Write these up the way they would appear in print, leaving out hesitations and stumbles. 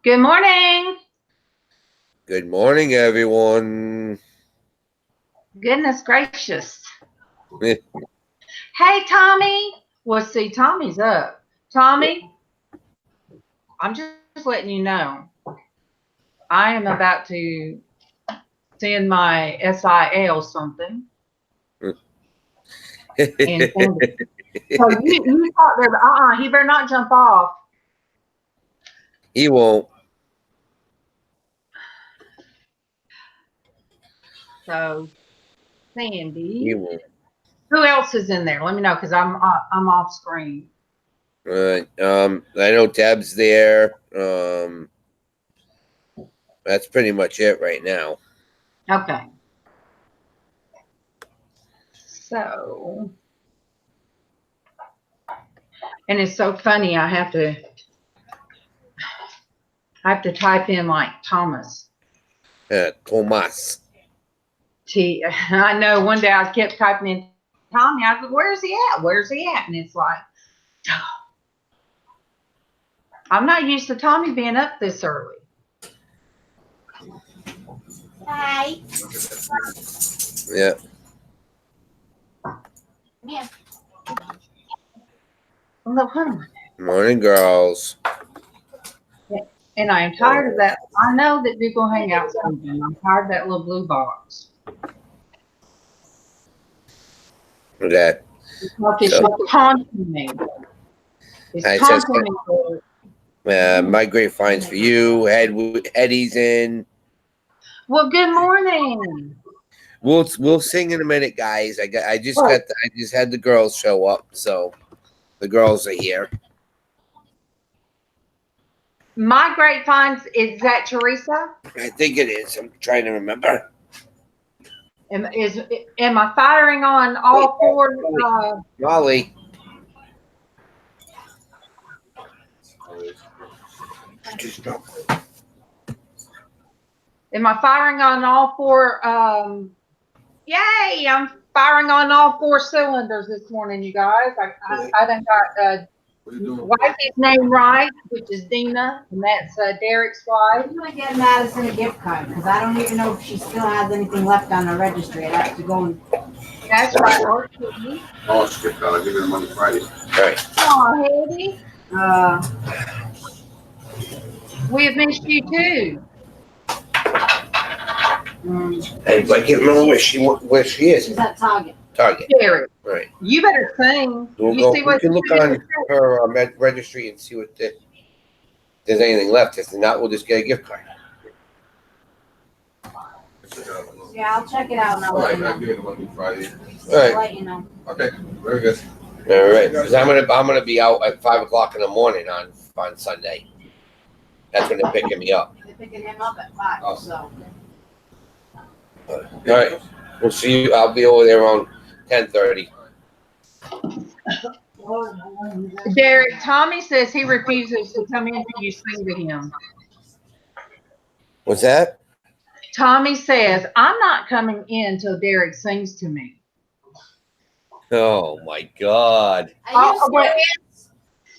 Good morning. Good morning, everyone. Goodness gracious. Hey, Tommy. Well, see, Tommy's up. Tommy, I'm just letting you know. I am about to send my SIL something. And so you thought that, he better not jump off. He won't. So, Sandy. He won't. Who else is in there? Let me know because I'm off screen. I know Deb's there. That's pretty much it right now. Okay. So, and it's so funny. I have to type in like Thomas. Thomas. I know. One day I kept typing in Tommy. I was like, "Where's he at? Where's he at?" And it's like, I'm not used to Tommy being up this early. Hi. Yeah. Yeah. Morning, girls. And I am tired of that. I know that Google Hangouts comes in. I'm tired of that little blue box. That. It's taunting me. It's taunting me. My great finds for you. Eddie's in. Well, good morning. We'll sing in a minute, guys. I just had the girls show up, so the girls are here. My great finds, is that Teresa? I think it is. I'm trying to remember. Am I firing on all four? Molly. Am I firing on all four? Yay! I'm firing on all four cylinders this morning, you guys. I done got wifey's name right, which is Dina, and that's Derek's wife. I'm gonna get Madison a gift card because I don't even know if she still has anything left on the registry. I'd have to go and. That's right. Oh, it's gift card. I'll give you the money Friday. All right. Oh, Hetty. We have missed you too. Hey, I can't remember where she is. She's at Target. Derek. Right. You better sing. We can look on her registry and see what if there's anything left. If not, we'll just get a gift card. Yeah, I'll check it out and I'll let you know. I'll give you the money Friday. All right. I'll let you know. Okay, very good. All right, because I'm gonna be out at 5 o'clock in the morning on Sunday. That's when they're picking me up. They're picking him up at 5. Oh. So. All right, we'll see you. I'll be over there around 10:30. Derek, Tommy says he refuses to come in until you sing to him. What's that? Tommy says, I'm not coming in till Derek sings to me. Oh my God! Are you serious?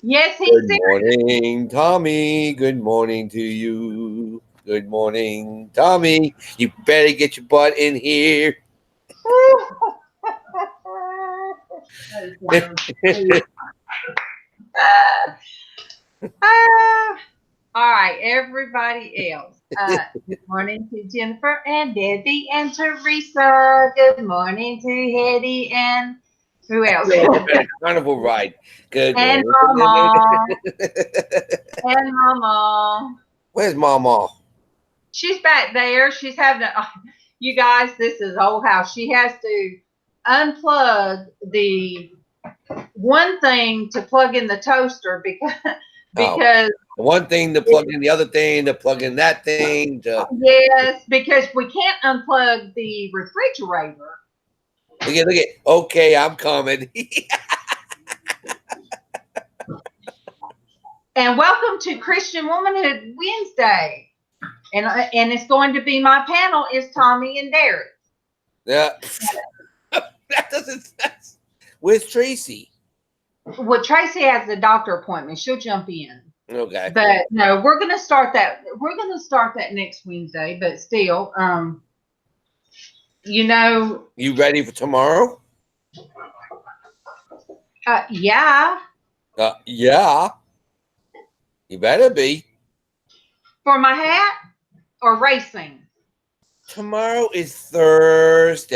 Yes, he's Good morning, Tommy. Good morning to you. Good morning, Tommy. You better get your butt in here. All right, everybody else. Good morning to Jennifer and Debbie and Teresa. Good morning to Hetty and who else? Carnival ride. Good and morning. MawMaw. And MawMaw. Where's MawMaw? She's back there. She's having you guys, this is old house. She has to unplug the one thing to plug in the toaster because one thing to plug in the other thing to plug in that thing. Yes, because we can't unplug the refrigerator. Look at. Okay, I'm coming. And welcome to Christian Womanhood Wednesday. And it's going to be my panel is Tommy and Derek. Yeah. That doesn't sense. Where's Traci? Well, Traci has the doctor appointment. She'll jump in. Okay. But no, we're gonna start that. We're gonna start that next Wednesday. But still, you know, You ready for tomorrow? yeah, Yeah. You better be. for my hat or racing. Tomorrow is Thursday.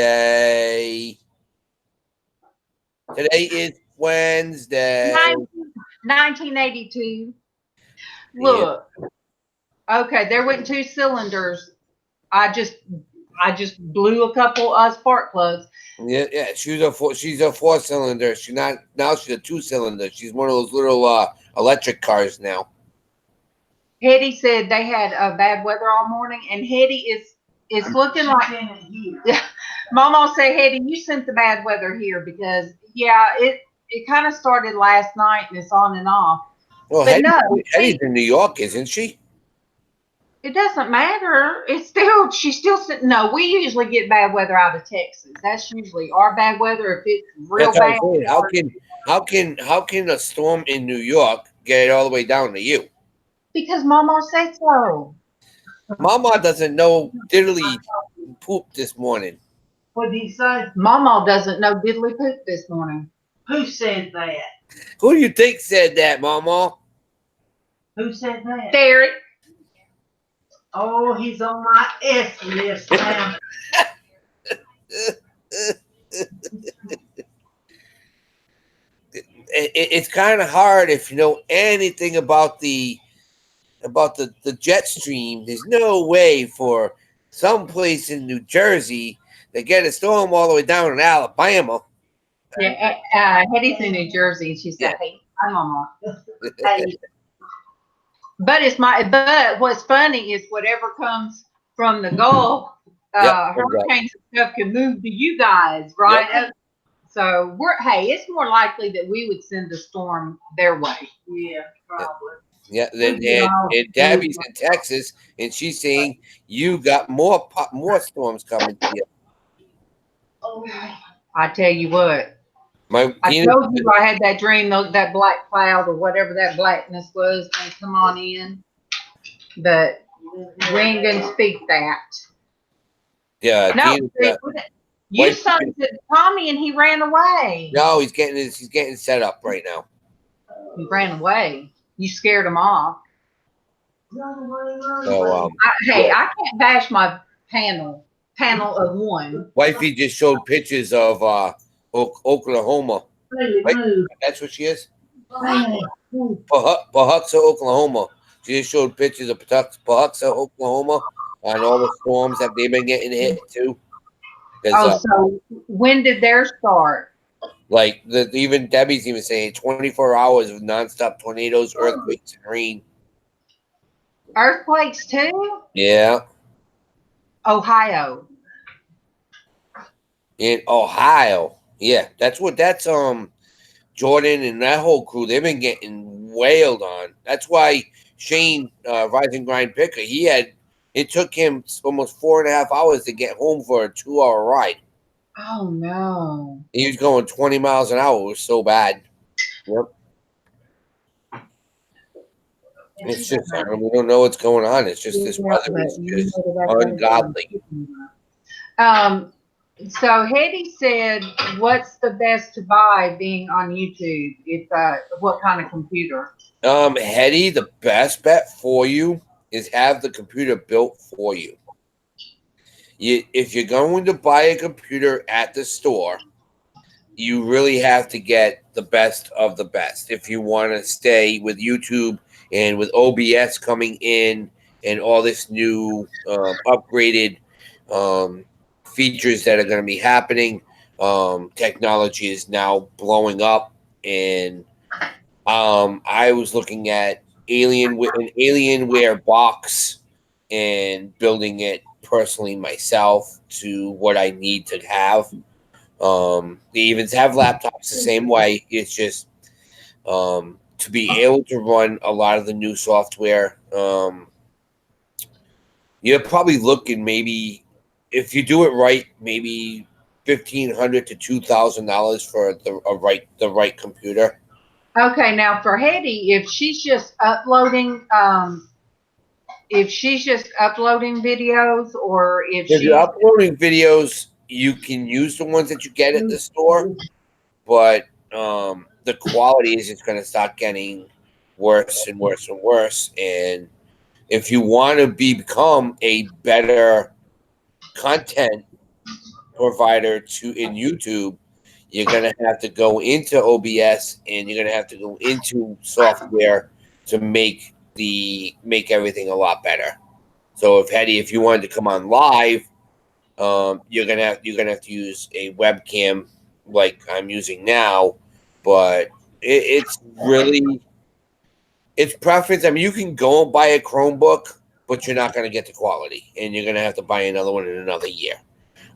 Today is Wednesday. 1982. Yeah. Look, okay, there went 2 cylinders. I just blew a couple spark plugs. Yeah. She's a 4-cylinder. She's a 2-cylinder. She's one of those little electric cars now. Hetty said they had bad weather all morning, and Hetty is looking like. Yeah, MawMaw said, Hetty, you sent the bad weather here because it kind of started last night and it's on and off. Well, But Hetty's in New York, isn't she? It doesn't matter. She's still sitting. No, we usually get bad weather out of Texas. That's usually our bad weather if it's real That's what bad. I'm saying. How can a storm in New York get all the way down to you? Because MawMaw said so. MawMaw doesn't know diddly poop this morning. What did he say? MawMaw doesn't know diddly poop this morning. Who said that? Who do you think said that, MawMaw? Who said that? Derek. Oh, he's on my S list now. It's kind of hard if you know anything about the jet stream. There's no way for someplace in New Jersey to get a storm all the way down in Alabama. Yeah, Hetty's in New Jersey, and she said, "Hey, I'm MawMaw." Hey. But what's funny is whatever comes from the Gulf, hurricanes and stuff can move to you guys, right? Yep. So it's more likely that we would send a storm their way. Yeah, probably. Yeah, and Debbie's in Texas, and she's saying you got more storms coming to you. Oh, I tell you what. I told you I had that dream, that black cloud or whatever that blackness was, going to come on in. But we ain't going to speak that. Yeah. No, you sung to Tommy and he ran away. No, he's getting set up right now. He ran away. You scared him off. So, I can't bash my panel of one. Wifey just showed pictures of Oklahoma. Right? That's what she is. Pahuxa, Oklahoma. She just showed pictures of Pahuxa, Oklahoma, and all the storms that they've been getting hit too. So when did theirs start? Like even Debbie's even saying 24 hours of nonstop tornadoes, earthquakes, and rain. Earthquakes too? Yeah. Ohio. In Ohio. Yeah, that's Jordan and that whole crew, they've been getting wailed on. That's why Shane, Rise and Grind Picker, it took him almost 4.5 hours to get home for a 2-hour ride. Oh no. He was going 20 miles an hour. It was so bad. Yep. It's just, we don't know what's going on. It's just this weather is just ungodly. So Hetty said, "What's the best to buy being on YouTube? It's what kind of computer?" Hetty, the best bet for you is have the computer built for you. If you're going to buy a computer at the store, you really have to get the best of the best. If you want to stay with YouTube and with OBS coming in and all this new upgraded features that are going to be happening, technology is now blowing up. And I was looking at an Alienware box and building it personally myself to what I need to have. They even have laptops the same way. It's just to be able to run a lot of the new software. You're probably looking, maybe if you do it right, maybe $1,500 to $2,000 for the right computer. Okay, now for Hetty, if she's just uploading, videos, or if If you're she's uploading videos, you can use the ones that you get at the store, but the quality is just going to start getting worse and worse and worse. And if you want to become a better content provider in YouTube, you're going to have to go into OBS and you're going to have to go into software to make everything a lot better. So if you wanted to come on live, you're gonna have to use a webcam like I'm using now, but it's preference. I mean, you can go and buy a Chromebook, but you're not gonna get the quality, and you're gonna have to buy another one in another year.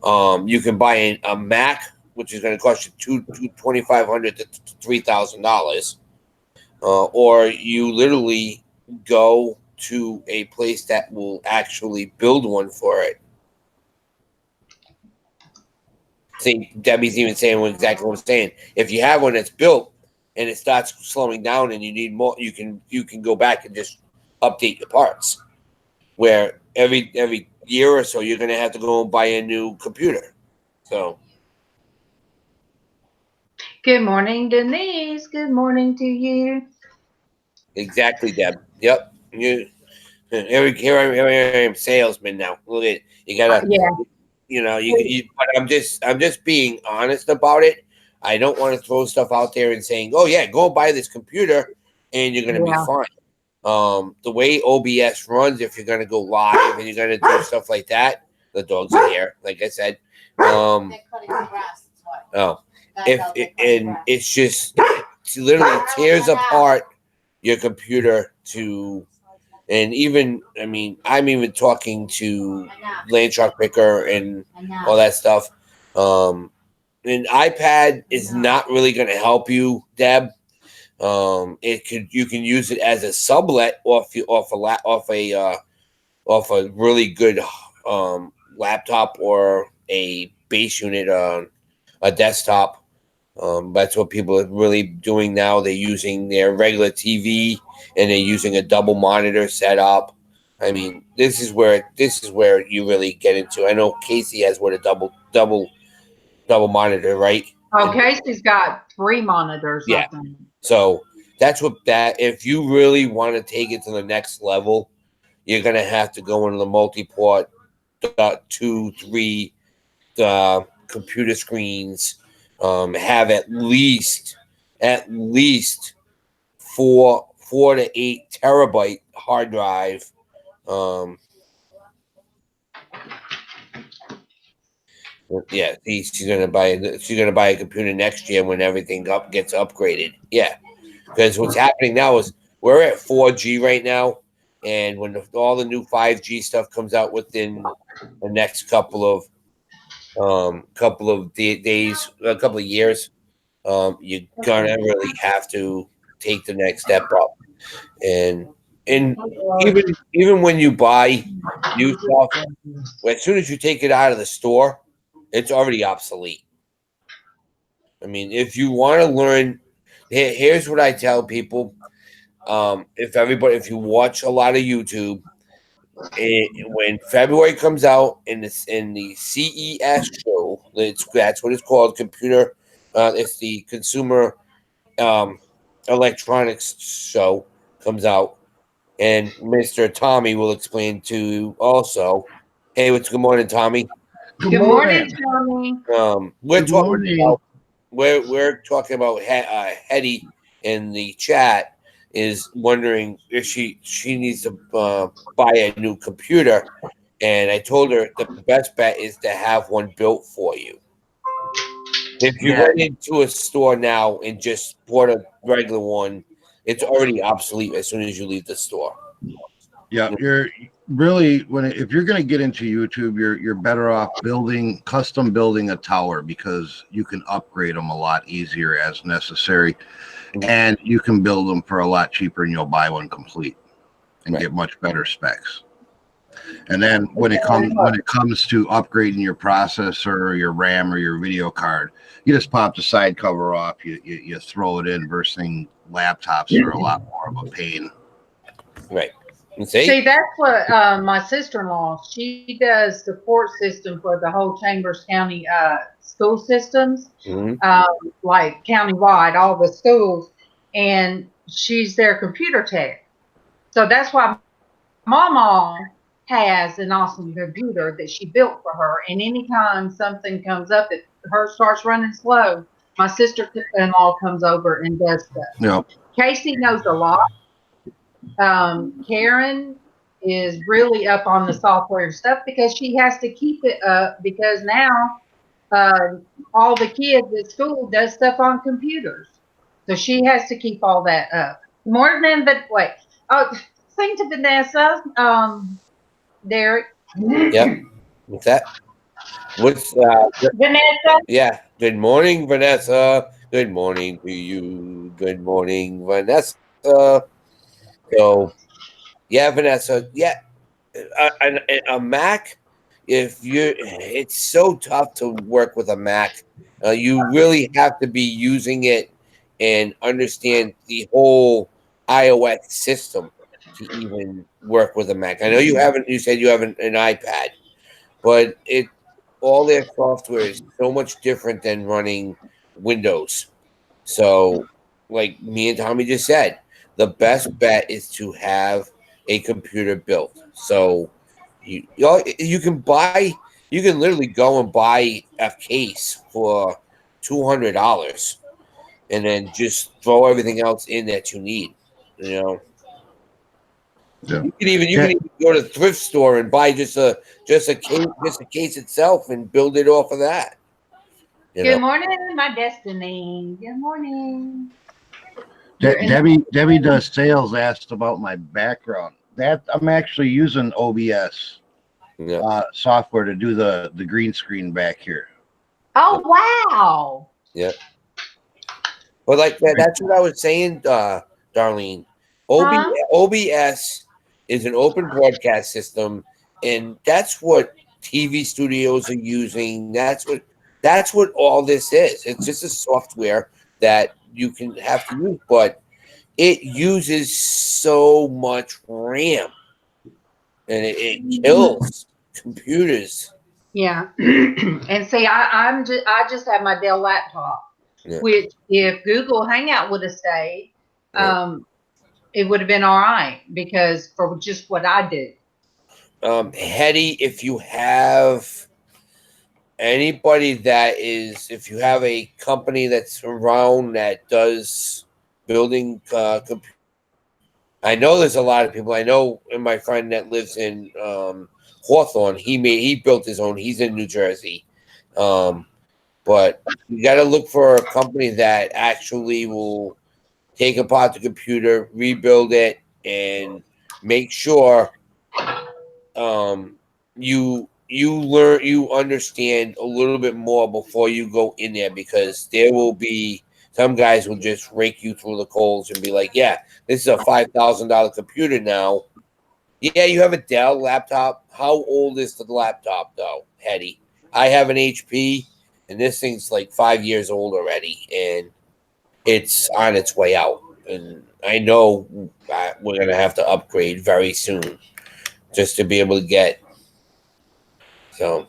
You can buy a Mac, which is gonna cost you $2,500 to $3,000, or you literally go to a place that will actually build one for it. See, Debbie's even saying exactly what I'm saying. If you have one that's built and it starts slowing down and you need more, you can go back and just update the parts. Where every year or so you're gonna have to go and buy a new computer. So. Good morning, Denise. Good morning to you. Exactly, Deb. Yep. Here I am, salesman now. Look at you gotta. Yeah. You know, but I'm just being honest about it. I don't want to throw stuff out there and saying, "Oh yeah, go buy this computer and you're going to be fine." The way OBS runs, if you're going to go live and you're going to do stuff like that, the dogs are here, like I said. They're cutting the grass. Oh, it's just it literally tears apart your computer to. And even, I mean, I'm even talking to Land Shark Picker and all that stuff. An iPad is not really going to help you, Deb. You can use it as a sublet off a really good laptop or a base unit on a desktop. That's what people are really doing now. They're using their regular TV and they're using a double monitor setup. I mean, this is where you really get into. I know Casey has a double monitor, right? Okay, she's got 3 monitors. Yeah. So that's if you really want to take it to the next level, you're gonna have to go into the multi-port 2, 3 computer screens. Have at least 4 to 8 terabyte hard drive. Yeah, she's gonna buy a computer next year when everything gets upgraded. Yeah, because what's happening now is we're at 4G right now, and when all the new 5G stuff comes out within the next couple of days, a couple of years, you're gonna really have to take the next step up. And even when you buy new stuff, as soon as you take it out of the store, it's already obsolete. I mean, if you want to learn, here's what I tell people: if you watch a lot of YouTube, when February comes out in the CES show, that's what it's called. It's the Consumer Electronics show comes out, and Mr. Tommy will explain to you also. Hey, good morning, Tommy. Good morning, Tommy. We're talking about Hetty in the chat is wondering if she needs to buy a new computer, and I told her the best bet is to have one built for you. If you went into a store now and just bought a regular one, it's already obsolete as soon as you leave the store. Yeah, you're really if you're going to get into YouTube, you're better off custom building a tower, because you can upgrade them a lot easier as necessary, and you can build them for a lot cheaper, and you'll buy one complete and get much better specs. And then when it comes to upgrading your processor or your RAM or your video card, you just pop the side cover off. You throw it in. Versus laptops are a lot more of a pain. Right. See, that's what my sister-in-law, she does the Porch system for the whole Chambers County school systems, like countywide, all the schools, and she's their computer tech. So that's why MawMaw has an awesome computer that she built for her, and anytime something comes up that her starts running slow, my sister-in-law comes over and does stuff. Yep. Casey knows a lot. Karen is really up on the software stuff because she has to keep it up because now all the kids at school does stuff on computers. So she has to keep all that up. More than, but wait. Oh, sing to Vanessa, Derek. Yep. What's that? What's Vanessa? Yeah. Good morning, Vanessa. Good morning to you. Good morning, Vanessa. So, yeah, Vanessa. Yeah, a Mac. It's so tough to work with a Mac. You really have to be using it and understand the whole iOS system to even work with a Mac. I know you haven't. You said you have an iPad, but all their software is so much different than running Windows. So, like me and Tommy just said, the best bet is to have a computer built. So you can literally go and buy a case for $200 and then just throw everything else in that you need. You know. Yeah. You can even go to the thrift store and buy just a case itself and build it off of that. Good morning, my Destinie. Good morning. Debbie does sales. Asked about my background. That I'm actually using OBS software to do the green screen back here. Oh wow! Yeah. Well, like that's what I was saying, Darlene. OBS is an open broadcast system, and that's what TV studios are using. That's what all this is. It's just a software that you can have to use, but it uses so much RAM, and it kills computers. Yeah, and see, I just have my Dell laptop, which if Google Hangout would have stayed, it would have been all right because for just what I do. Hetty, if you have anybody if you have a company that's around that does building I know there's a lot of people. I know my friend that lives in Hawthorne, he built his own. He's in New Jersey. But you got to look for a company that actually will take apart the computer, rebuild it, and make sure you understand a little bit more before you go in there, because there will be some guys will just rake you through the coals and be like, yeah, this is a $5,000 computer now. Yeah, you have a Dell laptop. How old is the laptop, though, Hetty? I have an HP, and this thing's like 5 years old already, and it's on its way out. And I know we're going to have to upgrade very soon just to be able to get. So,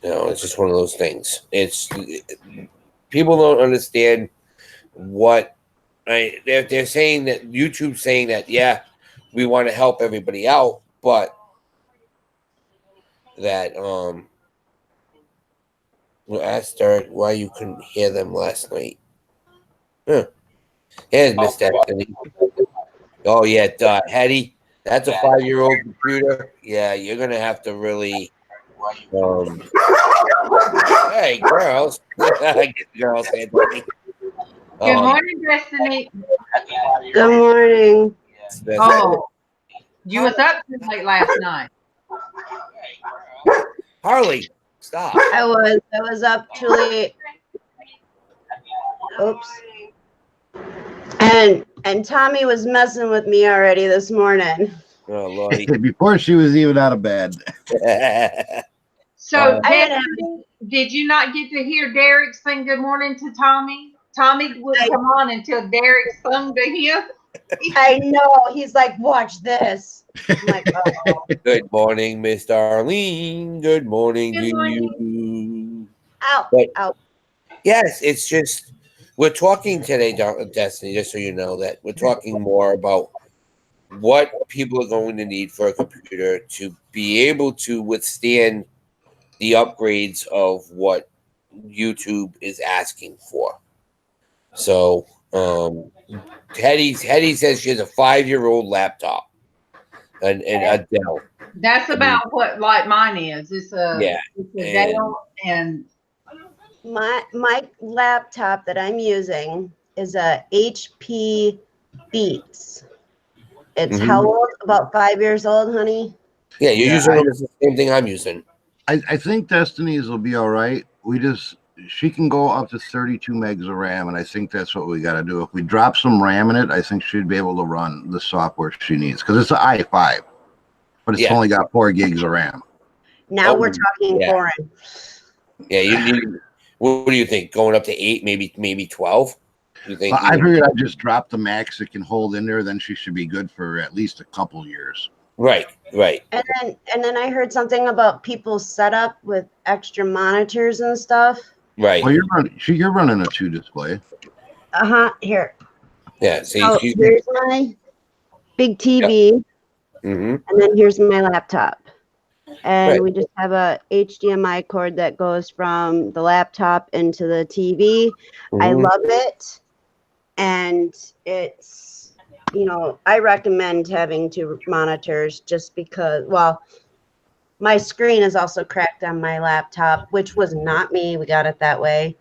it's just one of those things. People don't understand what they're saying, that YouTube's saying that, yeah, we want to help everybody out, but that we asked her why you couldn't hear them last night. Here's Miss Destiny. Oh yeah, Hetty, that's a 5-year-old computer. Yeah, you're gonna have to really. Hey, girls. Girls, Anthony. Good morning, Destiny. Good morning. Oh, you was up too late last night. Harley, stop. I was up too late. Oops. And Tommy was messing with me already this morning. Oh, Lordy. Before she was even out of bed. So, I didn't have Destiny, did you not get to hear Derek sing good morning to Tommy? Tommy wouldn't come on until Derek sung to him. I know. He's like, watch this. I'm like, oh. Good morning, Miss Darlene. Good morning Good to morning. you. Ow, But- ow. Yes, it's just we're talking today, Destiny, just so you know that we're talking more about what people are going to need for a computer to be able to withstand the upgrades of what YouTube is asking for. So, Hetty says she has a 5-year-old laptop, and a Dell. That's about what like mine is. It's a Dell and My laptop that I'm using is a HP Beats. It's how old? About 5 years old, honey. Yeah, you're Yeah, using almost the same thing I'm using. I think Destiny's will be all right. She can go up to 32 megs of RAM, and I think that's what we got to do. If we drop some RAM in it, I think she'd be able to run the software she needs because it's an i5, but it's only got 4 gigs of RAM. Now we're talking foreign. Yeah, you need. What do you think? Going up to 8, maybe 12? You think? I figured I'd just drop the max it can hold in there. Then she should be good for at least a couple years. Right. And then I heard something about people's setup with extra monitors and stuff. Right. Well, you're running a 2 display. Here. Yeah. See, So here's my big TV, and then here's my laptop. And we just have a HDMI cord that goes from the laptop into the TV. I love it. And it's, I recommend having 2 monitors just because, well, my screen is also cracked on my laptop, which was not me. We got it that way.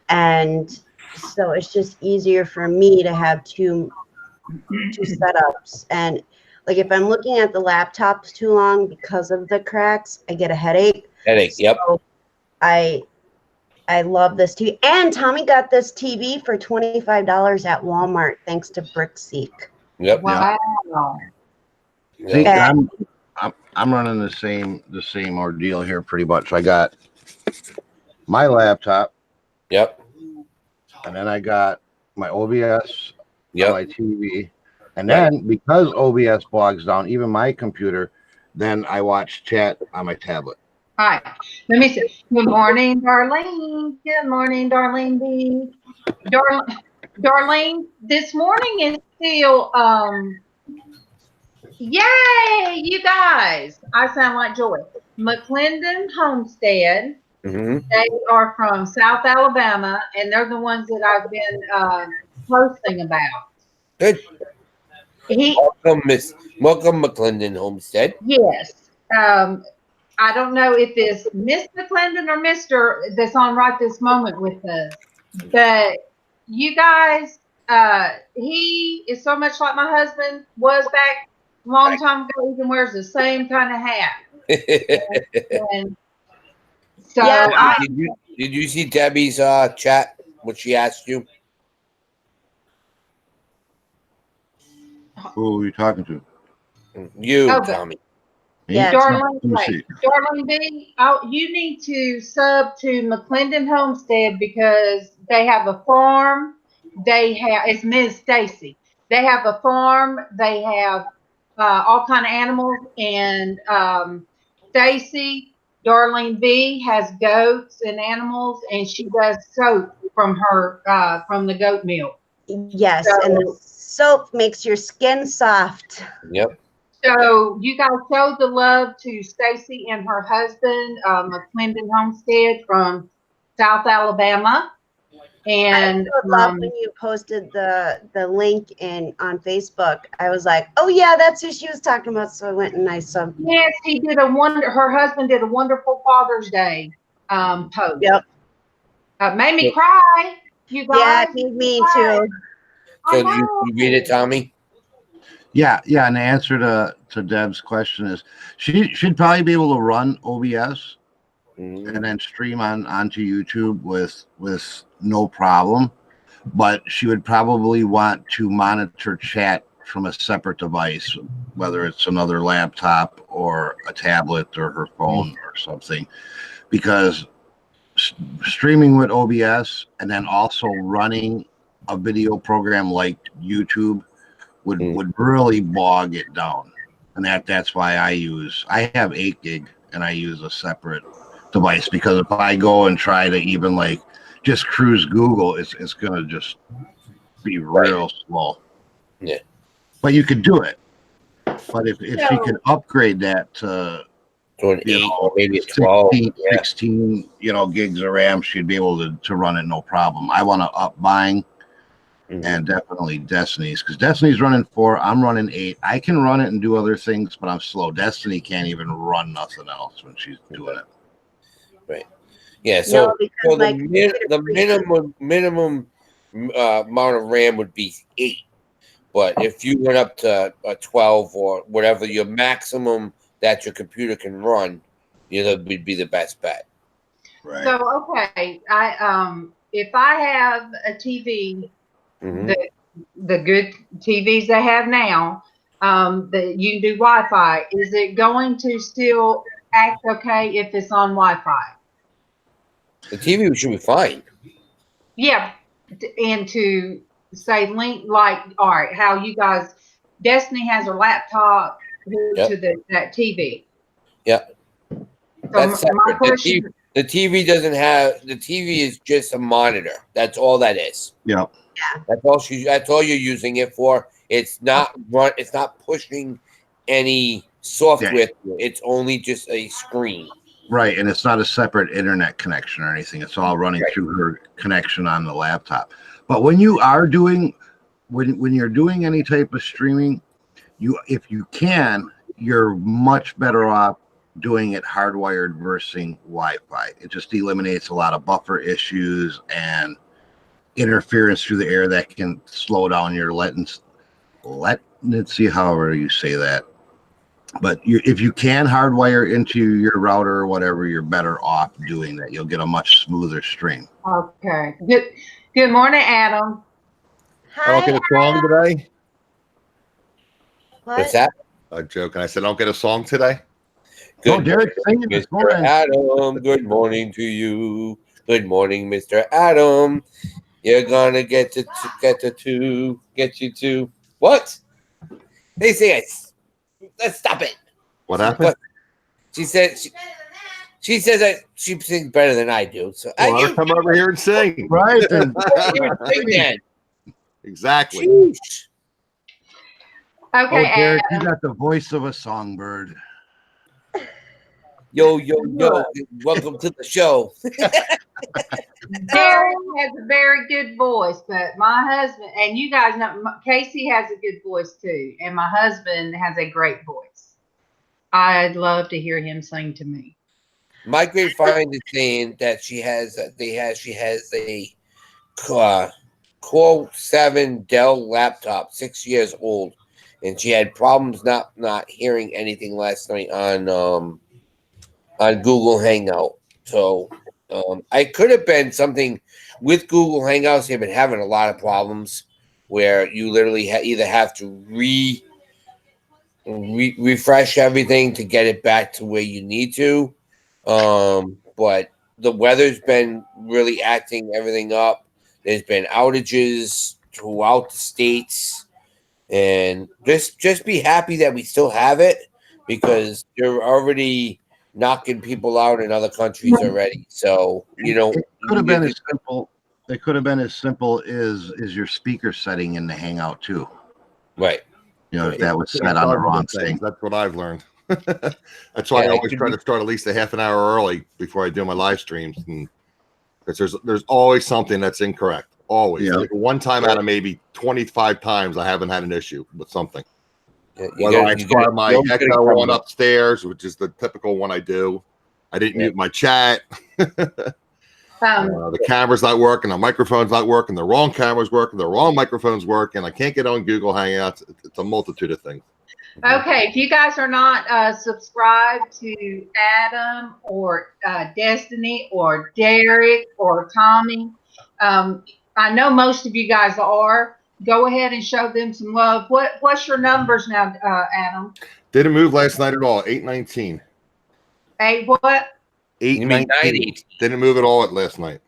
And so it's just easier for me to have two setups. And like if I'm looking at the laptops too long because of the cracks, I get a headache. Yep. I love this TV. And Tommy got this TV for $25 at Walmart thanks to BrickSeek. Yep. wow. See, Yep. I'm running the same ordeal here pretty much. I got my laptop. Yep. And then I got my OBS Yep. on my TV. And then because OBS bogs down even my computer, then I watch chat on my tablet. All right. Let me see. Good morning, Darlene. Good morning, Darlene B. Darlene, this morning is still yay, you guys. I sound like joy. McClendon Homestead. They are from South Alabama, and they're the ones that I've been posting about. Good. Welcome, McClendon Homestead. Yes. I don't know if it's Miss McClendon or Mr. that's on right this moment with us, but you guys, he is so much like my husband was back a long time ago. He even wears the same kind of hat. And so Yeah. Did you see Debbie's chat? What she asked you? Who are you talking to? You, Okay. Tommy. Yeah. Darlene B, you need to sub to McClendon Homestead because they have a farm. It's Ms. Stacy. They have a farm. They have all kind of animals. And Stacy, Darlene B, has goats and animals, and she does soap from the goat milk. Yes, and the soap makes your skin soft. Yep. So you guys show the love to Stacy and her husband, McClendon Homestead from South Alabama. And I love when you posted the link on Facebook. I was like, oh yeah, that's who she was talking about. So I went and I saw. Yes, he did her husband did a wonderful Father's Day post. Yep. Made me cry, you guys. Yeah, me too. So you read it, Tommy? Yeah. And the answer to Deb's question is she'd probably be able to run OBS and then stream onto YouTube with no problem, but she would probably want to monitor chat from a separate device whether it's another laptop or a tablet or her phone or something, because streaming with OBS and then also running a video program like YouTube would really bog it down. And that's why I have 8 gig and I use a separate device, because if I go and try to even like just cruise Google, it's gonna just be real slow. Yeah. But you could do it. But if she could upgrade that to an 8 or maybe a 12, 16 gigs of RAM, she'd be able to run it no problem. I want to up buying and definitely Destiny's, because Destiny's running 4, I'm running 8. I can run it and do other things, but I'm slow. Destiny can't even run nothing else when she's doing it. Right. Yeah. So, No, the minimum amount of RAM would be 8. But if you went up to a 12 or whatever your maximum that your computer can run, that would be the best bet. Right. So okay, if I have a TV, the good TVs they have now, that you can do Wi-Fi, is it going to still act okay if it's on Wi-Fi? The TV should be fine. Yeah, and to say link, like, all right, how you guys, Destinie has her laptop to that TV. Yep. So That's separate. my question, the TV doesn't have, the TV is just a monitor. That's all that is. Yep. That's all you're using it for. It's not pushing any software. Yeah. It's only just a screen. Right, and it's not a separate internet connection or anything. It's all running through her connection on the laptop. But when you are doing, when you're doing any type of streaming, if you can, you're much better off doing it hardwired versus Wi-Fi. It just eliminates a lot of buffer issues and interference through the air that can slow down your let's see, however you say that. But if you can hardwire into your router or whatever, you're better off doing that. You'll get a much smoother stream. okay. Good morning, Adam. I don't get a song today. What's that? A joke. And I said, I don't get a song today. Good Derek singing this Mr. morning. Adam, good morning to you. Good morning, Mr. Adam. You're gonna get you to what? They say let's stop it. What happened? What? She said she says that she sings better than I do. So I'll come over here and sing. Right. And sing then. Exactly. Sheesh. Okay, Derek, you Adam. got the voice of a songbird. Yo, welcome to the show. Derek has a very good voice, but my husband, and you guys know, Casey has a good voice too, and my husband has a great voice. I'd love to hear him sing to me. My grapevine is saying that she has a Core 7 Dell laptop, 6 years old, and she had problems not hearing anything last night on Google Hangout. So I could have been something with Google Hangouts. They've been having a lot of problems where you literally either have to refresh everything to get it back to where you need to. But the weather's been really acting everything up. There's been outages throughout the states, and just be happy that we still have it, because they're already knocking people out in other countries already. So it could have been as simple. It could have been as simple as your speaker setting in the Hangout too. Right. If that was set on the wrong thing. That's what I've learned. That's why I always try to start at least a half an hour early before I do my live streams, and because there's always something that's incorrect. Always. Yeah. Like one time out of maybe 25 times, I haven't had an issue with something. Yeah, Whether I start my Echo on upstairs, which is the typical one I do. I didn't mute my chat. The camera's not working, the microphone's not working, the wrong camera's working, the wrong microphone's working. I can't get on Google Hangouts. It's a multitude of things. Okay, if you guys are not subscribed to Adam or Destinie or Derek or Tommy, I know most of you guys are. go ahead and show them some love. What's your numbers now, Adam? Didn't move last night at all. 819. What? 819. Didn't move at all at last night.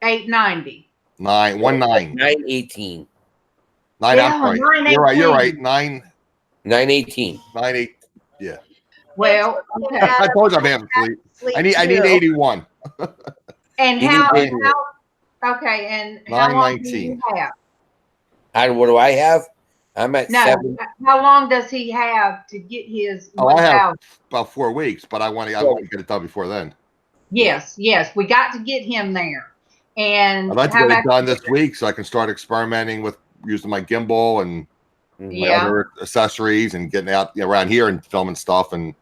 890. 919. 918. 9. Yeah, I'm right. 918. You're right. 918. 98. Yeah. Well, okay. I told you I'm half asleep. I need 81. And You how? need- Okay, and how long do you 919. have? And what do I have? I'm at No, 7. how long does he have to get his Oh, I have 1,000? about 4 weeks, but I want to get it done before then. Yes, we got to get him there. And I'd like to how get it about done this week so I can start experimenting with using my gimbal and my Yeah. other accessories and getting out around here and filming stuff and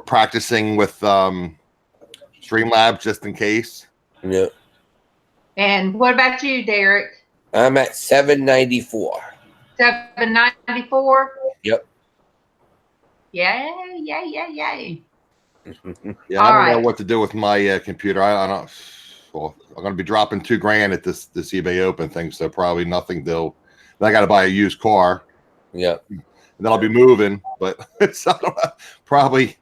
practicing with Streamlabs just in case. Yeah. And what about you, Derek? I'm at 794. 794? Yep. Yay. Yeah, All I don't right. know what to do with my computer. I don't. Well, I'm going to be dropping $2,000 at this eBay Open thing, so probably nothing. Then I got to buy a used car. Yep. And then I'll be moving, but it's probably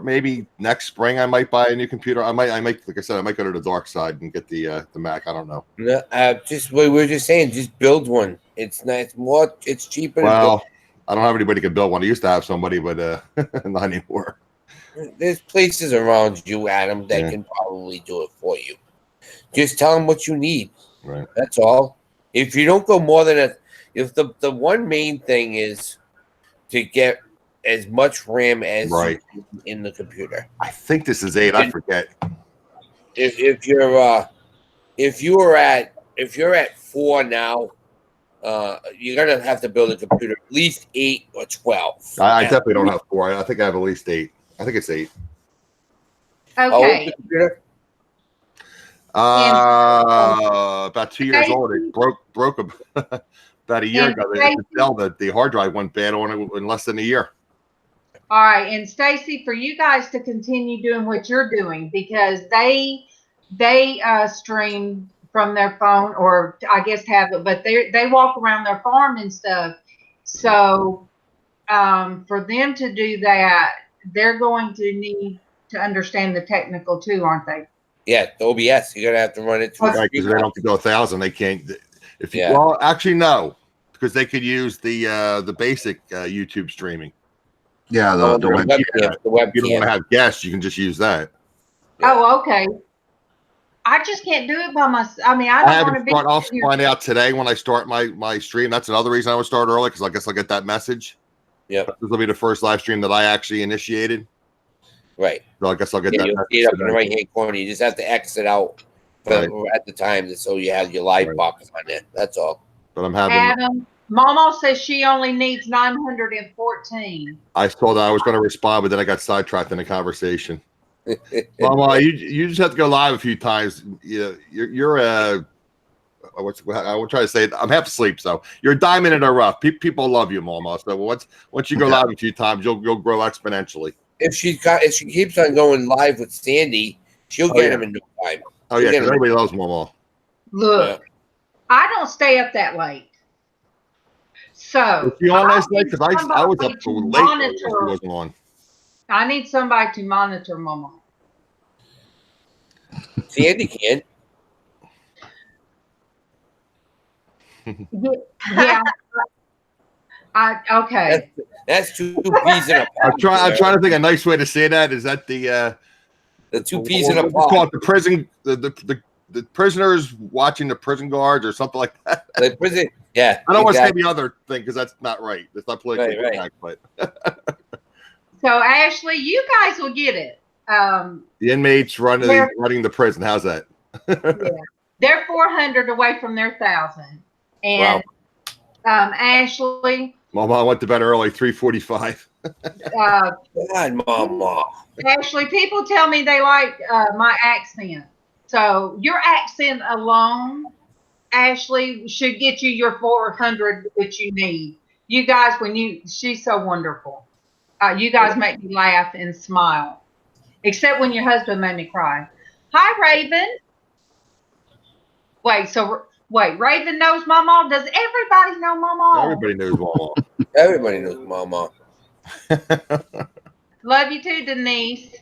maybe next spring I might buy a new computer. I might like I said, I might go to the dark side and get the Mac. I don't know. No, just what we were just saying, just build one. It's nice, more. It's cheaper. Well, I don't have anybody who can build one. I used to have somebody, but not anymore. There's places around you, Adam, that can probably do it for you. Just tell them what you need. Right. That's all. If you don't go more than if the one main thing is to get as much RAM as you can in the computer. I think this is 8. I forget. If you're at 4 now, you're gonna have to build a computer at least 8 or 12. I definitely don't have 4. I think I have at least 8. I think it's 8. Okay. About 2 years old. It broke about a year ago. The hard drive went bad on it in less than a year. All right, and Stacy, for you guys to continue doing what you're doing, because they stream from their phone, or I guess tablet, but they walk around their farm and stuff. So for them to do that, they're going to need to understand the technical too, aren't they? Yeah, the OBS. You're gonna have to run it through. Right, because they don't have to go 1,000. They can't. Yeah. Well, actually, no, because they could use the basic YouTube streaming. Yeah, the webcam. If you don't want to have guests, you can just use that. Oh, okay. I just can't do it by myself. I mean, I don't want to be. I'll find out today when I start my stream. That's another reason I would start early, because I guess I'll get that message. Yep. This will be the first live stream that I actually initiated. Right. So I guess I'll get that. You'll see it up in the right hand corner. You just have to exit out at the time, so you have your live box on there. That's all. But I'm having. Adam, MawMaw says she only needs 914. I told her I was going to respond, but then I got sidetracked in the conversation. MawMaw, you just have to go live a few times. You're a. I will try to say it. I'm half asleep, so you're a diamond in the rough. People love you, MawMaw. So once you go live a few times, you'll grow exponentially. If she keeps on going live with Sandy, she'll get him in no time. Oh yeah, because everybody loves MawMaw. Look, I don't stay up that late. So was she on last night? Because I was up too late. She wasn't on. I need somebody to monitor MawMaw. Sandy can. Yeah. Okay. That's 2 peas in a pod. I'm trying to think a nice way to say that. Is that the 2 peas in a pod? Call it the prison the prisoners watching the prison guards or something like that. The prison, yeah. I don't want to say the other thing because that's not right. It's not politically correct, but so Ashley, you guys will get it. The inmates running the prison. How's that? Yeah. They're 400 away from their 1,000. And Ashley. MawMaw went to bed early, 3:45. God, MawMaw. Ashley, people tell me they like my accent. So your accent alone, Ashley, should get you your 400 that you need. You guys, she's so wonderful. You guys make me laugh and smile. Except when your husband made me cry. Hi, Raven. Wait, so Wait, Raven knows MawMaw? Does everybody know MawMaw? Everybody knows MawMaw. Everybody knows MawMaw. Love you too, Denise.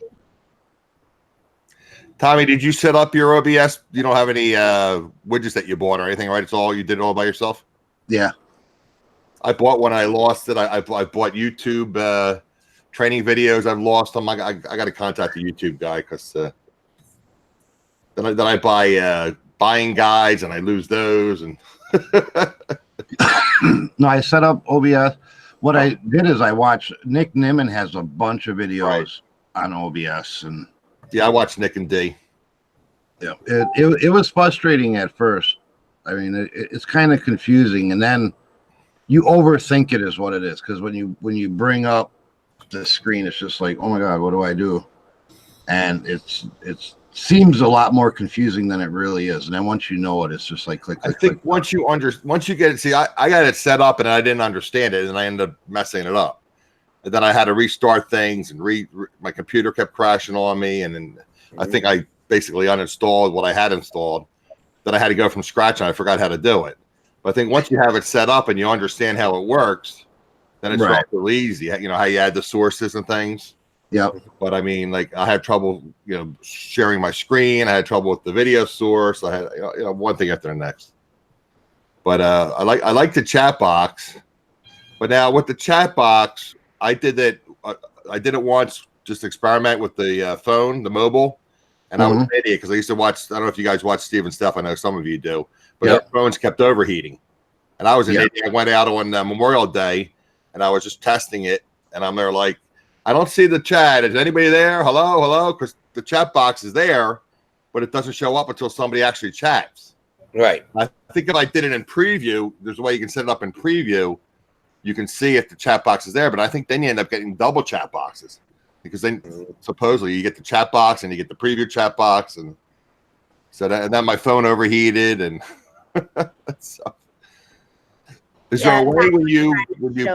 Tommy, did you set up your OBS? You don't have any widgets that you bought or anything, right? It's all you did it all by yourself? Yeah. I bought one. I lost it. I bought YouTube training videos. I've lost them. I got to contact the YouTube guy because then I buy buying guides and I lose those. And No, I set up OBS. What I did is I watched Nick Nimmin has a bunch of videos on OBS, and yeah, I watched Nick and D. Yeah, it was frustrating at first. I mean, it's kind of confusing, and then you overthink it is what it is, because when you bring up the screen, it's just like, oh my god, what do I do? And it seems a lot more confusing than it really is. And then once you know it, it's just like click. I think once you get it, see, I got it set up and I didn't understand it, and I ended up messing it up. And then I had to restart things, and my computer kept crashing on me, and then I think I basically uninstalled what I had installed. Then I had to go from scratch, and I forgot how to do it. But I think once you have it set up and you understand how it works, then it's relatively easy. You know how you add the sources and things. Yep. But I mean, like, I had trouble, sharing my screen. I had trouble with the video source. I had, one thing after the next. But I like the chat box. But now with the chat box, I did it. I did it once, just experiment with the phone, the mobile, and I was an idiot because I used to watch. I don't know if you guys watch Steve and Steph. I know some of you do, but their phones kept overheating, and I was an idiot. I went out on Memorial Day, and I was just testing it, and I'm there like, I don't see the chat. Is anybody there? Hello, hello, because the chat box is there, but it doesn't show up until somebody actually chats. Right. I think if I did it in preview, there's a way you can set it up in preview. You can see if the chat box is there, but I think then you end up getting double chat boxes because then supposedly you get the chat box and you get the preview chat box, and so and then my phone overheated, and so, is there a way when you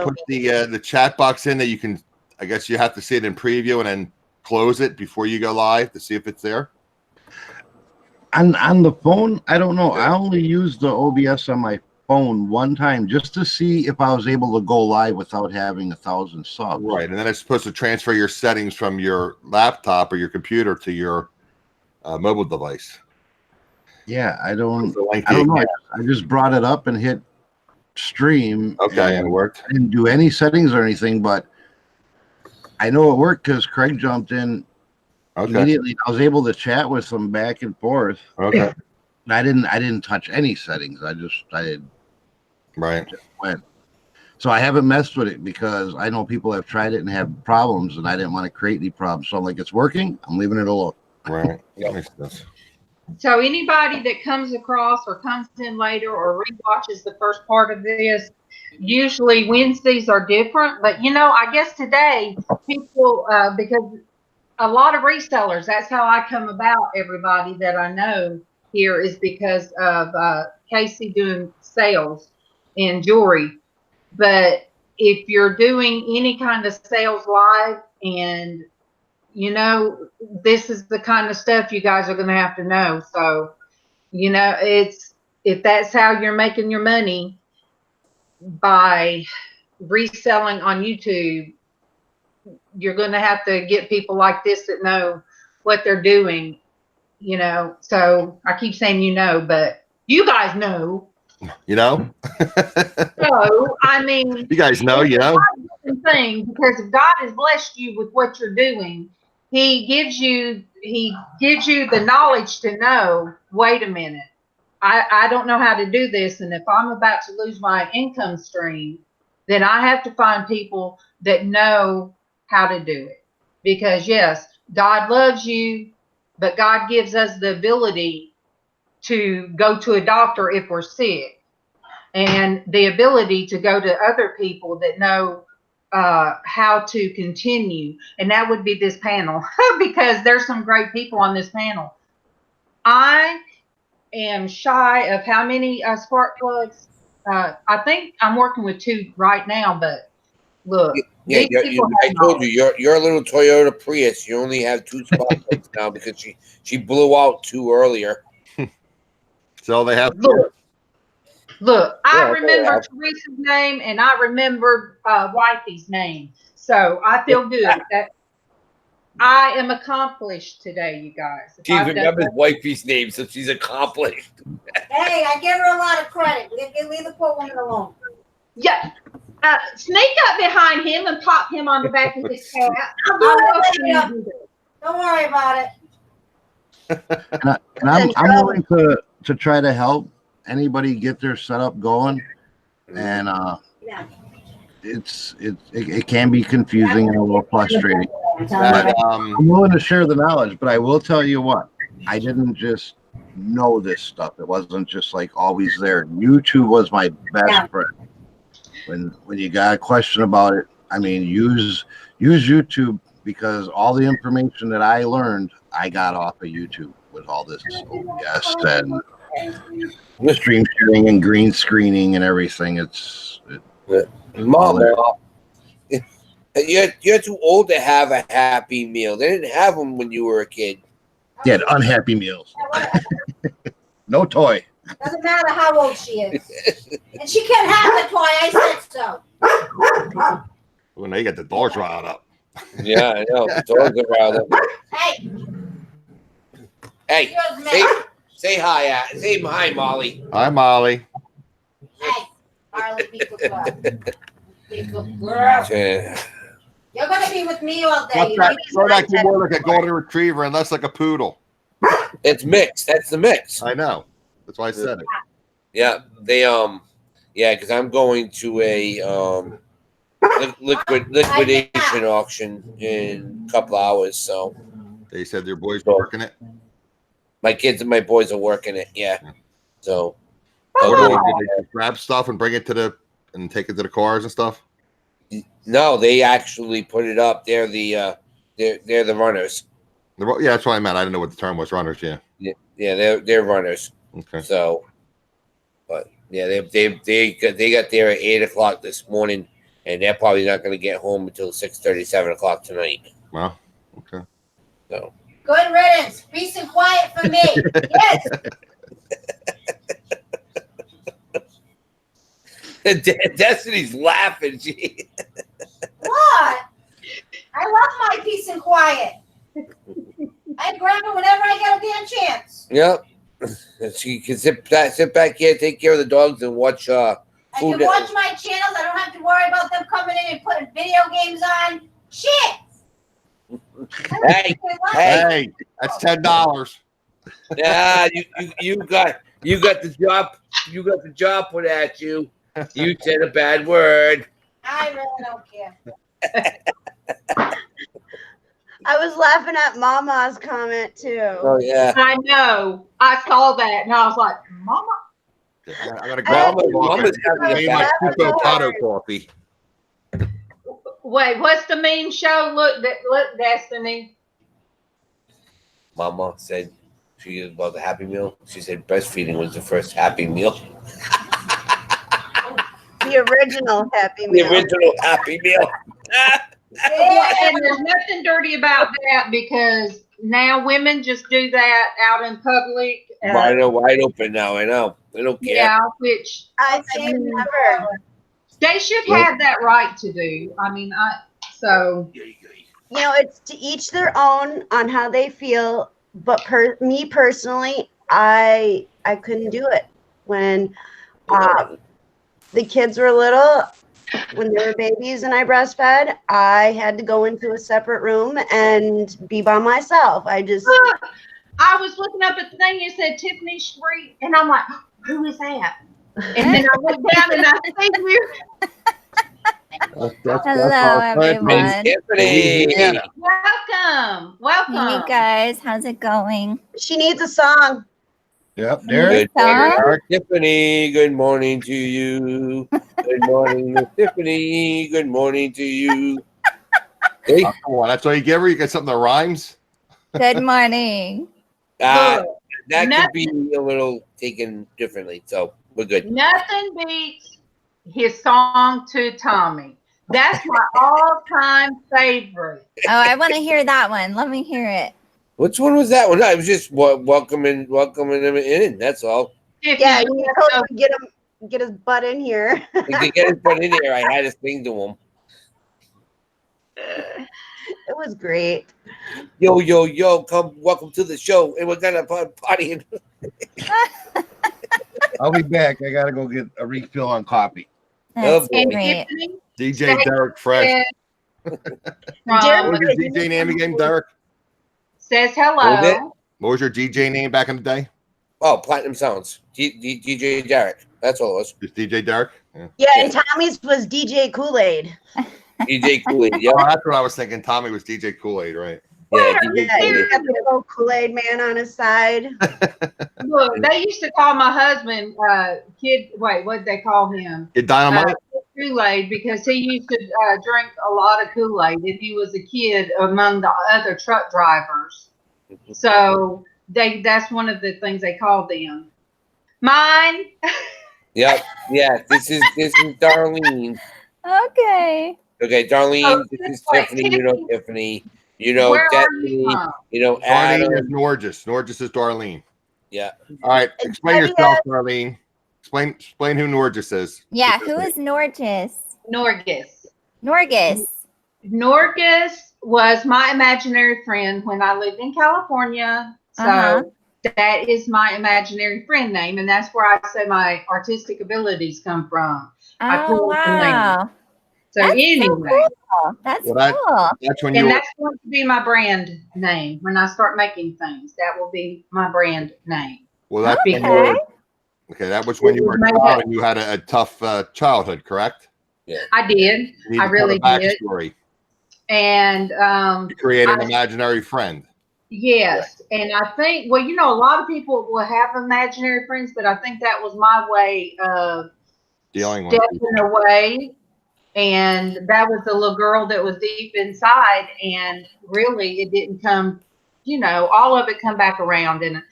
put the chat box in that you can? I guess you have to see it in preview and then close it before you go live to see if it's there. On the phone, I don't know. I only used the OBS on my phone one time just to see if I was able to go live without having 1,000 subs. Right, and then it's supposed to transfer your settings from your laptop or your computer to your mobile device. Yeah, I don't know. I just brought it up and hit stream. Okay, and it worked. I didn't do any settings or anything, but I know it worked because Craig jumped in immediately. I was able to chat with him back and forth. Okay. I didn't touch any settings. I just went. So I haven't messed with it because I know people have tried it and have problems, and I didn't want to create any problems. So I'm like, it's working. I'm leaving it alone. Right. That makes sense. So anybody that comes across or comes in later or rewatches the first part of this, usually Wednesdays are different. But, I guess today people, because a lot of resellers, that's how I come about everybody that I know here is because of Casey doing sales in jewelry. But if you're doing any kind of sales live and this is the kind of stuff you guys are going to have to know. So, if that's how you're making your money by reselling on YouTube, you're going to have to get people like this that know what they're doing, So I keep saying, but you guys know. So, I mean. You guys know, Thing, because if God has blessed you with what you're doing, He gives you the knowledge to know, wait a minute, I don't know how to do this. And if I'm about to lose my income stream, then I have to find people that know how to do it. Because yes, God loves you, but God gives us the ability to go to a doctor if we're sick, and the ability to go to other people that know how to continue, and that would be this panel because there's some great people on this panel. I am shy of how many spark plugs. I think I'm working with 2 right now, but look. Yeah, I told you, you're a little Toyota Prius. You only have 2 spark plugs now because she blew out 2 earlier. So they have. Look, Look, I Yeah, remember yeah. Teresa's name and I remember Wifey's name. So I feel good that I am accomplished today, you guys. She remembers wifey's name, so she's accomplished. Hey, I give her a lot of credit. Leave the poor woman alone. Yeah. Sneak up behind him and pop him on the back of his hat. I'll do it later. Don't worry about it. And I'm willing to try to help anybody get their setup going. And it can be confusing and a little frustrating. But, I'm willing to share the knowledge, but I will tell you what, I didn't just know this stuff. It wasn't just like always there. YouTube was my best friend. When you got a question about it, I mean, use YouTube, because all the information that I learned, I got off of YouTube with all this OBS and stream sharing and green screening and everything. MawMaw, you're too old to have a Happy Meal. They didn't have them when you were a kid. They had unhappy meals. No toy. Doesn't matter how old she is. And she can't have the toy. I said so. Well, now you got the doors riled up. Yeah, I know. The dogs are riled up. Hey, say hi. Say hi, Molly. Hi, Molly. Hey, Marley, be good girl. Be good girl. You're going to be with me all day. You're acting more like a golden retriever and less like a poodle. It's mixed. That's the mix. I know. That's why I said it. Yeah, because I'm going to a liquidation auction in a couple hours. So they said their boys were working it. My kids and my boys are working it. Yeah. So did they grab stuff and bring it and take it to the cars and stuff? No, they actually put it up. They're the runners. Yeah, that's what I meant. I didn't know what the term was. Runners. Yeah. Yeah, they're runners. Okay. So, but yeah, they got there at 8 o'clock this morning, and they're probably not going to get home until 6:30, 7 o'clock tonight. Wow. Okay. So. Good riddance. Peace and quiet for me. Yes. Destiny's laughing. What? I love my peace and quiet. I grab it whenever I get a damn chance. Yep. She can sit back here, take care of the dogs, and watch. I can watch my channels. I don't have to worry about them coming in and putting video games on. Shit. Hey, that's $10. Yeah, you got the job. You got the job put at you. You said a bad word. I really don't care. I was laughing at MawMaw's comment too. Oh yeah, I know. I saw that and I was like, Mama. I gotta grab Mama's having my Coco coffee. Wait, what's the meme show? Look, Destiny. Mama said she was about the Happy Meal. She said breastfeeding was the first Happy Meal. The original Happy Meal. The original Happy Meal. And there's nothing dirty about that, because now women just do that out in public. Wide open now. I know. They don't care. Yeah, which I think never. They should have that right to do. I mean, it's to each their own on how they feel. But me personally, I couldn't do it when the kids were little. When they were babies and I breastfed, I had to go into a separate room and be by myself. I was looking up at the thing. You said Tiffany Street, and I'm like, who is that? And then I went down and I see you. Hello, everyone. Tiffany. Welcome. Hey, guys. How's it going? She needs a song. Yep, Derek. Tiffany, good morning to you. Good morning, Miss Tiffany. Good morning to you. Hey. Come on, that's all you give her? You get something that rhymes? Good morning. That could be a little taken differently, so we're good. Nothing beats his song to Tommy. That's my all-time favorite. Oh, I want to hear that one. Let me hear it. Which one was that one? I was just welcoming him in. That's all. Yeah, you get him get his butt in here. He can get his butt in here. I had to sing to him. It was great. Yo, yo, yo, welcome to the show. And we're gonna party. I'll be back. I gotta go get a refill on coffee. That's boy. great. DJ Derek Fresh. What was your Derek, DJ name again, Derek? Says What was it? hello. What was your DJ name back in the day? Oh, Platinum Sounds. DJ Derek. That's all it was. Just DJ Derek? Yeah. Yeah, and Tommy's was DJ Kool-Aid. DJ Kool-Aid. Oh, Yeah, that's what I was thinking. Tommy was DJ Kool-Aid, right? yeah, Yeah, DJ he's Kool-Aid. got the little Kool-Aid man on his side. Look, they used to call my husband what'd they call him? Get Dynamite? Kool-Aid, because he used to drink a lot of Kool-Aid and he was a kid among the other truck drivers. So that's one of the things they called them. Mine. Yep. Yeah. This is Darlene. Okay. Okay, Darlene. Oh, This is wait, Tiffany. You know Tiffany. You know Where are Destiny. you from? You know Darlene is Adam. Norges. Norges is Darlene. Yeah. All right. Explain yourself, Darlene. Explain who Norges is. Yeah, who is Norges? Norgus. Norgus. Norgus was my imaginary friend when I lived in California. So Uh-huh. that is my imaginary friend name, and that's where I say my artistic abilities come from. I Oh, pulled the name. wow. So That's so anyway, cool. That's Well, cool. That's when you and were, that's going to be my brand name when I start making things. That will be my brand name. well, that's when you Okay. were, okay, that was when you were a child and you had a tough childhood, correct? I did. You need I to tell really the did. backstory. And You create an imaginary friend. yes, and I think, well, a lot of people will have imaginary friends, but I think that was my way of Dealing with stepping away. And that was the little girl that was deep inside, and really it didn't come, all of it come back around. And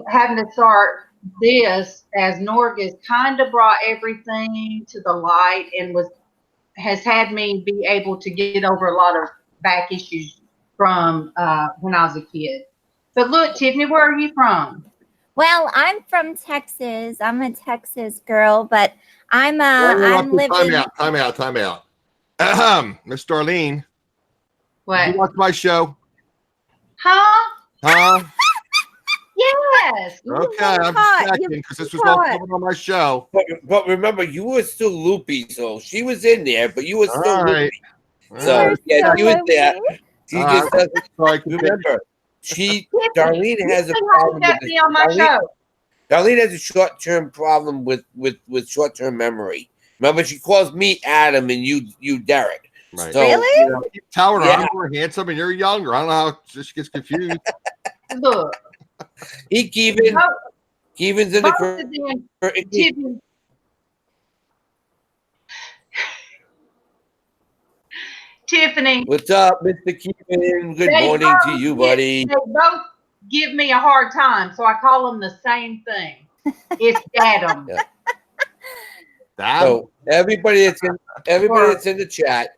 having to start this as Norgus kind of brought everything to the light and has had me be able to get over a lot of back issues from when I was a kid. But look, Tiffany, where are you from? Well, I'm from Texas. I'm a Texas girl, but I'm living. Time out. Miss Darlene, did What? you watch my show? Huh? Huh? Yes. Okay, I'm caught. just checking because this was all caught. coming on my show. But remember, you were still loopy, so she was in there, but you were still All right. loopy. So yeah, she was there. She All just right. doesn't Sorry, remember. Darlene has a You problem got with me on my show. Darlene has a short-term problem with short-term memory. Remember, she calls me Adam and you Derek. Right. So, Really? Keep telling her Yeah. I'm more handsome and you're younger. I don't know how she gets confused. Look. Keevan's in Both the of them, curtain. Tiffany. Tiffany. What's up, Mr. Keevan? Good They morning to both you, give- buddy. They both give me a hard time, so I call them the same thing. It's Adam. Yeah. Dad? So everybody that's in the chat,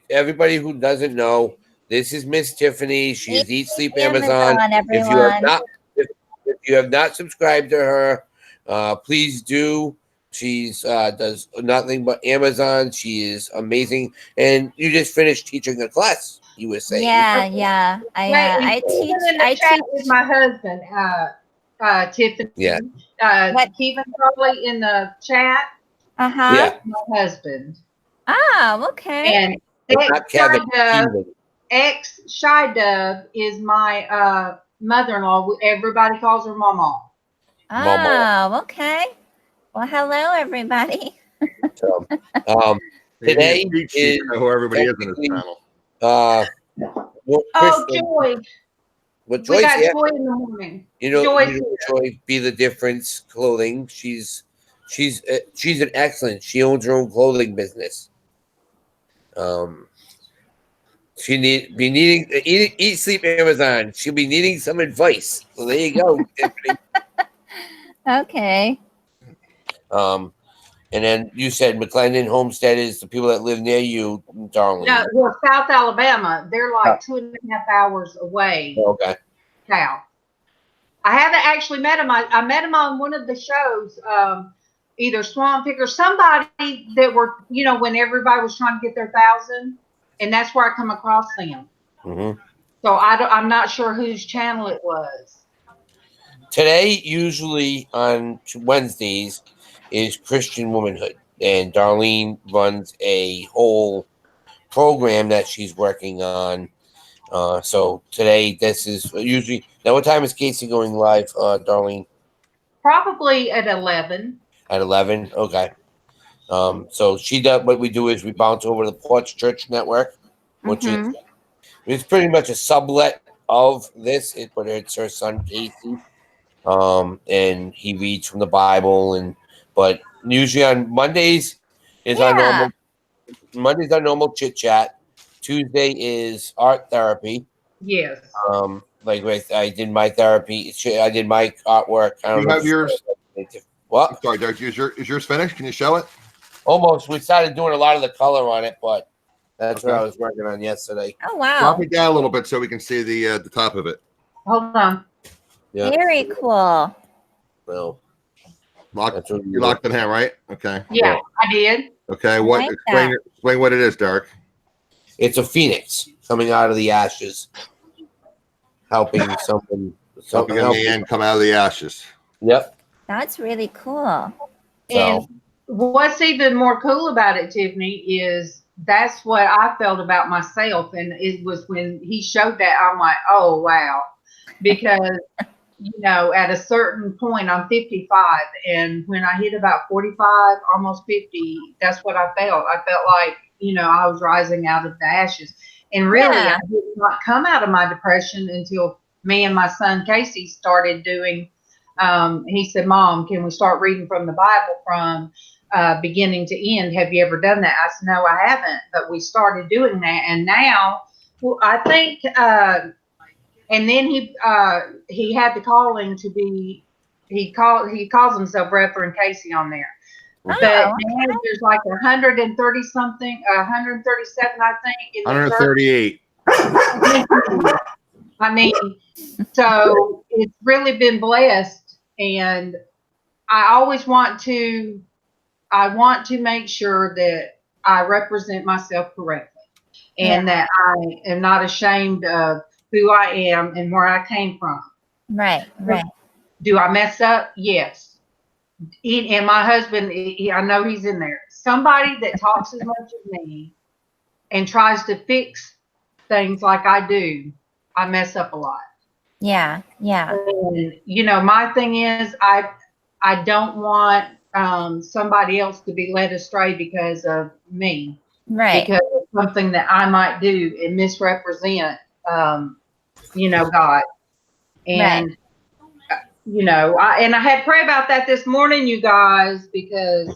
everybody who doesn't know, this is Miss Tiffany. She's Eat Sleep Amazon. If you have not subscribed to her, please do. She's does nothing but Amazon. She is amazing, and you just finished teaching a class. You were saying, Yeah. I teach. In the chat with my husband, Tiffany. Yeah. Keevan Crawley in the chat. Uh-huh. Yeah. My husband. Oh, okay. And It's not Kevin. Keevan. Xshydovex is my mother-in-law. Everybody calls her MawMaw. Oh, okay. Well, hello, everybody. So, today is who everybody is in this panel. Oh, Kristen, Joy. what We Joyce? got Yeah, Joy in the morning. Joyce, Joyce Joy Be the Difference Clothing. She's an excellent. She owns her own clothing business. She be needing eat sleep Amazon. She'll be needing some advice. So there you go, Tiffany. Okay. And then you said McClendon Homestead is the people that live near you, darling. No, well, South Alabama. They're like 2.5 hours away. Okay. South. I haven't actually met him. I met him on one of the shows, either Swamp Pick or somebody that were, you know, when everybody was trying to get their 1,000, and that's where I come across them. Mm-hmm. So I'm not sure whose channel it was. Today, usually on Wednesdays, is Christian Womanhood, and Darlene runs a whole program that she's working on. So today, this is usually now. What time is Casey going live, Darlene? Probably at 11. At 11. Okay. So she does. What we do is we bounce over to the Porch Church Network, which is it's pretty much a sublet of this. But it's her son Casey. And he reads from the Bible, but usually on Mondays is our normal chit chat. Tuesday is art therapy. Yes. I did my therapy. I did my artwork. I don't you know have yours. What? Sorry, Derek. Is yours finished? Can you show it? Almost. We started doing a lot of the color on it, but that's what I was working on yesterday. Oh wow! Drop it down a little bit so we can see the top of it. Hold on. Yeah. Very cool. Well, you locked in hand, right? Okay. Yeah, I did. Okay. Explain what it is, Derek. It's a phoenix coming out of the ashes, helping someone. Something in the end come out of the ashes. Yep. That's really cool. And what's even more cool about it, Tiffany, is that's what I felt about myself. And it was when he showed that, I'm like, oh, wow. Because, you know, at a certain point, I'm 55. And when I hit about 45, almost 50, that's what I felt. I felt like, you know, I was rising out of the ashes. And really, I did not come out of my depression until me and my son, Casey, started doing, he said, Mom, can we start reading from the Bible from beginning to end? Have you ever done that? I said, no, I haven't. But we started doing that. And now, well, I think, and then he had the calling to be, he calls himself Reverend Casey on there. But now there's like 130 something, 137, I think. In 138. I mean, so it's really been blessed, and I always want to make sure that I represent myself correctly, and that I am not ashamed of who I am and where I came from. Right, right. Do I mess up? Yes. And my husband, I know he's in there. Somebody that talks as much as me and tries to fix things like I do, I mess up a lot. Yeah, yeah. And, you know, my thing is I don't want somebody else to be led astray because of me. Right. Because of something that I might do and misrepresent, you know, God. And, you know, I had to pray about that this morning, you guys, because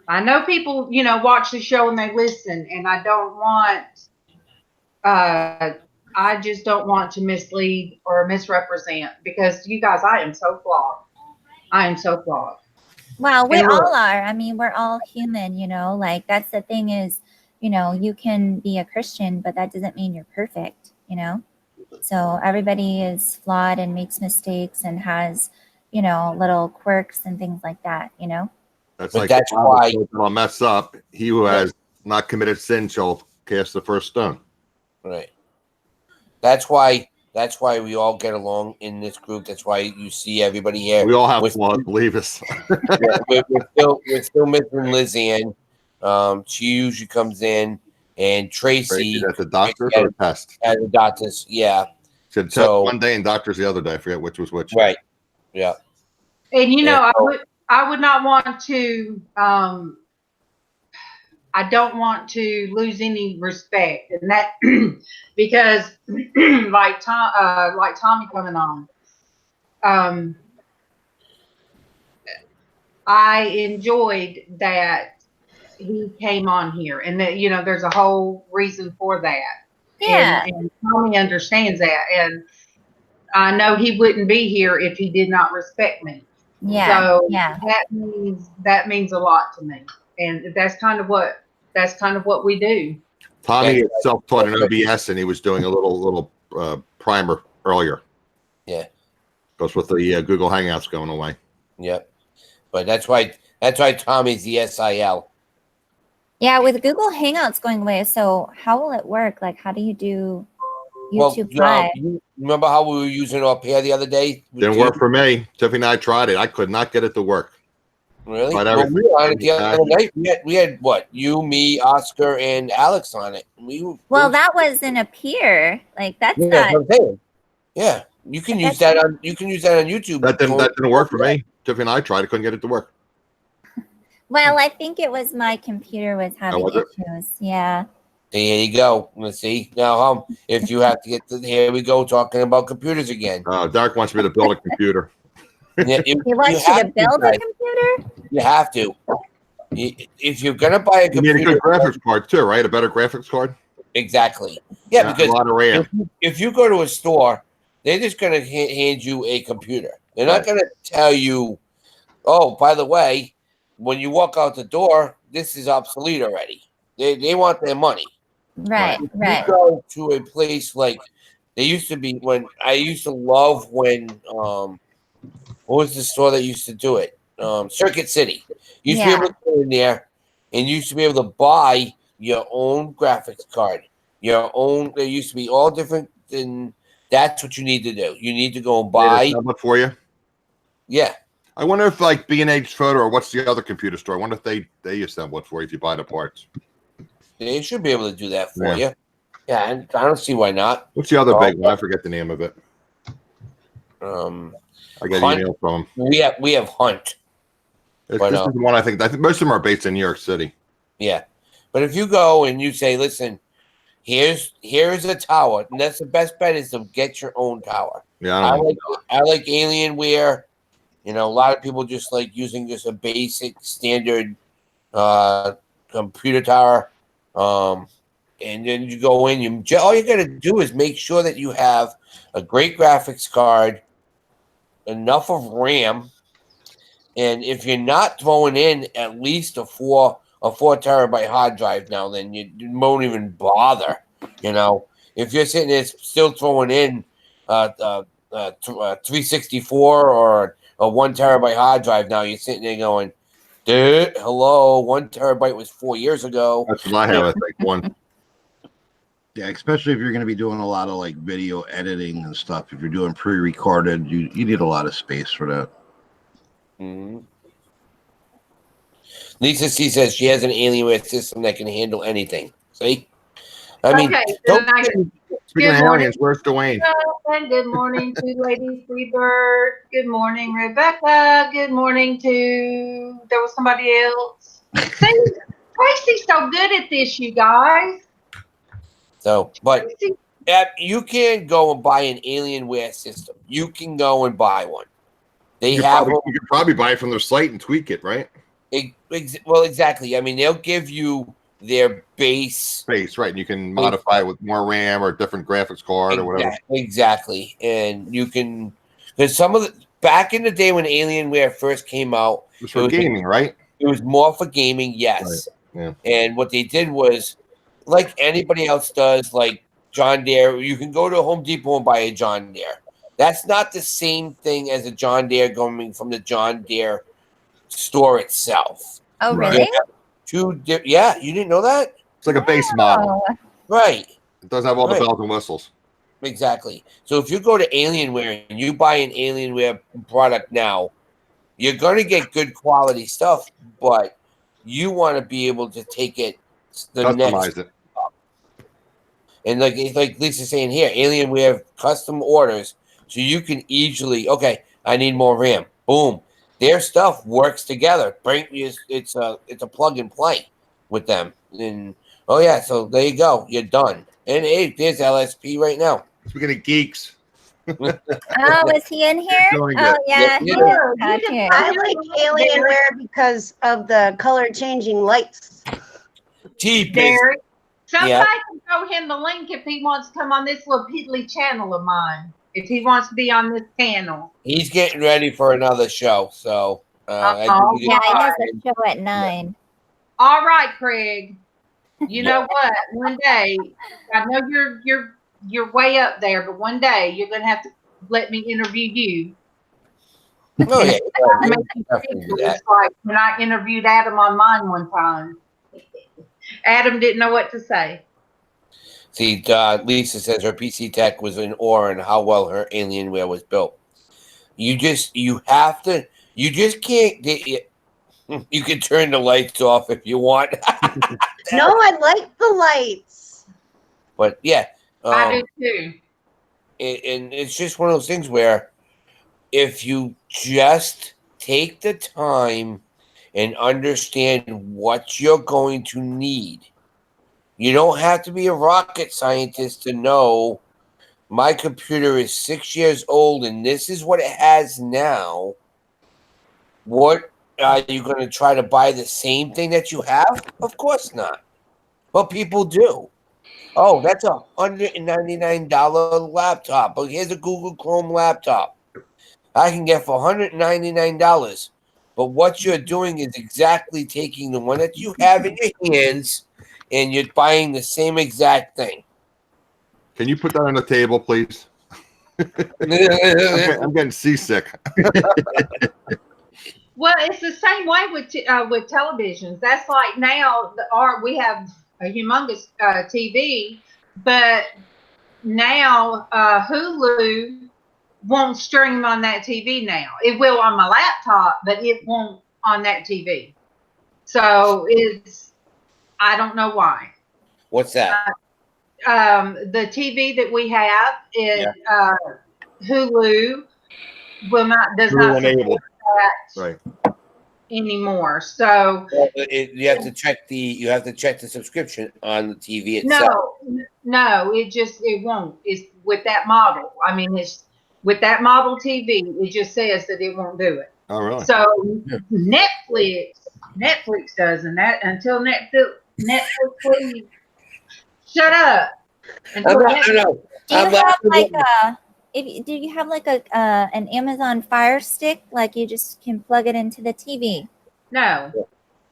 I know people, you know, watch the show and they listen, and I don't want, I just don't want to mislead or misrepresent, because you guys, I am so flawed. I am so flawed. Well, we all are. I mean, we're all human, you know, like that's the thing is, you know, you can be a Christian, but that doesn't mean you're perfect, you know? So everybody is flawed and makes mistakes and has, you know, little quirks and things like that, you know? That's why I'll mess up. He who has not committed sin shall cast the first stone. Right. That's why we all get along in this group. That's why you see everybody here. We all have flaws, believe us. we're still missing LizzAnn. She usually comes in, and Traci at the doctor's or test. At the doctor's, yeah. So one day and doctor's the other day. I forget which was which. Right. Yeah. And you know, I would not want to. I don't want to lose any respect, and that because like Tommy coming on, I enjoyed that he came on here, and that, you know, there's a whole reason for that. Yeah. And Tommy understands that, and I know he wouldn't be here if he did not respect me. Yeah. So yeah. that means a lot to me, and that's kind of what we do. Tommy is self-taught in OBS, and he was doing a little primer earlier. Yeah. Plus with the Google Hangouts going away. Yep. But that's why Tommy's the SIL. Yeah, with Google Hangouts going away, so how will it work? Like, how do you do YouTube Live? You remember how we were using our pair the other day? Didn't work for me. Tiffany and I tried it. I could not get it to work. Really? Well, we were on it the other night. We had what? You, me, Oscar, and Alex on it. That wasn't a peer. Like that's not. That's what I'm saying. Yeah, you can use that on. You can use that on YouTube. That didn't work for me. Tiffany and I tried it. Couldn't get it to work. Well, I think it was my computer was having issues. Yeah. There you go. Let's see now. If you have to get to here, we go talking about computers again. Derek wants me to build a computer. Yeah, he wants you to build a computer. You have to. If you're gonna buy a computer, you need a good graphics card too, right? A better graphics card. Exactly. Yeah, because a lot of RAM. If you go to a store, they're just gonna hand you a computer. They're not gonna tell you, "Oh, by the way, when you walk out the door, this is obsolete already." They want their money. Right. You go to a place like they used to be when I used to love when what was the store that used to do it? Circuit City. You used to be able to go in there and you used to be able to buy your own graphics card. Your own. There used to be all different, and that's what you need to do. You need to go and buy. They assemble it for you. Yeah. I wonder if like B&H Photo or what's the other computer store? I wonder if they assemble it for you if you buy the parts. They should be able to do that for you. Yeah, and I don't see why not. What's the other big one? I forget the name of it. I get Hunt. email from them. We have Hunt. This is the one I think most of them are based in New York City. Yeah, but if you go and you say, "Listen, here's a tower," and that's the best bet is to get your own tower. Yeah, I like Alienware. You know, a lot of people just like using just a basic standard computer tower. And then you go in. All you got to do is make sure that you have a great graphics card, enough of RAM, and if you're not throwing in at least a 4 terabyte hard drive now, then you won't even bother. You know, if you're sitting there still throwing in 364 or a 1 terabyte hard drive now, you're sitting there going, "Dude, hello, 1 terabyte was 4 years ago." That's what I have. I think one. Yeah, especially if you're going to be doing a lot of like video editing and stuff. If you're doing pre-recorded, you need a lot of space for that. Mm-hmm. Lisa C says she has an Alienware system that can handle anything. See? I mean, speaking of aliens, where's Dwayne? And good morning to Lady Freebird. Good morning, Rebecca. Good morning to there was somebody else. See, Tracy's so good at this, you guys. So, but you can go and buy an Alienware system. You can go and buy one. You could probably buy it from their site and tweak it, right? Well, exactly. I mean, they'll give you their base, right? And you can modify it with more RAM or a different graphics card or whatever. Exactly, and you can because some of the back in the day when Alienware first came out, it was for gaming, right? It was more for gaming, yes. Right. Yeah. And what they did was, like anybody else does, like John Deere, you can go to Home Depot and buy a John Deere. That's not the same thing as a John Deere coming from the John Deere store itself. Oh, really? Yeah, you didn't know that? It's like a base model. Right. It doesn't have all the bells and whistles. Exactly. So if you go to Alienware and you buy an Alienware product now, you're going to get good quality stuff, but you want to be able to take it customize it. And like Lisa's saying here, Alienware custom orders, so you can easily, okay, I need more RAM. Boom. Their stuff works together. It's a plug and play with them. And so there you go. You're done. And hey, there's LSP right now. Speaking of geeks. Oh, is he in here? Oh, yeah. I like Alienware because of the color changing lights. Derek, somebody can throw him the link if he wants to come on this little piddly channel of mine. If he wants to be on this panel. He's getting ready for another show. So he has a show at 9. All right, Craig. You know what? One day, I know you're way up there, but one day you're gonna have to let me interview you. Oh yeah, It makes you definitely think. do that. It's like when I interviewed Adam on mine one time. Adam didn't know what to say. See, Lisa says her PC tech was in awe and how well her Alienware was built. You just can't get it. You can turn the lights off if you want. No, I like the lights. But yeah, I do too. and it's just one of those things where if you just take the time and understand what you're going to need, you don't have to be a rocket scientist to know my computer is 6 years old and this is what it has now. What are you going to try to buy the same thing that you have? Of course not. But people do. Oh, that's a $199 laptop. But here's a Google Chrome laptop I can get for $199. But what you're doing is exactly taking the one that you have in your hands and you're buying the same exact thing. Can you put that on the table, please? I'm getting seasick. Well, it's the same way with televisions. That's like now we have a humongous TV, but now Hulu won't stream on that TV now. It will on my laptop, but it won't on that TV. So I don't know why. What's that? The TV that we have is Hulu does not support that right anymore. So you have to check the subscription on the TV itself. No, it won't. It's with that model. I mean, it's with that model TV. It just says that it won't do it. Oh, really? So Netflix doesn't. That until Netflix, please shut up. Do you have like an Amazon Fire Stick? Like you just can plug it into the TV? No.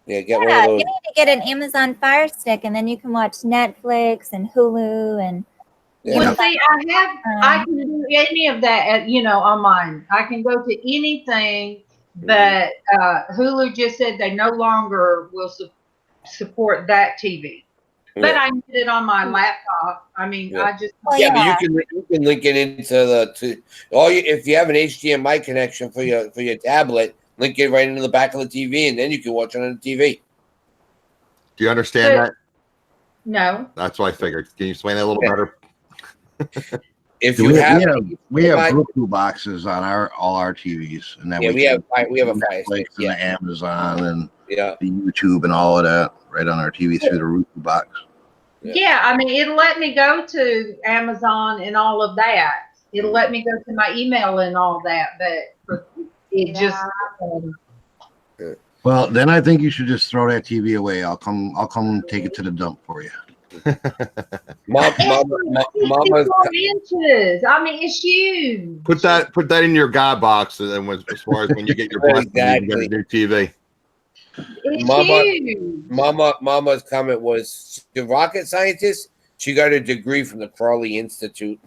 Yeah, get one of those. You need to get an Amazon Fire Stick, and then you can watch Netflix and Hulu and. Well, see, I can do any of that, on mine. I can go to anything, but Hulu just said they no longer will support that TV. But I need it on my laptop. I mean, I just but you can link it into if you have an HDMI connection for your tablet, link it right into the back of the TV, and then you can watch it on the TV. Do you understand that? No. That's what I figured. Can you explain that a little better? If we have Bluetooth boxes on all our TVs, and then we have a Fire Stick and the Amazon and the YouTube and all of that right on our TV through the Bluetooth box. Yeah, I mean, it'll let me go to Amazon and all of that. It'll let me go to my email and all that, but it just. Well, then I think you should just throw that TV away. I'll come take it to the dump for you. Mama's 4 inches. I mean, it's huge. Put that in your God box, and then as far as when you get your blessing, you get a new TV. Mama's comment was the rocket scientist. She got a degree from the Crawley Institute.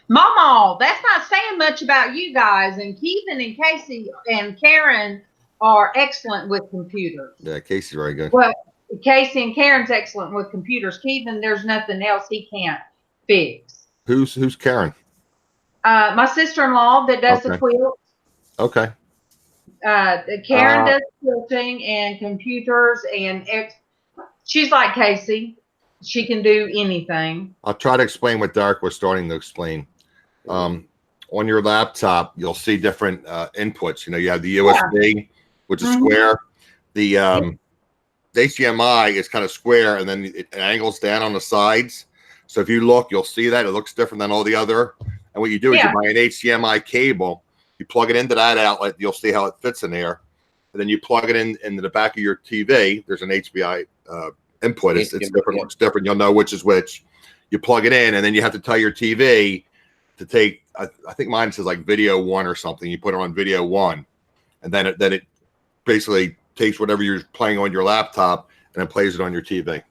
MawMaw, that's not saying much about you guys. And Keithan and Casey and Karen are excellent with computers. Yeah, Casey's very good. Well, Casey and Karen's excellent with computers. Keithan, there's nothing else he can't fix. Who's Karen? My sister-in-law that does the quilt. Okay. Karen does quilting and computers, and she's like Casey. She can do anything. I'll try to explain what Derek was starting to explain. On your laptop, you'll see different inputs. You have the USB, which is square. The HDMI is kind of square, and then it angles down on the sides. So if you look, you'll see that. It looks different than all the other. And what you do is you buy an HDMI cable. You plug it into that outlet. You'll see how it fits in there. And then you plug it into the back of your TV. There's an HDMI input. It's different. Looks different. You'll know which is which. You plug it in, and then you have to tell your TV to take. I think mine says like video 1 or something. You put it on video 1, and then it basically takes whatever you're playing on your laptop and then plays it on your TV.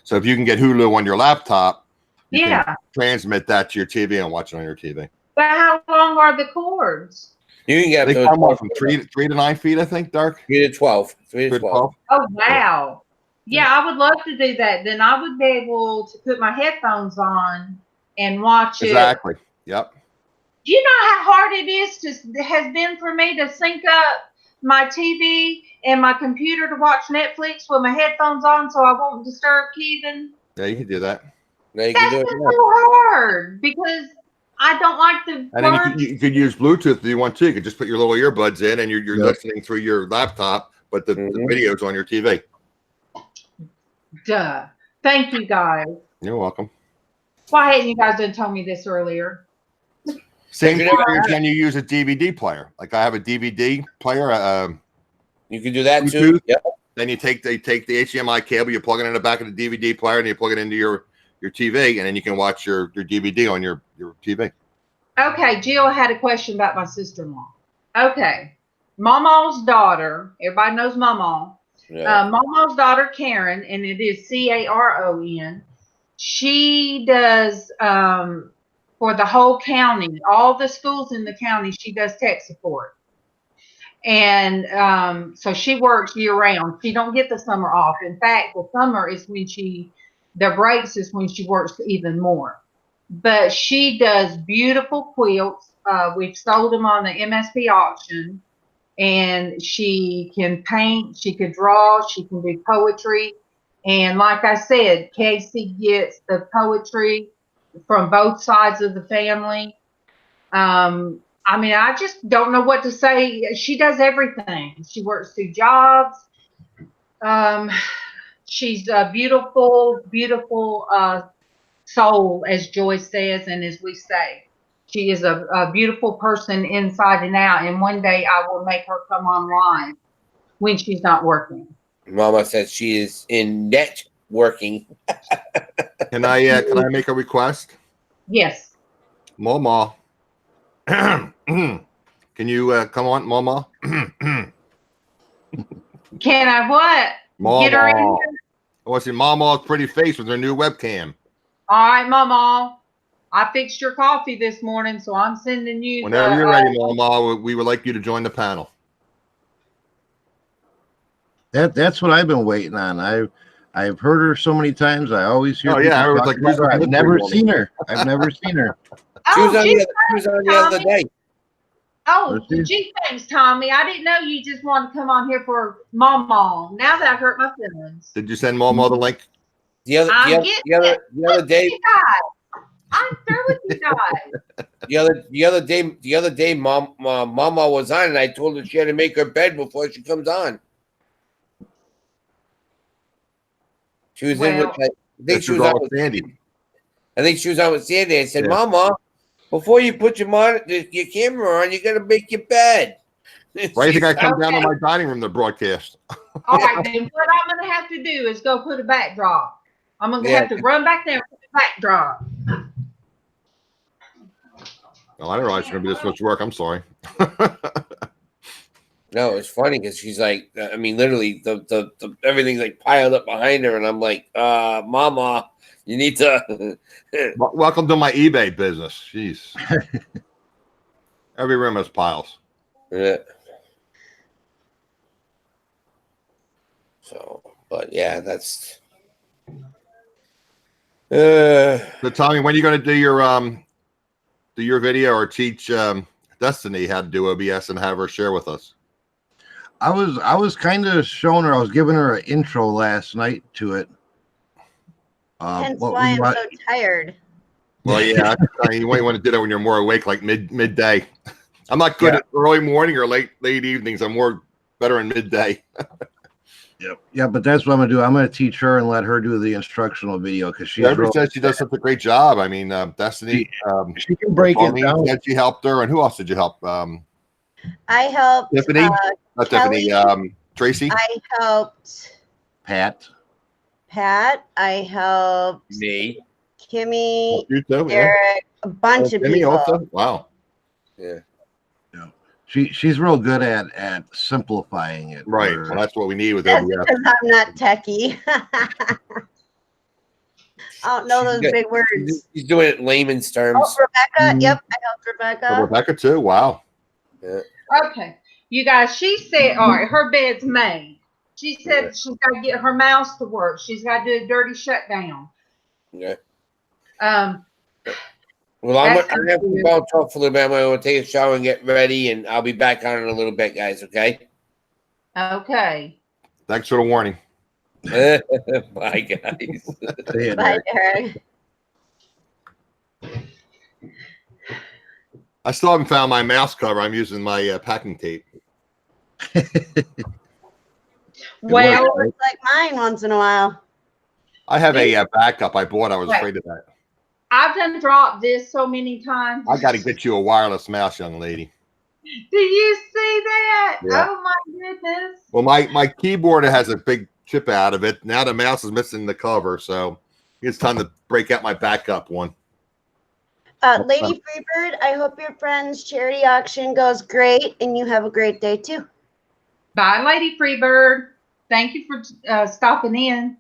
So if you can get Hulu on your laptop, you can transmit that to your TV and watch it on your TV. But how long are the cords? You can get They those come off from 3 to 9 feet, I think, Dark. 3 to 12. 3 to 12. Oh, wow. Yeah, I would love to do that. Then I would be able to put my headphones on and watch it. Exactly. Yep. Do you know how hard it has been for me to sync up my TV and my computer to watch Netflix with my headphones on so I won't disturb Kevin? Yeah, you can do that. Now you That's can do it been now. so hard because I don't like the And then you could use Bluetooth if you want to. You could just put your little earbuds in and you're listening through your laptop, but the video's on your TV. Duh. Thank you, guys. You're welcome. Why hadn't you guys done told me this earlier? Same thing when you use a DVD player. Like I have a DVD player. You can do that Bluetooth. too. Yep. Then you take the HDMI cable, you plug it in the back of the DVD player, and you plug it into your TV, and then you can watch your DVD on your TV. Okay, Jill had a question about my sister-in-law. Okay, MawMaw's daughter. Everybody knows MawMaw. Yeah. MawMaw's daughter, Karen, and it is Caron. She does for the whole county, all the schools in the county. She does tech support, and so she works year round. She don't get the summer off. In fact, the summer is when the breaks is when she works even more. But she does beautiful quilts. We've sold them on the MSP auction. And she can paint, she could draw, she can do poetry. And like I said, Casey gets the poetry from both sides of the family. I mean, I just don't know what to say. She does everything. She works 2 jobs. She's a beautiful, beautiful soul, as Joyce says, and as we say. She is a beautiful person inside and out, and one day I will make her come on live when she's not working. Mama says she is in networking. Can I make a request? Yes. MawMaw. Can you come on, MawMaw? Can I what? MawMaw. Get her in here? I want to see MawMaw's pretty face with her new webcam. All right, MawMaw. I fixed your coffee this morning, so I'm sending you. Whenever you're ready, MawMaw, we would like you to join the panel. That's what I've been waiting on. I've heard her so many times. I always hear. Oh yeah, I was like, I've never seen her. I've never seen her. She was Oh, on the other day. Oh, gee, thanks, Tommy. I didn't know you just wanted to come on here for MawMaw. Now that I've hurt my feelings. Did you send MawMaw the link? The other day. I'm through with you guys. The other day, MawMaw was on, and I told her she had to make her bed before she comes on. She was in with. I think she was on with Sandy. I think she was on with Sandy. I said, MawMaw, before you put your camera on, you got to make your bed. Why do you think I come down to my dining room to broadcast? All right, then what I'm going to have to do is go put a backdrop. I'm going to have to run back there and put a backdrop. Oh, I didn't realize it's going to be this much work. I'm sorry. No, it's funny because she's like, I mean, literally, the everything's like piled up behind her, and I'm like, MawMaw, you need to. Welcome to my eBay business. Jeez. Every room has piles. Yeah. So, but yeah, that's. So, Tommy, when are you going to do your video or teach Destinie how to do OBS and have her share with us? I was kind of showing her. I was giving her an intro last night to it. Hence why I'm so tired. Well, yeah, you might want to do that when you're more awake, like midday. I'm not good at early morning or late evenings. I'm better in midday. Yep. Yeah, but that's what I'm gonna do. I'm gonna teach her and let her do the instructional video because she says she does such a great job. I mean, Destinie, she can break it down. Said she helped her, and who else did you help? I helped Tiffany, not Kelly. Tiffany. Traci. I helped Pat. I helped me, Kimmy, You too, Eric, a bunch of Kimmy people. also? Wow. Yeah. She's real good at simplifying it. Right. Well, that's what we need with That's OBS. because I'm not techie. I don't know those big words. He's doing it in layman's terms. Oh, Rebecca. Yep, I helped Rebecca. Oh, Rebecca too. Wow. Yeah. Okay. You guys, she said, all right, her bed's made. She said she's got to get her mouse to work. She's got to do a dirty shutdown. Yeah. Well, I have to bounce off a little bit. I'm going to take a shower and get ready, and I'll be back on in a little bit, guys, okay? Okay. Thanks for the warning. Bye, guys. Bye, Eric. I still haven't found my mouse cover. I'm using my packing tape. Well, it's like mine once in a while. I have a backup I bought. I was afraid of that. I've done dropped this so many times. I got to get you a wireless mouse, young lady. Do you see that? Yeah. Oh my goodness. Well, my keyboard has a big chip out of it. Now the mouse is missing the cover, so it's time to break out my backup one. Lady Freebird, I hope your friend's charity auction goes great and you have a great day too. Bye, Lady Freebird. Thank you for stopping in.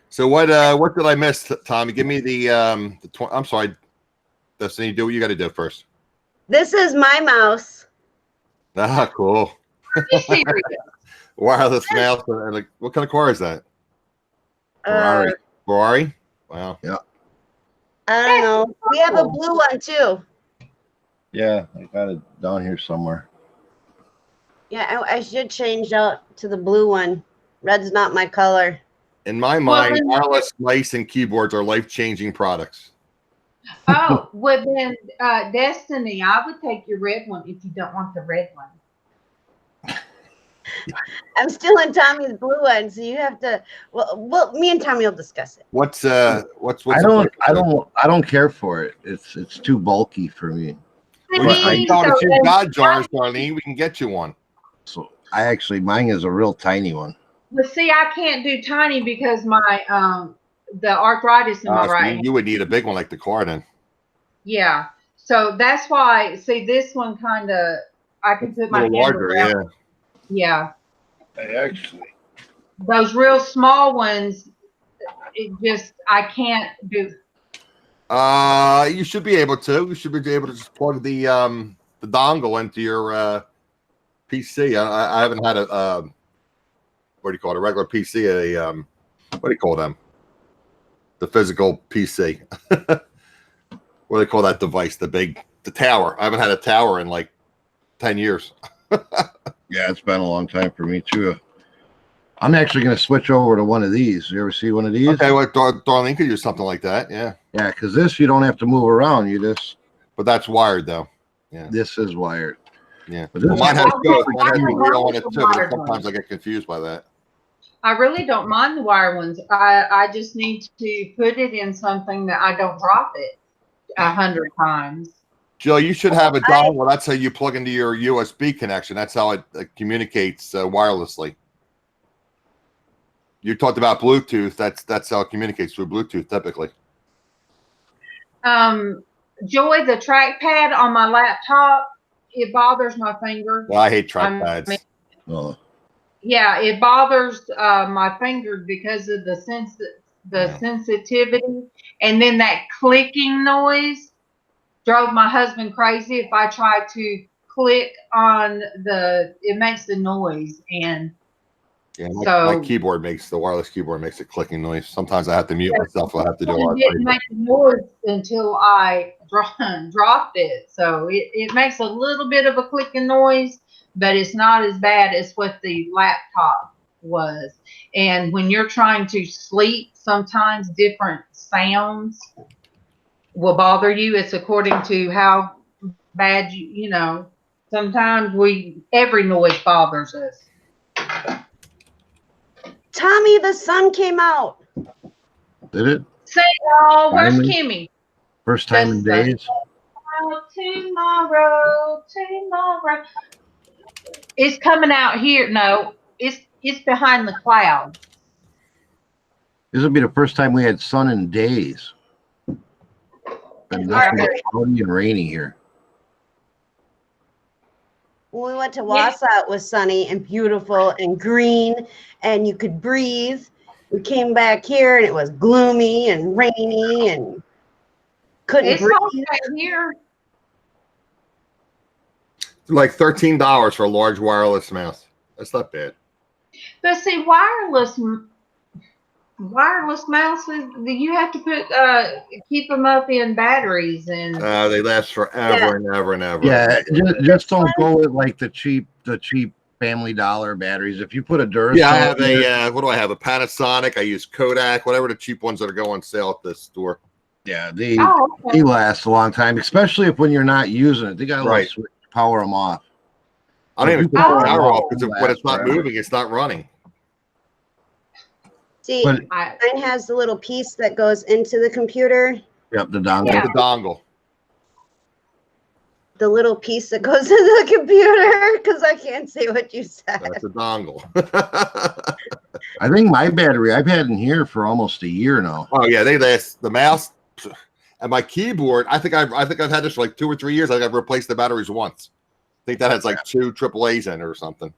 So what did I miss, Tommy? Give me the I'm sorry, Destiny. Do what you got to do first. This is my mouse. Ah, cool. Wireless mouse. And like, what kind of car is that? Ferrari. Ferrari? Wow. Yeah. I don't know. We have a blue one too. Yeah, I got it down here somewhere. Yeah, I should change out to the blue one. Red's not my color. In my mind, wireless mice and keyboards are life-changing products. Oh, well then, Destiny, I would take your red one if you don't want the red one. I'm still in Tommy's blue one, so you have to. Well, me and Tommy will discuss it. What's I don't care for it. It's too bulky for me. I thought it's your God jars, Darlene. We can get you one. So mine is a real tiny one. But see, I can't do tiny because my the arthritis in my right hand. You would need a big one like the car then. Yeah. So that's why, see, this one kind of, I can put my hand larger, around. Yeah. Actually. Those real small ones, it just, I can't do. You should be able to. You should be able to just plug the dongle into your PC. I haven't had a what do you call it? A regular PC. What do you call them? The physical PC. What do they call that device? The tower. I haven't had a tower in like 10 years. Yeah, it's been a long time for me too. I'm actually going to switch over to one of these. You ever see one of these? Okay, well, Darlene could use something like that. Yeah. Yeah, because this you don't have to move around. You just. But that's wired though. Yeah. This is wired. Yeah. But this mine has both. Mine has on it too. wired Sometimes ones. I get confused by that. I really don't mind the wire ones. I just need to put it in something that I don't drop it 100 times. Jill, you should have a dongle. That's how you plug into your USB connection. That's how it communicates wirelessly. You talked about Bluetooth. That's how it communicates through Bluetooth typically. Joy, the trackpad on my laptop, it bothers my finger. Well, I hate trackpads. Yeah, it bothers my finger because of the sensitivity, and then that clicking noise drove my husband crazy. If I try to click on it makes the noise, and yeah, my keyboard the wireless keyboard makes a clicking noise. Sometimes I have to mute myself. I have to do a lot. It didn't make the noise until I dropped it, so it makes a little bit of a clicking noise, but it's not as bad as what the laptop was. And when you're trying to sleep, sometimes different sounds will bother you. It's according to how bad you know. Sometimes every noise bothers us. Tommy, the sun came out. Did it? Say, oh, where's Finally? Kimmy? First time in days. Tomorrow. It's coming out here. No, it's behind the clouds. This will be the first time we had sun in days. Been nothing but cloudy and rainy here. When we went to Wausau, it was sunny and beautiful and green, and you could breathe. we came back here and it was gloomy and rainy and couldn't It's breathe. hot down here. Like $13 for a large wireless mouse. That's not bad. But see, wireless mouses, you have to put keep them up in batteries and They last forever and ever and ever. Yeah, just don't go with like the cheap Family Dollar batteries. If you put a Duracell, Yeah, I have what do I have? A Panasonic. I use Kodak, whatever the cheap ones that are going on sale at this store. yeah, they okay. last a long time, especially if when you're not using it. They got to switch, power them off. I don't even power power them off because when it's not forever. moving, it's not running. See, But- mine has the little piece that goes into the computer. Yep, the dongle. Yeah. The dongle. The little piece that goes into the computer, because I can't say what you said. That's a dongle. I think my battery I've had in here for almost a year now. Oh yeah, they last. The mouse and my keyboard. I think I've had this for like 2 or 3 years. I think I've replaced the batteries once. I think that has like 2 AAAs in it or something.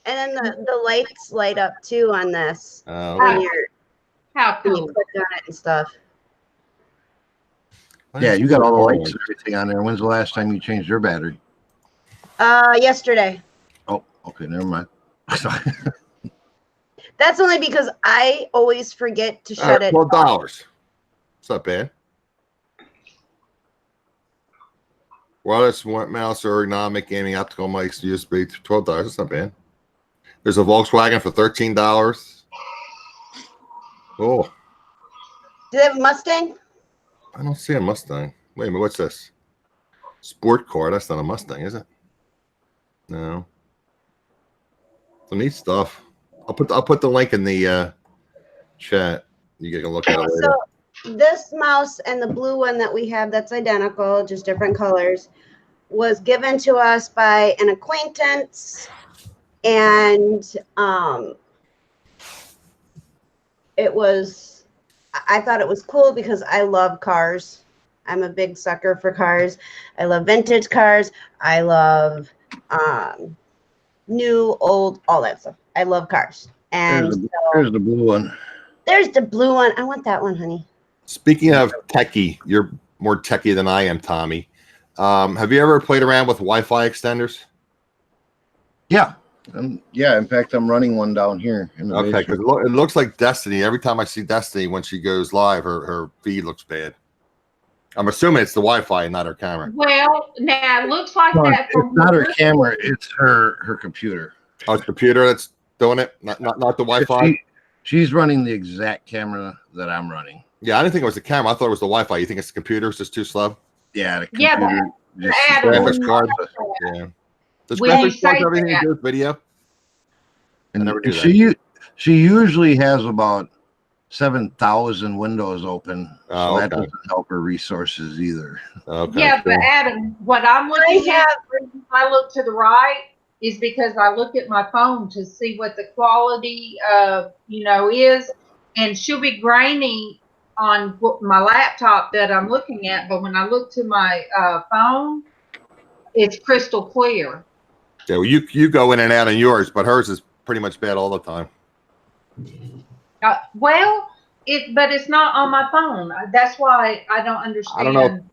And then the lights light up too on this Oh, when okay. How when you cool. click on it and stuff. Yeah, you got all the lights and everything on there. When's the last time you changed your battery? Yesterday. Oh, okay, never mind. That's only because I always forget to shut it off. $12. It's not bad. Wireless mouse, ergonomic gaming, optical mics, USB, $12. That's not bad. There's a Volkswagen for $13. Oh, Do they have a Mustang? I don't see a Mustang. Wait a minute, what's this? Sport car. That's not a Mustang, is it? No. Some neat stuff. I'll put the link in the chat. You can look at it later. So this mouse and the blue one that we have that's identical, just different colors, was given to us by an acquaintance, and I thought it was cool because I love cars. I'm a big sucker for cars. I love vintage cars. I love new, old, all that stuff. I love cars. And There's the blue one. there's the blue one. I want that one, honey. Speaking of techie, you're more techie than I am, Tommy. Have you ever played around with Wi-Fi extenders? Yeah. Yeah, in fact, I'm running one down here. In the Okay, because basement. it looks like Destinie. Every time I see Destinie, when she goes live, her feed looks bad. I'm assuming it's the Wi-Fi and not her camera. Well, now it looks like No, that. it's not her camera, it's her computer. Oh, it's the computer that's doing it, not the Wi-Fi. She's running the exact camera that I'm running. Yeah, I didn't think it was the camera. I thought it was the Wi-Fi. You think it's the computer? It's just too slow. Yeah, the Yeah, but computer just Adam, Graphics card. Yeah. Does When you graphics card say everything that- do with video? I never knew she usually has about 7,000 windows open, so Oh, that okay. doesn't help her resources either. Okay. Yeah, but cool. Adam, what I'm looking at, if I look to the right, is because I look at my phone to see what the quality is, and she'll be grainy on my laptop that I'm looking at, but when I look to my phone, it's crystal clear. Yeah, well, you go in and out on yours, but hers is pretty much bad all the time. But it's not on my phone. That's why I don't understand. I don't know.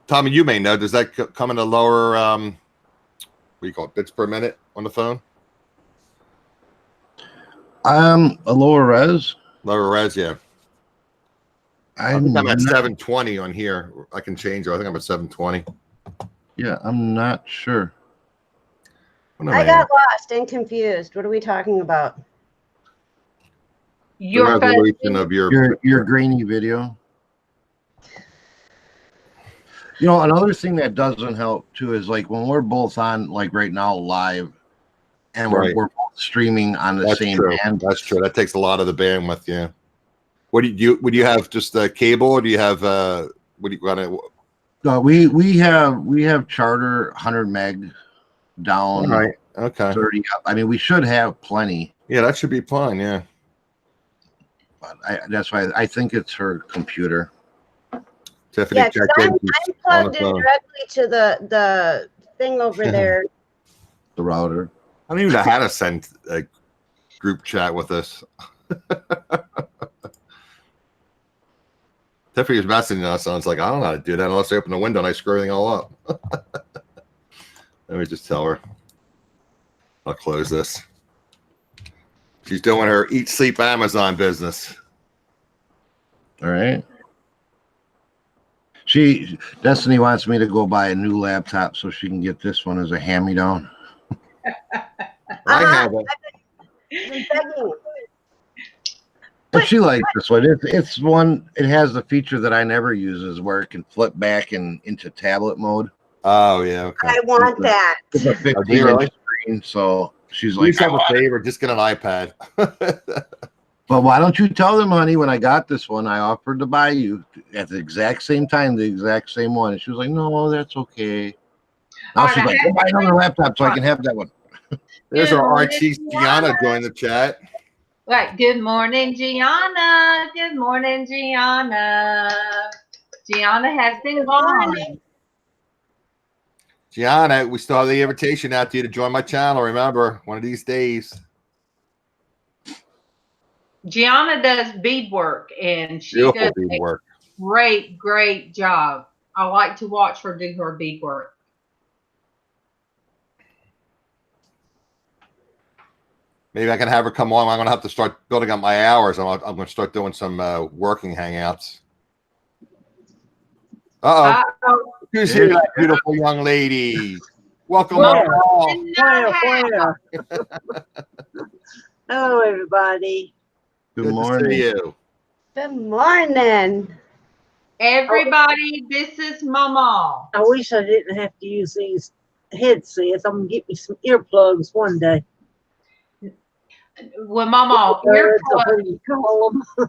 Tommy, you may know. Does that come in a lower, what do you call it, bits per minute on the phone? A lower res. Lower res, yeah. I think I'm at not- 720 on here. I can change it. I think I'm at 720. Yeah, I'm not sure. What am I at? got lost and confused. What are we talking about? The Your resolution of Your grainy video. You know, another thing that doesn't help too is like when we're both on, like right now, live, and Right. we're both streaming on the That's same true. band. That's true. That takes a lot of the bandwidth. Yeah. What do you would you have just a cable, or do you have what do you got? We have charter 100 meg down, All right. Okay. 30 up. I mean, we should have plenty, Yeah, that should be fine. Yeah. but that's why I think it's her computer. Tiffany, Yeah, 'cause check I'm in. plugged in phone. directly to the thing over there. The router. I don't even know how to send a group chat with us. Tiffany was messaging us, and I was like, I don't know how to do that unless I open the window and I screw everything all up. Let me just tell her. I'll close this. She's doing her Eat Sleep Amazon business. All right. Destiny wants me to go buy a new laptop so she can get this one as a hand-me-down. I have it. But she likes this one. It's one. It has the feature that I never use, is where it can flip back into tablet mode. Oh yeah, okay. I want that. It's a 15-inch screen, so she's like, "Please have a favor, just get an iPad." But why don't you tell them, honey? When I got this one, I offered to buy you at the exact same time, the exact same one, and she was like, "No, that's okay." Now she's like, "Go buy another laptop so I can have that one." There's our artiste Gianna join the chat. Right. Good morning, Gianna. Good morning, Gianna. Gianna has been gone. Gianna, we still have the invitation out to you to join my channel. Remember, one of these days. Gianna does beadwork, and she Beautiful does beadwork. a great job. I like to watch her do her beadwork. Maybe I can have her come on. I'm going to have to start building up my hours. I'm going to start doing some working hangouts. Uh-oh. Who's here, that beautiful young lady? Welcome. Where? Hello, everybody. Good morning. To see you. Good morning. Everybody, this is MawMaw. I wish I didn't have to use these headsets. I'm going to get me some earplugs one day. Well, MawMaw, earplugs.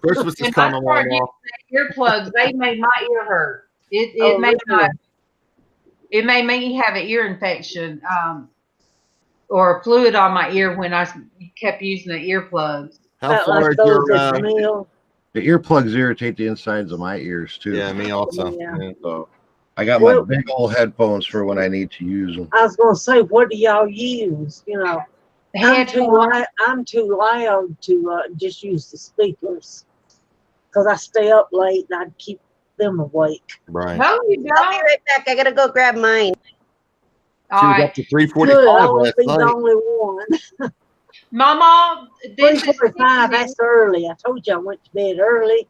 Christmas is coming along. Earplugs, they made my ear hurt. It made me have an ear infection or a fluid on my ear when I kept using the earplugs. How far is your the earplugs irritate the insides of my ears too. Yeah, me also. Yeah. So I got my big old headphones for when I need to use them. I was going to say, what do y'all use? You know, I'm too loud to just use the speakers because I stay up late and I keep them awake. Right. No, you don't. I'll be right back. I gotta go grab mine. All right. Up to 3:45 Good, I won't last be night. the only one. MawMaw, this is 3:45, that's early. I told you I went to bed early.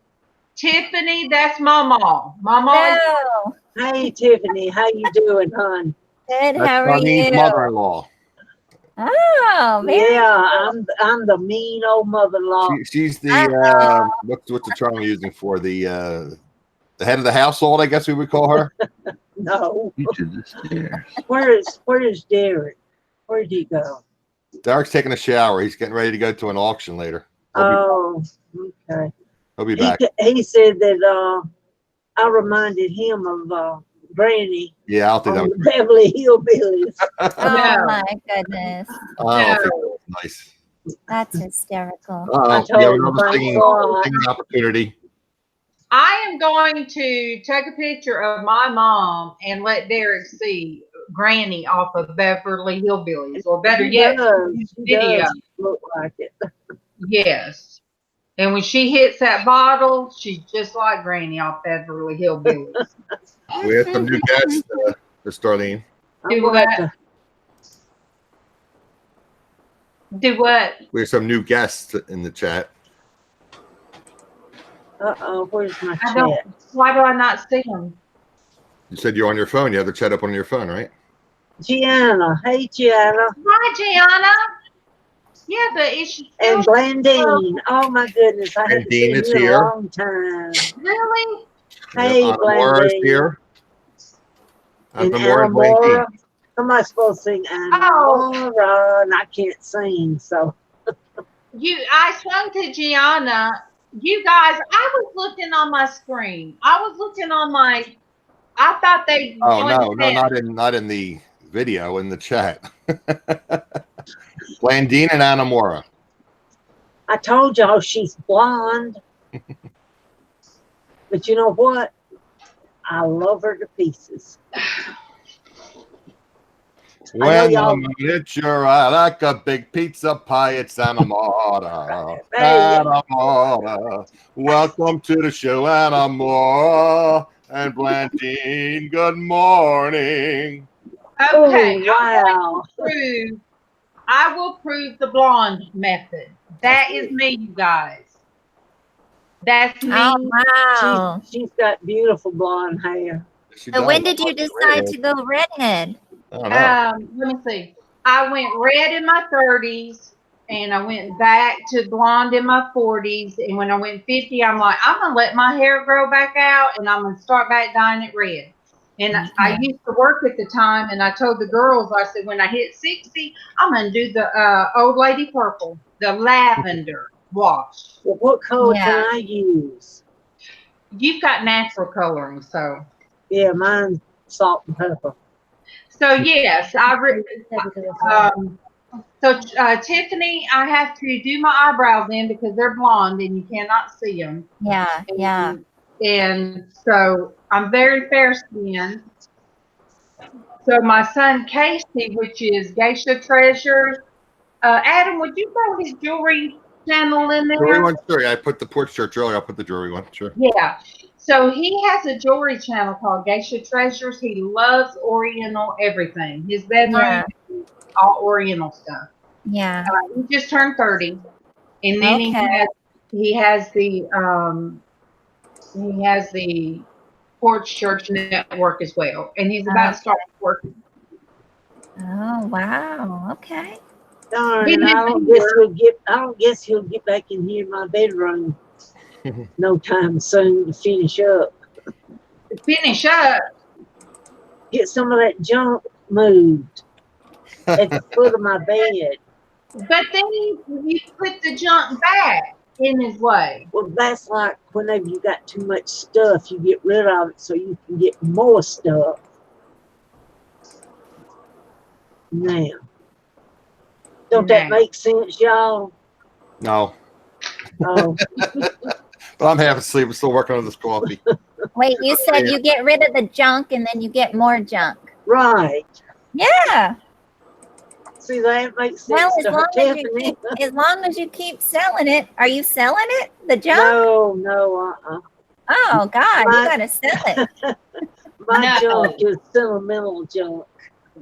Tiffany, that's MawMaw. MawMaw. Hello. Hey, Tiffany, how you doing, hon? Good. That's How are Darlene's you? mother-in-law. Oh, man. Yeah, I'm the mean old mother-in-law. She's the what's the term I'm using for the head of the household, I guess we would call her. No. You to the stairs. Where is Derek? Where'd he go? Derek's taking a shower. He's getting ready to go to an auction later. Oh, okay. He'll be back. He said that I reminded him of Granny. Yeah, I'll think that on was the Beverly Hillbillies. Oh, my goodness. Nice. That's hysterical. Yeah, another singing opportunity. I am going to take a picture of my mom and let Derek see Granny off of Beverly Hillbillies, or better yet, video. Does look like it. Yes. And when she hits that bottle, she's just like Granny off Beverly Hillbillies. We have some new guests, Miss Darlene. Do what? Do what? We have some new guests in the chat. Uh-oh, where's my chat? Why do I not see them? You said you're on your phone. You have the chat up on your phone, right? Gianna. Hey, Gianna. Hi, Gianna. Yeah, but it's and Blandine. Oh, my goodness. I haven't seen you in a long time. Really? Hey, Blandine. Here. And Anamora. Somebody's supposed to sing Anamora, and I can't sing, so. I swung to Gianna. You guys, I was looking on my screen. I was looking on my. I thought they. Oh no, not in the video, in the chat. Blandine and Anamora. I told y'all she's blonde. But you know what? I love her to pieces. When y'all- I'm richer, I like a big pizza pie. It's Anamora. Hey. Anamora. Welcome to the show, Anamora. And Blanchine, good morning. Okay, Oh, wow. I will prove the blonde method. That is me, you guys. That's me. Oh, wow. She's got beautiful blonde hair. So when did you decide to go redhead? I don't know. Let me see. I went red in my 30s, and I went back to blonde in my 40s. And when I went 50, I'm like, I'm gonna let my hair grow back out, and I'm gonna start back dyeing it red. And I used to work at the time, and I told the girls, I said, when I hit 60, I'm gonna do the old lady purple, the lavender wash. Well, what color can I use? You've got natural coloring, so. Yeah, mine's salt and pepper. So yes, Tiffany, I have to do my eyebrows in because they're blonde and you cannot see them. Yeah. And so I'm very fair skinned. So my son Casey, which is Geisha Treasures, Adam, would you throw his jewelry channel in there? Jewelry one, sure. I put the porch church earlier. I'll put the jewelry one, sure. Yeah. So he has a jewelry channel called Geisha Treasures. He loves Oriental everything. His bedroom is all Oriental stuff. Yeah. He just turned 30, and then he has the Porch Church Network as well, and he's about to start working. Oh wow! Okay. Darn, I don't guess he'll get back in here in my bedroom no time soon to finish up. Get some of that junk moved at the foot of my bed. But then you put the junk back in his way. Well, that's like whenever you got too much stuff, you get rid of it so you can get more stuff. Now, don't that make sense, y'all? No. Oh. But I'm half asleep. I'm still working on this coffee. Wait, you said you get rid of the junk and then you get more junk. Right. Yeah. See, that makes sense. Well, as long as you keep selling it, are you selling it? The junk? No. Oh God, you gotta sell it. My junk is sentimental junk.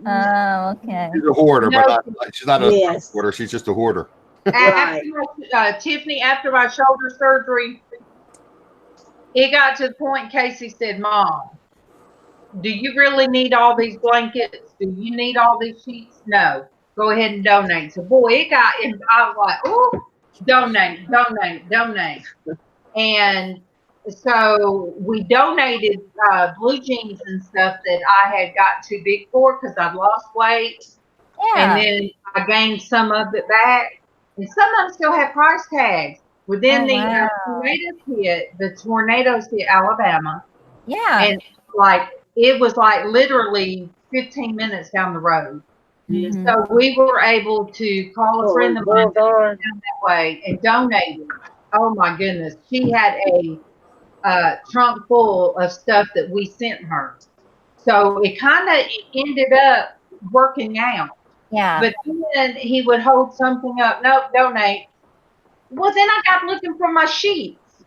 Oh, okay. She's a hoarder, but she's not a hoarder. She's just a hoarder. Tiffany, after my shoulder surgery, it got to the point Casey said, Mom, do you really need all these blankets? Do you need all these sheets? No. Go ahead and donate. So, boy, I was like, oh, donate. And so we donated blue jeans and stuff that I had got too big for because I'd lost weight. Yeah. And then I gained some of it back. And some of them still have price tags. Well, then the tornadoes hit Alabama. Yeah. And it was like literally 15 minutes down the road. Mm-hmm. So we were able to call a friend of mine down that way and donate it. Oh my goodness. She had a trunk full of stuff that we sent her. So it kind of ended up working out. Yeah. But then he would hold something up. Nope, donate. Well, then I got looking for my sheets.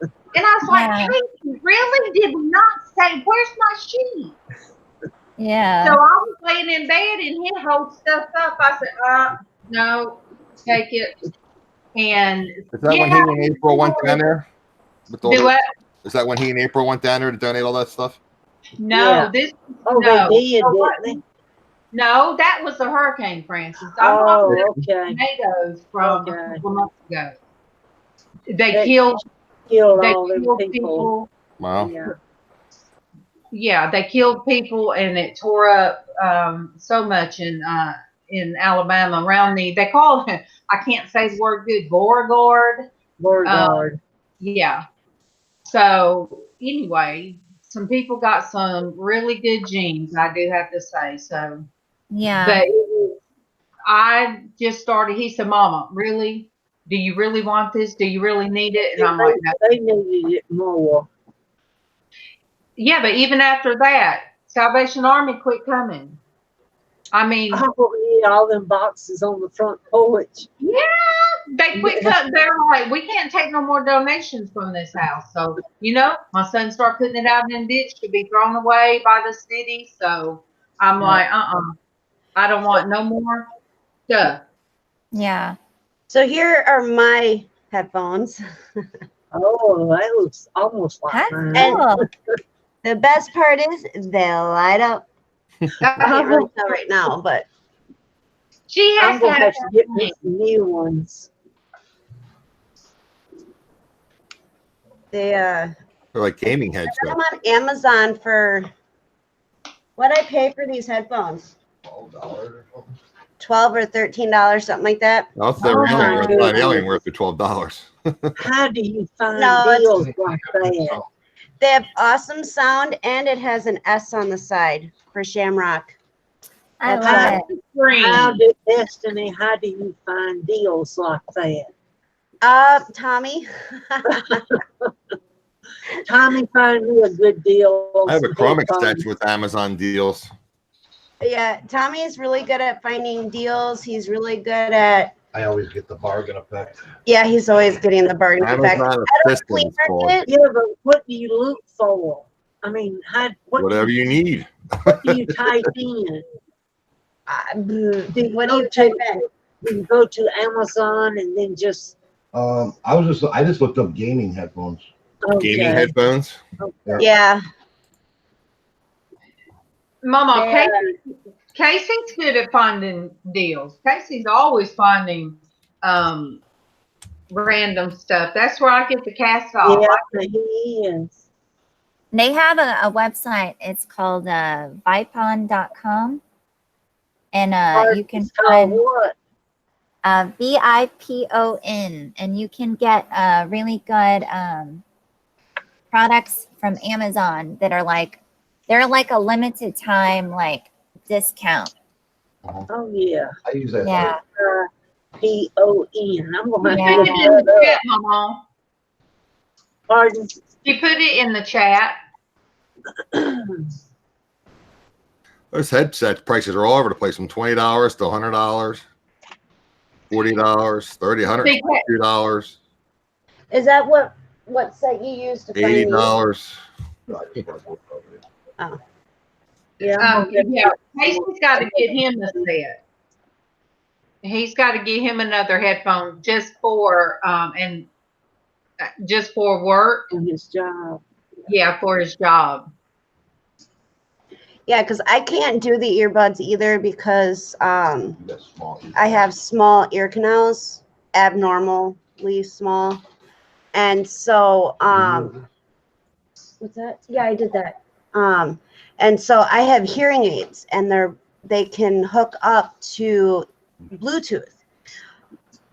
And I was like, hey, really? Did we not say, where's my sheets? Yeah. So I was laying in bed and he'd hold stuff up. I said, no, take it. And is that when he and April went down there? Do what? Is that when he and April went down there to donate all that stuff? No, they did, didn't they? No, that was the Hurricane Francis. Tornadoes from a couple months ago. They killed people. Wow. Yeah, they killed people and it tore up so much in Alabama around they call it, I can't say the word good, Beauregard. Yeah. So anyway, some people got some really good genes, I do have to say. So yeah. But I just started, he said, Mama, really? Do you really want this? Do you really need it? And I'm like, no. They needed it more. Yeah, but even after that, Salvation Army quit coming. I mean, Oh, yeah, all them boxes on the front porch. yeah, they quit cutting. They're like, we can't take no more donations from this house. So, my son started putting it out in the ditch to be thrown away by the city. So I'm like, I don't want no more stuff. Yeah. So here are my headphones. Oh, that looks almost like That's mine. cool. The best part is they light up. I can't really tell right now, but She has I'm to gonna have have to get me some new ones. they're like gaming headsets. I'm on Amazon for what I pay for these headphones. $12 or $13, something like that. I'll say Alien worth the $12. How do you find No, deals like that? They have awesome sound, and it has an S on the side for Shamrock. I That's love it. How do Destinie? How do you find deals like that? Tommy. Tommy, find me a good deal. I have a Chrome extension with Amazon deals. Yeah, Tommy is really good at finding deals. He's really good at. I always get the bargain effect. Yeah, he's always getting the bargain effect. Amazon assistance called. Yeah, but what do you look for? I mean, Whatever you need. What do you type in? What do you type in? You go to Amazon and then just. I just looked up gaming headphones. Okay. Gaming headphones. Okay. Yeah. Mama, Casey's good at finding deals. Casey's always finding random stuff. That's where I get the cast off. Yeah, he is. They have a website. It's called Vipon.com. And you can find what? VIPON. And you can get really good products from Amazon that are they're like a limited time discount. Oh yeah. I use that. Yeah. PON. I'm gonna You have put to it look in the that chat, up. Mama. Pardon? You put it in the chat. Those headset prices are all over the place from $20 to $100, $40, $30, $102, Is that what site you use to find $80. Oh. Yeah. Casey's got to get him a set. He's got to get him another headphone just for work. In his job. Yeah, for his job. Yeah, because I can't do the earbuds either because I have small ear canals, abnormally small. And so, what's that? Yeah, I did that. And so I have hearing aids, and they can hook up to Bluetooth.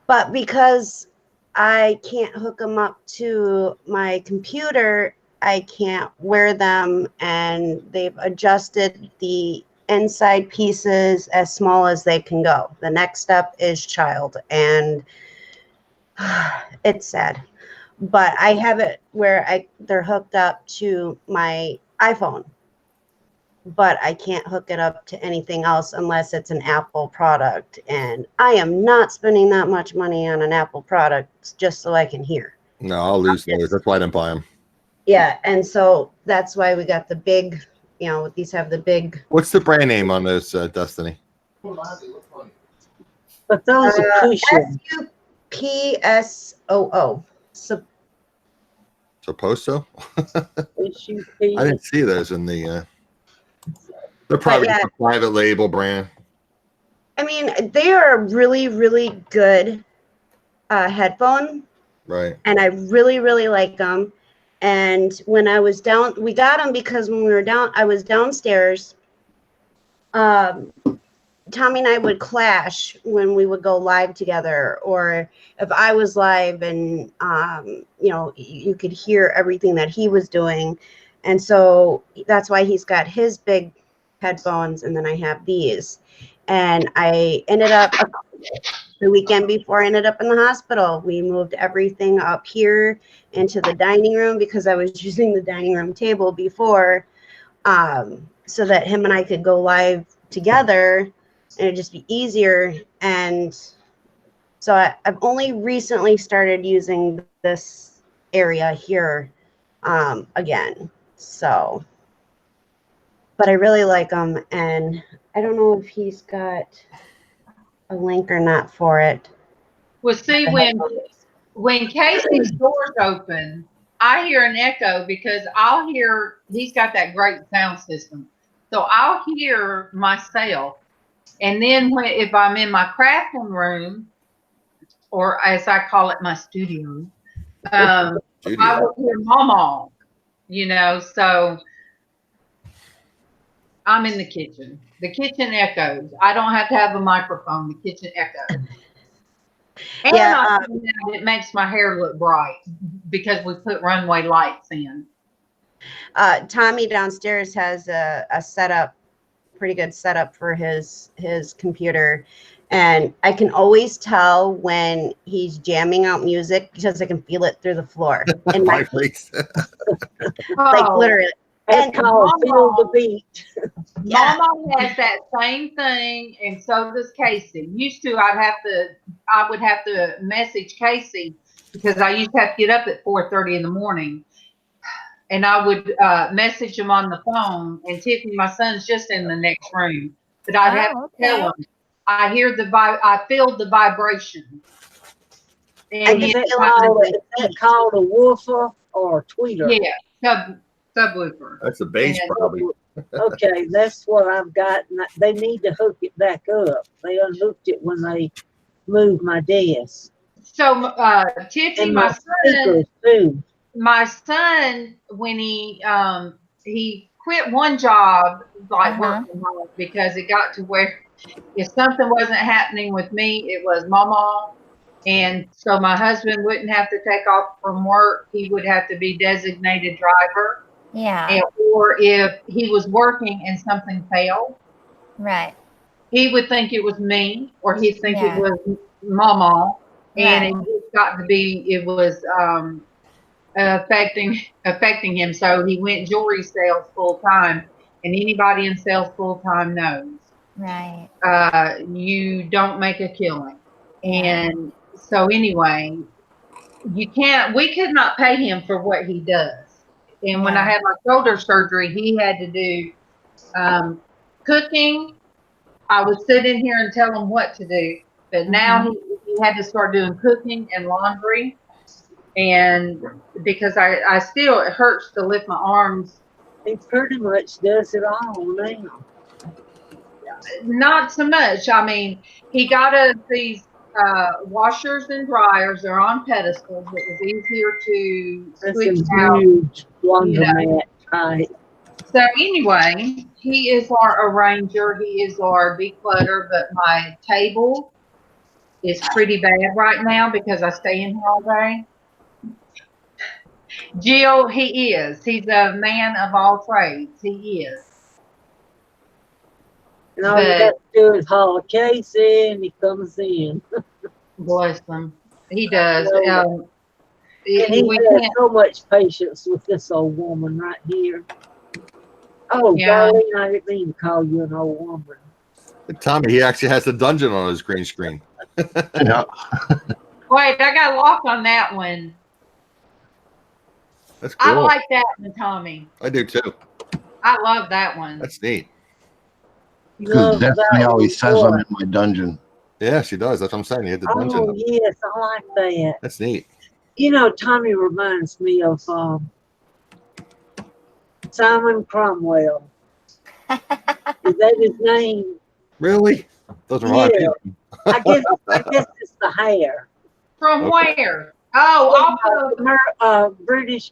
But because I can't hook them up to my computer, I can't wear them, and they've adjusted the inside pieces as small as they can go. The next step is child, and it's sad. But I have it where they're hooked up to my iPhone, but I can't hook it up to anything else unless it's an Apple product. And I am not spending that much money on an Apple product just so I can hear. No, I'll lose those. That's why I didn't buy them. Yeah, and so that's why we got the big, these have the big. What's the brand name on those, Destinie? But those are cushion. SUPSOO. Supposed to? I didn't see those in the. They're probably just a private label brand. I mean, they are a really, really good headphone. Right. And I really, really like them. And when I was down, we got them because when we were down, I was downstairs. Tommy and I would clash when we would go live together, or if I was live and, you could hear everything that he was doing. And so that's why he's got his big headphones, and then I have these. And I ended up, the weekend before, I ended up in the hospital. We moved everything up here into the dining room because I was using the dining room table before, so that him and I could go live together. and it'd just be easier. And so I've only recently started using this area here again. So, but I really like them, and I don't know if he's got a link or not for it. Well, see, when Casey's doors open, I hear an echo because I'll hear, he's got that great sound system. So I'll hear myself. And then if I'm in my crafting room, or as I call it, my studio, I will hear MawMaw, so I'm in the kitchen. The kitchen echoes. I don't have to have a microphone. The kitchen echoes. And Yeah, it makes my hair look bright because we put runway lights in. Tommy downstairs has a setup, pretty good setup for his computer, and I can always tell when he's jamming out music because I can feel it through the floor. And My face. like literally. And called Feel the Beat. MawMaw has that same thing, and so does Casey. Used to, I would have to message Casey because I used to have to get up at 4:30 in the morning, and I would message him on the phone. And Tiffany, my son's just in the next room, but I'd have to tell him I feel the vibration. And Is that called a woofer or a tweeter? Yeah, subwoofer. That's a bass, probably. Okay, that's what I've got. They need to hook it back up. They unhooked it when they moved my desk. So, Tiffany, my son, when he quit one job, like working hard, because it got to where if something wasn't happening with me, it was MawMaw. And so my husband wouldn't have to take off from work. He would have to be designated driver. Yeah. Or if he was working and something failed. Right. He would think it was me, or he'd think it was MawMaw. And it got to be, it was affecting him. So he went jewelry sales full time. And anybody in sales full time knows. Right. You don't make a killing. And so anyway, we could not pay him for what he does. And when I had my shoulder surgery, he had to do cooking. I would sit in here and tell him what to do. But now he had to start doing cooking and laundry. And because I still, it hurts to lift my arms. He pretty much does it all now. Not so much. I mean, he got us these washers and dryers. They're on pedestals. It was easier to switch out. Huge laundromat type. So anyway, he is our arranger. He is our declutter. But my table is pretty bad right now because I stay in here all day. Jill, he is. He's a man of all trades. He is. And all you got to do is haul a case in, he comes in. Bless him. He does. And he has so much patience with this old woman right here. Oh, darling, I didn't mean to call you an old woman. Tommy, he actually has the dungeon on his green screen. Yeah. Wait, I got a lock on that one. That's cool. I like that one, Tommy. I do too. I love that one. That's neat. Because Destiny always says I'm in my dungeon. Yeah, she does. That's what I'm saying. You had the dungeon. Oh, yes, I like that. That's neat. You know, Tommy reminds me of Simon Cromwell. Is that his name? Really? Those are my people. I guess it's the hair. From where? Oh, Britain's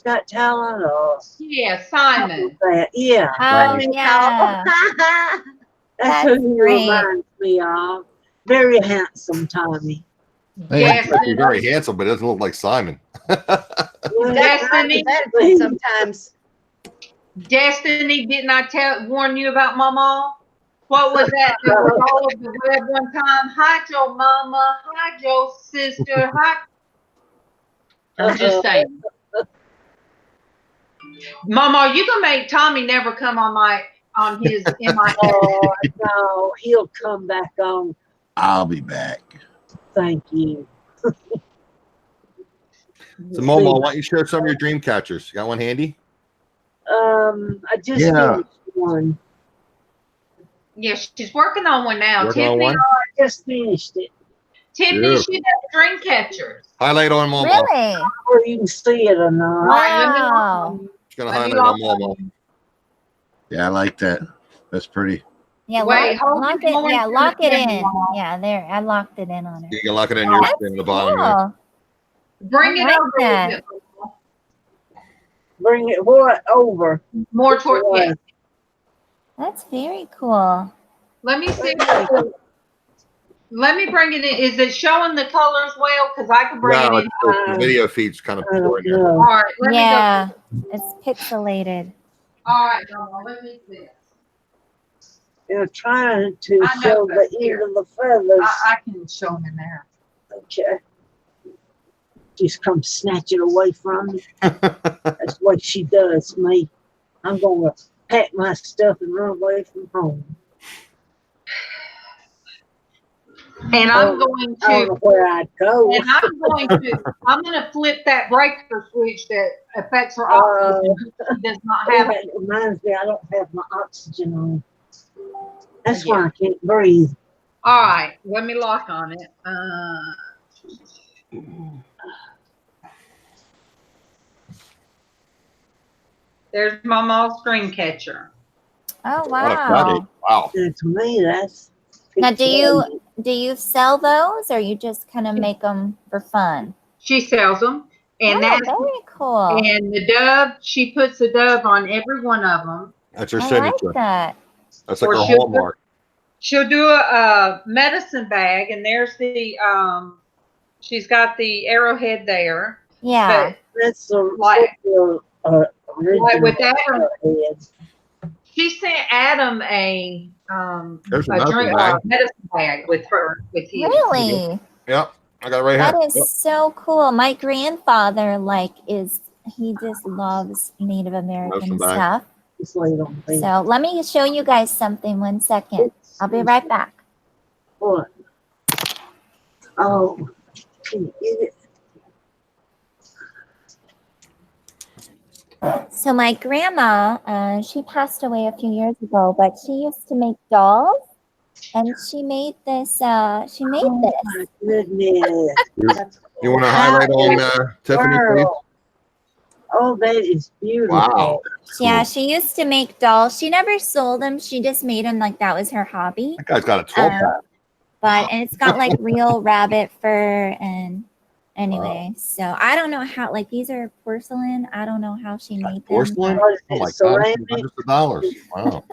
Got Talent. Or Simon. Yeah. Oh, yeah. That's who he reminds me of. Very handsome, Tommy. Yes, he's very handsome, but it doesn't look like Simon. Destiny. Sometimes. Destiny, didn't I warn you about MawMaw? What was that? It was all over the web one time. Hi, Joe Mama. Hi, Joe Sister. Hi. I'm just saying. MawMaw, you can make Tommy never come on on his in my Oh, no, he'll come back on. I'll be back. Thank you. So, MawMaw, why don't you share some of your dream catchers? You got one handy? I just Yeah. finished one. Yeah, she's working on one now. Working on Tiffany, one? I just finished it. Tiffany, Yeah. she does dream catchers. Highlight on MawMaw. Really? Or you can see it or not. Wow. She's going to Let me highlight on lock MawMaw. Yeah, I like that. That's pretty. Yeah, Wait, hold lock it it. more Yeah, into lock the it in. camera. Yeah, there. I locked it in on her. You can lock it in your That's screen at the bottom here. cool. Bring I it like over that. a bit Bring it what over? more toward. Yeah. That's very cool. Let me see. Let me bring it in. Is it showing the colors well? Because I can bring No, it in. the video feed's kind of I poor don't in here. know. All right. Let me Yeah, it's pixelated. go. All right, Mama, let me see. They're trying to I know, show but the here. end of the feathers. I can show them in there. Okay. Just come snatch it away from me. That's what she does, me. I'm going to pack my stuff and run away from home. And I'm going I don't know to. where I'd go. And I'm going to flip that breaker switch that affects her oxygen. She does not have That reminds me, I don't have my oxygen on. That's why I can't breathe. All right, let me lock on it. There's MawMaw's dream catcher. Oh What a wow. buddy. Wow. And to me, that's. Now, do you sell those, or you just kind of make them for fun? She sells them, and Oh, that's very cool. and the dove. She puts the dove on every one of them. That's her I signature. like that. That's like Or her she'll hallmark. She'll do a medicine bag, and there's the she's got the arrowhead there. Yeah. That's the Like original with that, head. she sent Adam a There's a medicine bag. medicine bag with his. Really? Yep. I got it right That here. is so cool. My grandfather, he just loves Native American bag. stuff. Just lay it on the bed. So let me show you guys something. 1 second. I'll be right back. What? Oh, can you get it? So my grandma, she passed away a few years ago, but she used to make dolls, and she made this. My goodness. You want to highlight on Tiffany, please? Girl. Oh, that is beautiful. Wow. Yeah, she used to make dolls. She never sold them. She just made them like that was her hobby. That guy's got a 12-pack. And it's got like real rabbit fur and anyway. So I don't know how, like, these are porcelain. I don't know how she made them. Porcelain? What is Oh it, my God. ceramic? Hundreds of dollars. Wow.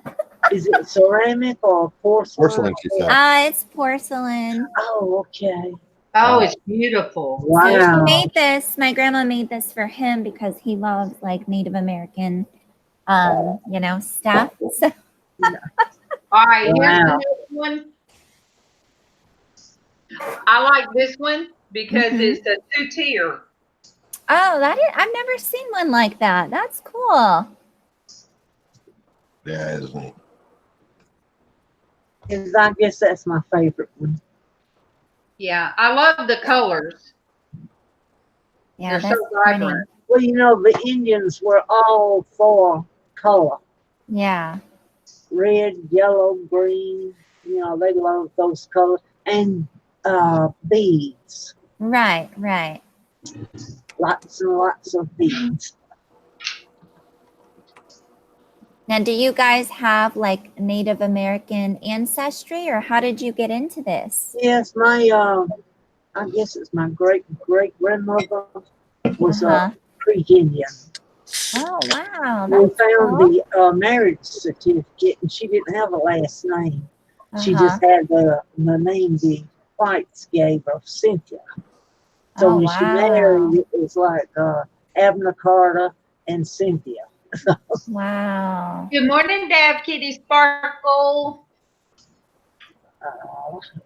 Is it ceramic or porcelain? Porcelain, she said. It's porcelain. Oh, okay. Oh, it's beautiful. So Wow. she made this. My grandma made this for him because he loves like Native American, stuff. So, All right, here's the Wow. next one. I like this one because it's a 2-tier. I've never seen one like that. That's cool. Yeah, isn't it? I guess that's my favorite one. Yeah, I love the colors. Yeah, They're that's so pretty. vibrant. Well, the Indians were all for color. Yeah. Red, yellow, green. They love those colors. And beads. Right. Lots and lots of beads. Now, do you guys have like Native American ancestry, or how did you get into this? Yes, I guess it's my great-great-grandmother was a Creek Indian. Oh, wow. We That's found cool. the marriage certificate, and she didn't have a last name. She Uh-huh. just had the name the whites gave her, Cynthia. So Oh, when she wow. married, it was like Abner Carter and Cynthia. Wow. Good morning, Dab Kitty Sparkle.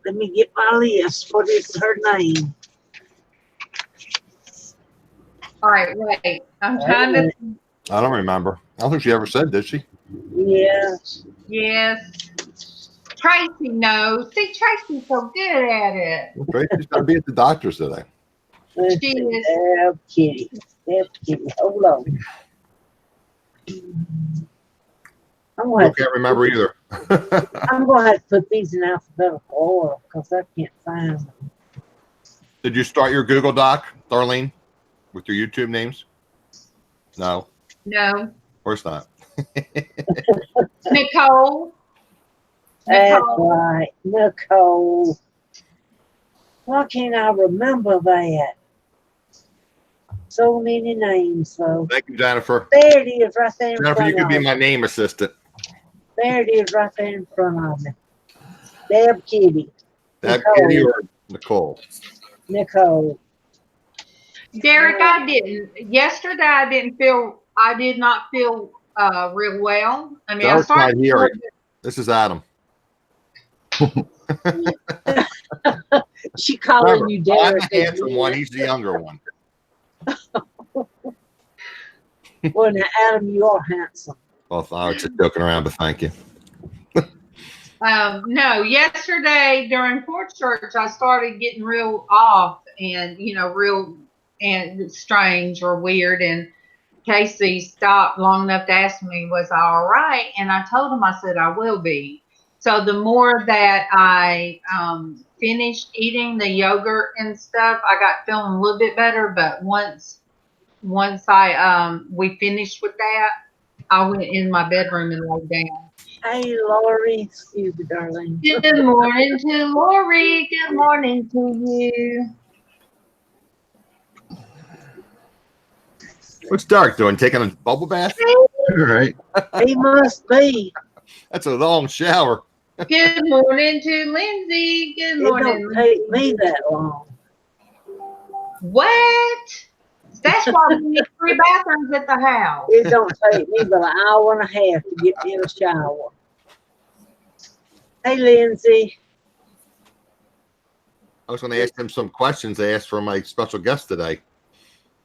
Let me get my list. What is her name? All right, wait. I'm trying to. I don't remember. I don't think she ever said, did she? Yes. Yes. Traci knows. See, Traci's so good at it. Well, Tracy's got to be at the doctor's today. She is. Dab kitty. Dab kitty. Hold on. I can't remember either. I'm going to have to put these in alphabetical order because I can't find them. Did you start your Google Doc, Darlene, with your YouTube names? No. No. Of course not. Nicole. That's right. Nicole. Why can't I remember that? So many names, though. Thank you, Jennifer. There it is right there in Jennifer, front you could of be me. my name assistant. There it is right there in front of me. Dab kitty. That Nicole. Kitty or Nicole? Nicole. Derek, yesterday I did not feel real well. I mean, Derek's I not started. here. This is Adam. She calling you I'm Derek. the handsome one. He's the younger one. Well, now, Adam, you are handsome. Well, I was just joking around, but thank you. No, yesterday during Porch Church, I started getting real off and, real and strange or weird. And Casey stopped long enough to ask me, was I all right? And I told him, I said, I will be. So the more that I finished eating the yogurt and stuff, I got feeling a little bit better. But once we finished with that, I went in my bedroom and laid down. Hey, Lori. Excuse me, darling. Good morning to Lori. Good morning to you. What's Derek doing? Taking a bubble bath? All right. He must be. That's a long shower. Good morning to Lindsay. Good It morning. don't take me that long. What? That's why we need 3 bathrooms at the house. It don't take me but an hour and a half to get in a shower. Hey, Lindsay. I was going to ask him some questions I asked for my special guest today,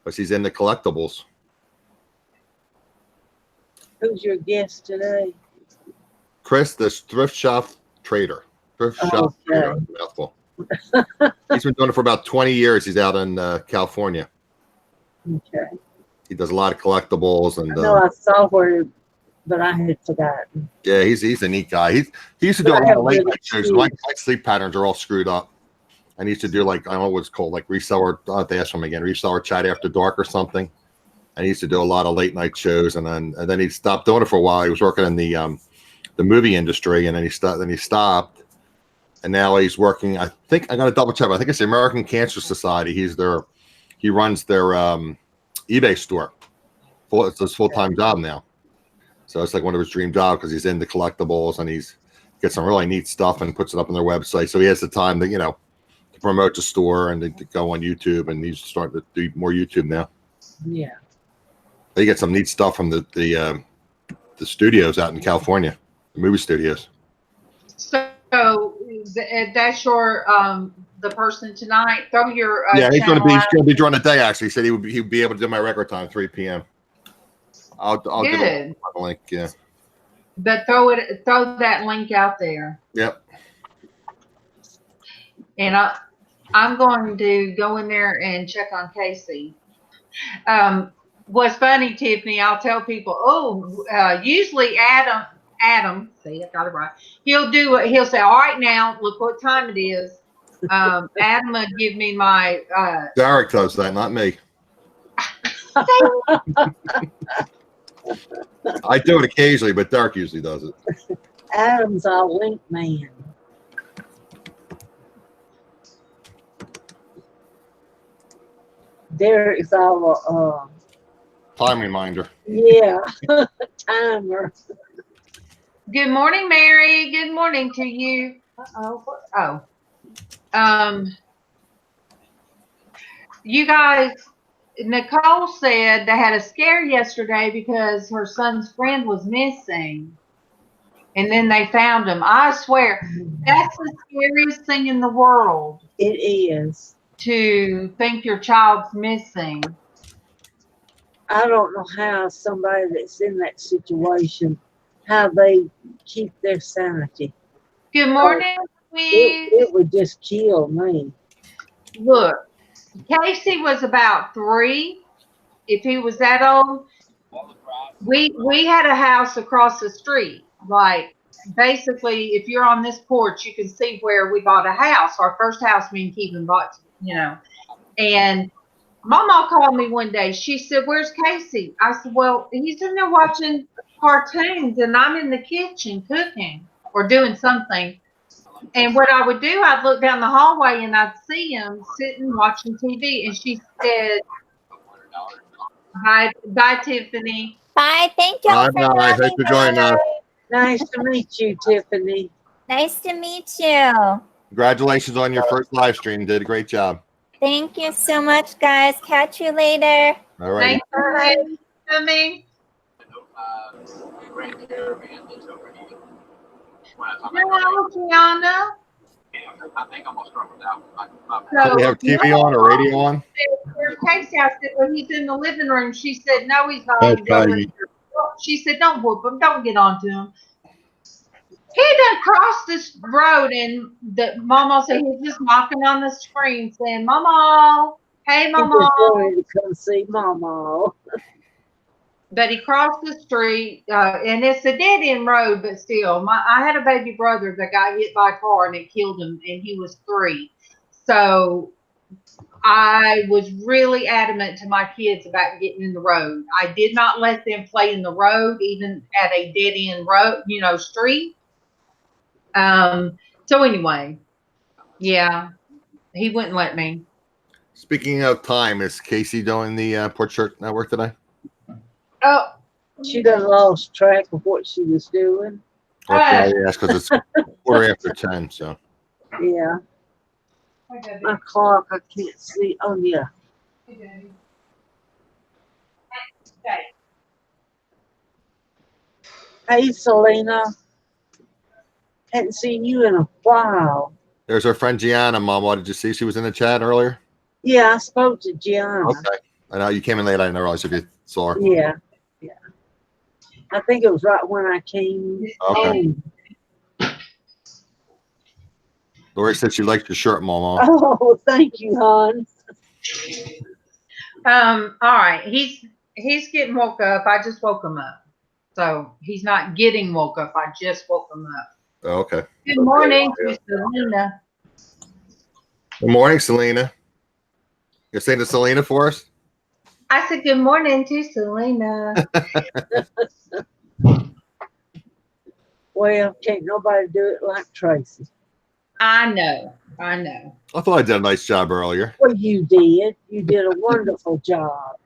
because he's into collectibles. Who's your guest today? Chris, the thrift shop trader. Thrift shop trader. Mouthful. He's been doing it for about 20 years. He's out in California. Okay. He does a lot of collectibles, and I know I saw where, but I had forgotten. yeah, he's a neat guy. He used to do a lot of late night shows. My sleep patterns are all screwed up. And he used to do I don't know what it's called, like reseller. I'll have to ask him again. Reseller chat after dark or something. And he used to do a lot of late night shows, and then he stopped doing it for a while. He was working in the movie industry, and then he stopped. And now he's working. I think I got to double check. I think it's the American Cancer Society. He runs their eBay store. It's his full-time job now. So it's like one of his dream jobs because he's into collectibles and he's gets some really neat stuff and puts it up on their website. So he has the time to to promote the store and to go on YouTube, and he's starting to do more YouTube now. Yeah. They get some neat stuff from the studios out in California, the movie studios. So that's your the person tonight. Throw your he's going channel to be during the day. Actually, he said he'd be able to do my record time 3 p.m. I'll give him a link. Yeah. But throw that link out there. Yep. And I'm going to go in there and check on Casey. What's funny, Tiffany, I'll tell people, usually Adam, see, I got it right. He'll say, all right, now, look what time it is. Adam would give me my. Derek does that, not me. I do it occasionally, but Derek usually does it. Adam's our link man. Derek's our time reminder. Yeah, timer. Good morning, Mary. Good morning to you. You guys, Nicole said they had a scare yesterday because her son's friend was missing. And then they found him. I swear, that's the scariest thing in the world. It is. To think your child's missing. I don't know how somebody that's in that situation how they keep their sanity. Good morning, It would just kill me. Look, Casey was about 3. If he was that old, we had a house across the street. Like, basically, if you're on this porch, you can see where we bought a house. Our first house me and Keegan bought, And MawMaw called me one day. She said, "Where's Casey?" I said, "Well, he's in there watching cartoons, and I'm in the kitchen cooking or doing something." And what I would do, I'd look down the hallway and I'd see him sitting watching TV. And she said, "Bye, Tiffany." Bye. Thank you. Bye, bye. Thanks for joining us. Nice to meet you, Tiffany. Nice to meet you. Congratulations on your first live stream. You did a great job. Thank you so much, guys. Catch you later. All right. Thanks for coming. Hello, Gianna. Do they have TV on or radio on? Where's Casey? I said, "Well, he's in the living room." She said, "No, he's not." She said, "Don't whoop him. Don't get on to him." He done crossed this road, and the MawMaw said he's just knocking on the screen saying, "MawMaw, hey, MawMaw." To come see MawMaw. But he crossed the street, and it's a dead-end road, but still. I had a baby brother that got hit by a car, and it killed him, and he was 3. So I was really adamant to my kids about getting in the road. I did not let them play in the road, even at a dead-end road, street. So anyway, yeah, he wouldn't let me. Speaking of time, is Casey doing the Porch Network today? Oh, she done lost track of what she was doing. Okay, yes, because it's 10:15. So yeah, my clock I can't see. Oh yeah. Hey, Selena. Hadn't seen you in a while. There's our friend Gianna. MawMaw, did you see she was in the chat earlier? Yeah, I spoke to Gianna. Okay. I know you came in late. I didn't realize if you saw her. Yeah. I think it was right when I came home. Lori said she liked your shirt, MawMaw. Oh, thank you, hon. All right. He's getting woke up. I just woke him up. So he's not getting woke up. I just woke him up. Oh, okay. Good morning to Selena. Good morning, Selena. You're saying to Selena for us? I said good morning to Selena. Well, can't nobody do it like Traci. I know. I thought I did a nice job earlier. Well, you did. You did a wonderful job.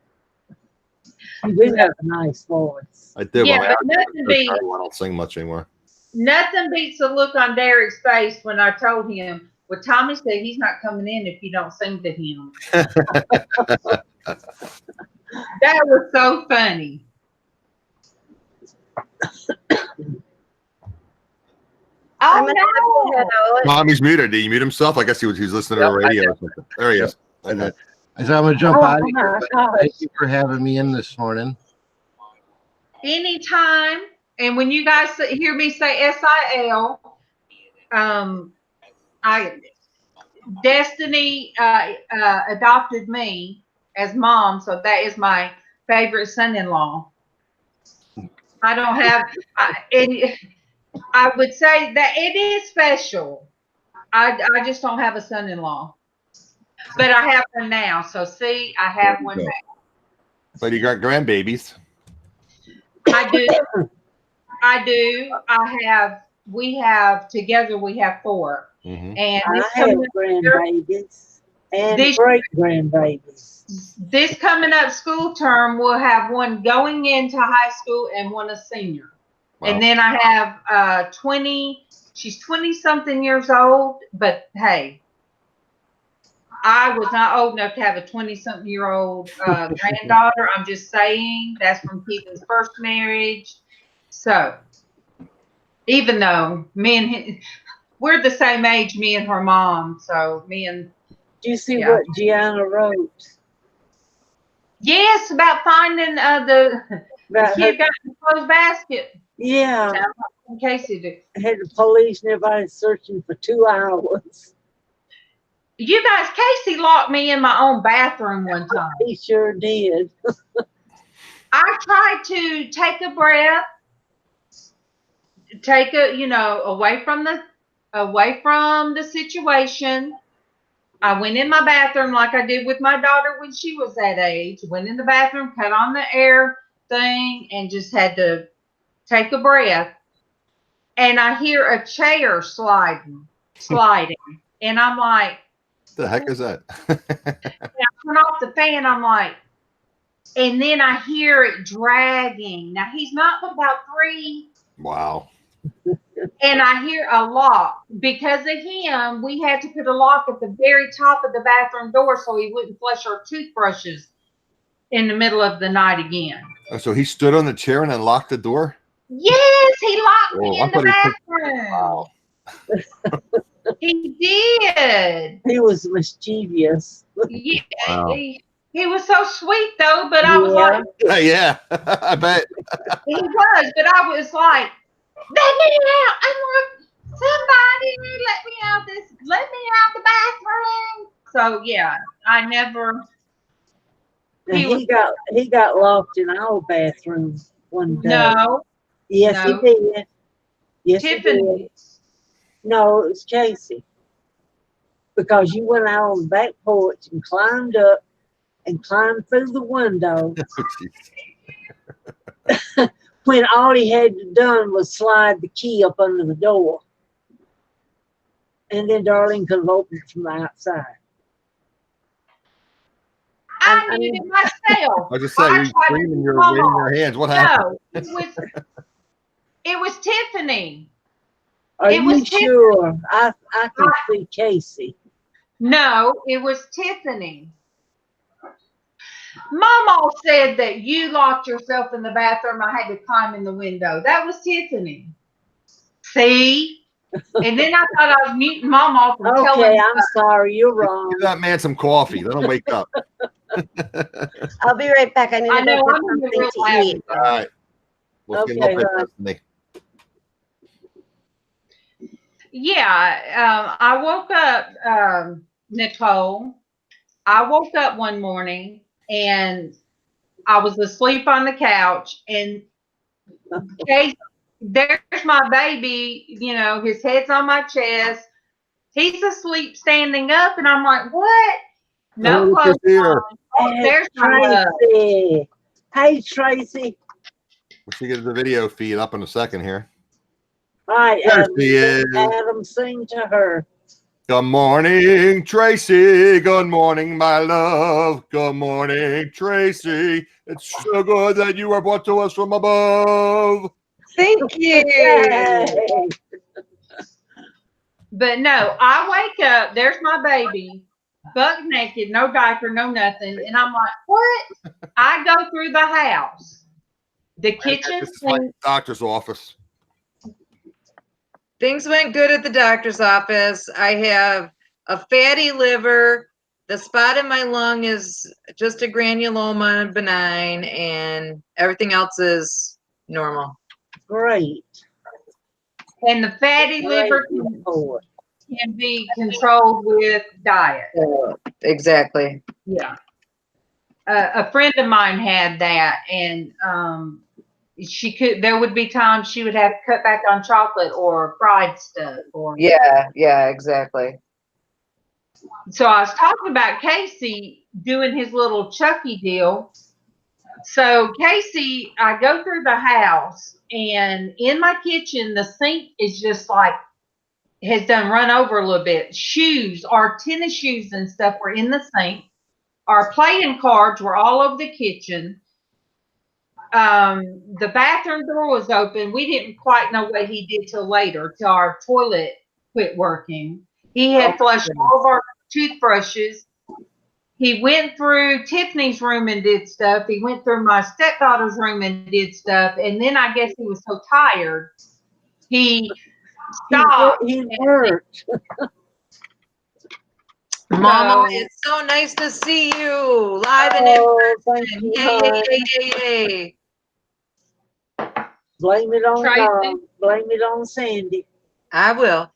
You do have a nice voice. I did. Yeah, well, but nothing beats. I don't sing much anymore. Nothing beats the look on Derek's face when I told him, well, Tommy said he's not coming in if you don't sing to him. That was so funny. Oh, no. Tommy's muted. Did he mute himself? I guess he was listening to the radio or something. There he is. I said, I'm going to jump out of here. Thank you for having me in this morning. Anytime. And when you guys hear me say SIL, Destinie adopted me as mom, so that is my favorite son-in-law. I don't have, I would say that it is special. I just don't have a son-in-law, but I have one now. So see, I have one now. But you got grandbabies. I do. We have together. We have 4. Mm-hmm. And I have grandbabies and great grandbabies. This coming up school term, we'll have one going into high school and one a senior. Wow. And then I have 20. She's 20-something years old, but hey, I was not old enough to have a 20-something-year-old granddaughter. I'm just saying that's from Keegan's first marriage. So even though we're the same age, me and her mom. So me and. Do you see what Gianna wrote? Yes, about finding the kid got in the clothes basket. Yeah. In case you do. Had the police and everybody searching for 2 hours. You guys, Casey locked me in my own bathroom one time. He sure did. I tried to take a breath, away from the situation. I went in my bathroom like I did with my daughter when she was that age. Went in the bathroom, cut on the air thing, and just had to take a breath. And I hear a chair sliding. And I'm like, what the heck is that? I turn off the fan. I'm like, and then I hear it dragging. Now he's not but about 3. Wow. And I hear a lock. Because of him, we had to put a lock at the very top of the bathroom door so he wouldn't flush our toothbrushes in the middle of the night again. Oh, so he stood on the chair and then locked the door? Yes, he locked me in the bathroom. Wow. He did. He was mischievous. Yeah, Wow. he was so sweet though, but I was like, yeah, I bet. he was, but I was like, let me out. I'm like, somebody let me out the bathroom. So yeah, I never. He got locked in our bathroom one day. No. Yes, No. he did. Yes, Tiffany. he did. No, it was Casey. Because you went out on the back porch and climbed up and climbed through the window when all he had done was slide the key up under the door. And then Darlene could have opened it from the outside. I did it myself. I just say you're screaming, you're waving your hands. What happened? No, it was Tiffany. Are you sure? I can see Casey. No, it was Tiffany. MawMaw said that you locked yourself in the bathroom. I had to climb in the window. That was Tiffany. See? And then I thought I was muting MawMaw from telling Okay, I'm sorry. You're wrong. Give that man some coffee. Let him wake up. I'll be right back. I need to go get something to eat. All right. Let's get up at Destiny. Yeah, I woke up, Nicole. I woke up one morning and I was asleep on the couch, and there's my baby, his head's on my chest. He's asleep standing up, and I'm like, what? No clothes on. Oh, there's Traci. Hey, Traci. We should get the video feed up in a second here. All right, There she is. Adam, sing to her. Good morning, Traci. Good morning, my love. Good morning, Traci. It's so good that you were brought to us from above. Thank you. Yay. But no, I wake up, there's my baby, buck naked, no diaper, no nothing. And I'm like, what? I go through the house. The kitchen. This is like the doctor's office. Things went good at the doctor's office. I have a fatty liver. The spot in my lung is just a granuloma, benign, and everything else is normal. Great. And the fatty liver can be controlled with diet. Exactly. Yeah. A friend of mine had that, and there would be times she would have to cut back on chocolate or fried stuff. Yeah, exactly. So I was talking about Casey doing his little Chucky deal. So Casey, I go through the house, and in my kitchen, the sink is just like, has done run over a little bit. Our tennis shoes and stuff were in the sink. Our playing cards were all over the kitchen. The bathroom door was open. We didn't quite know what he did till later, till our toilet quit working. He had flushed all of our toothbrushes. He went through Tiffany's room and did stuff. He went through my stepdaughter's room and did stuff. And then I guess he was so tired, he stopped. He worked. Mama, it's so nice to see you live and in person. Yay. Blame it on Tracy? blame it on Sandy. I will.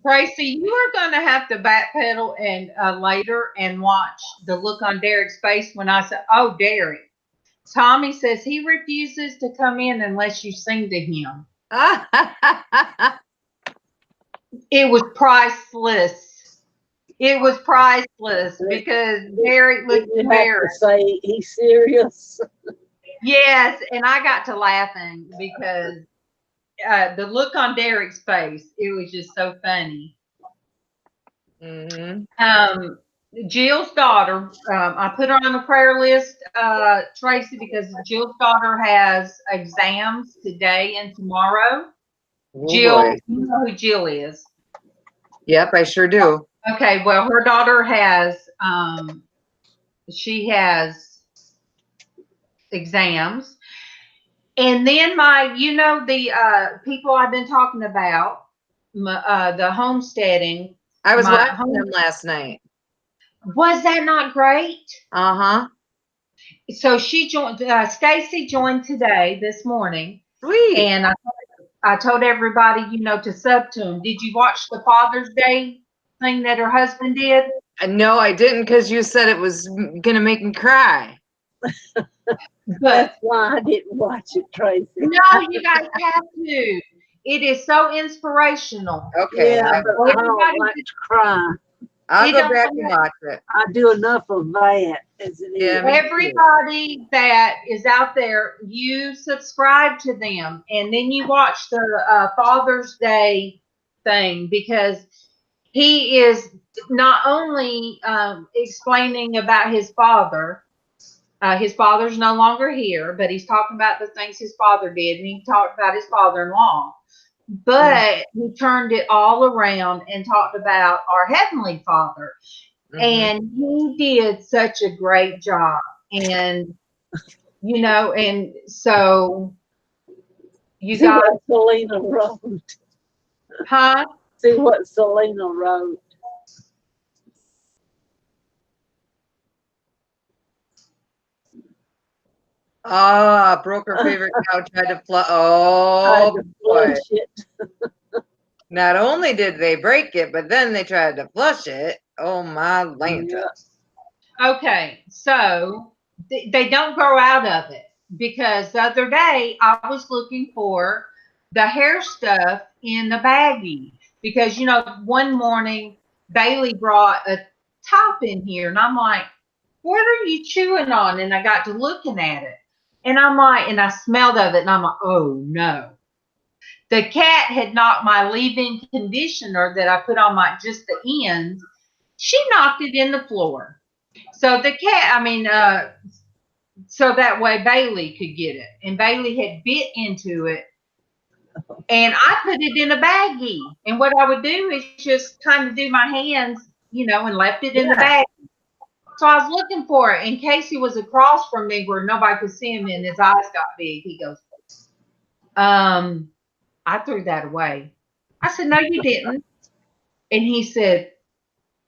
Tracy, you are going to have to backpedal and later and watch the look on Derek's face when I said, "Oh, Derek." Tommy says he refuses to come in unless you sing to him. It was priceless. It was priceless because Derek looked embarrassed. Say he's serious. Yes, and I got to laughing because the look on Derek's face, it was just so funny. Jill's daughter, I put her on the prayer list, Tracy, because Jill's daughter has exams today and tomorrow. Jill, you know who Jill is. Yep, I sure do. Okay, well, her daughter has, she has exams. And then the people I've been talking about, the homesteading. I was watching them last night. Was that not great? Uh-huh. So she joined, Stacy joined today, this morning. Sweet. And I told everybody, to sub to them. Did you watch the Father's Day thing that her husband did? No, I didn't, because you said it was going to make me cry. That's why I didn't watch it, Tracy. No, you guys have to. It is so inspirational. Okay. Yeah, but I don't like to cry. I'll go back and watch it. I do enough of that as it is. Everybody that is out there, you subscribe to them, and then you watch the Father's Day thing, because he is not only explaining about his father. His father's no longer here, but he's talking about the things his father did, and he talked about his father-in-law. But he turned it all around and talked about our Heavenly Father. And he did such a great job. And, and so you See got what Selena wrote. Huh? See what Selena wrote. Broke her favorite cow, tried to flush. Oh, boy. Not only did they break it, but then they tried to flush it. Oh, my Lanta. Okay, so they don't grow out of it, because the other day I was looking for the hair stuff in the baggie, because, one morning Bailey brought a top in here, and I'm like, what are you chewing on? And I got to looking at it. And I'm like, and I smelled of it, and I'm like, oh no. The cat had knocked my leave-in conditioner that I put on just the ends. She knocked it in the floor. So the cat, so that way Bailey could get it. And Bailey had bit into it. And I put it in a baggie. And what I would do is just kind of do my hands, and left it in the baggie. So I was looking for it, and Casey was across from me where nobody could see him, and his eyes got big. He goes, I threw that away. I said, no, you didn't. And he said,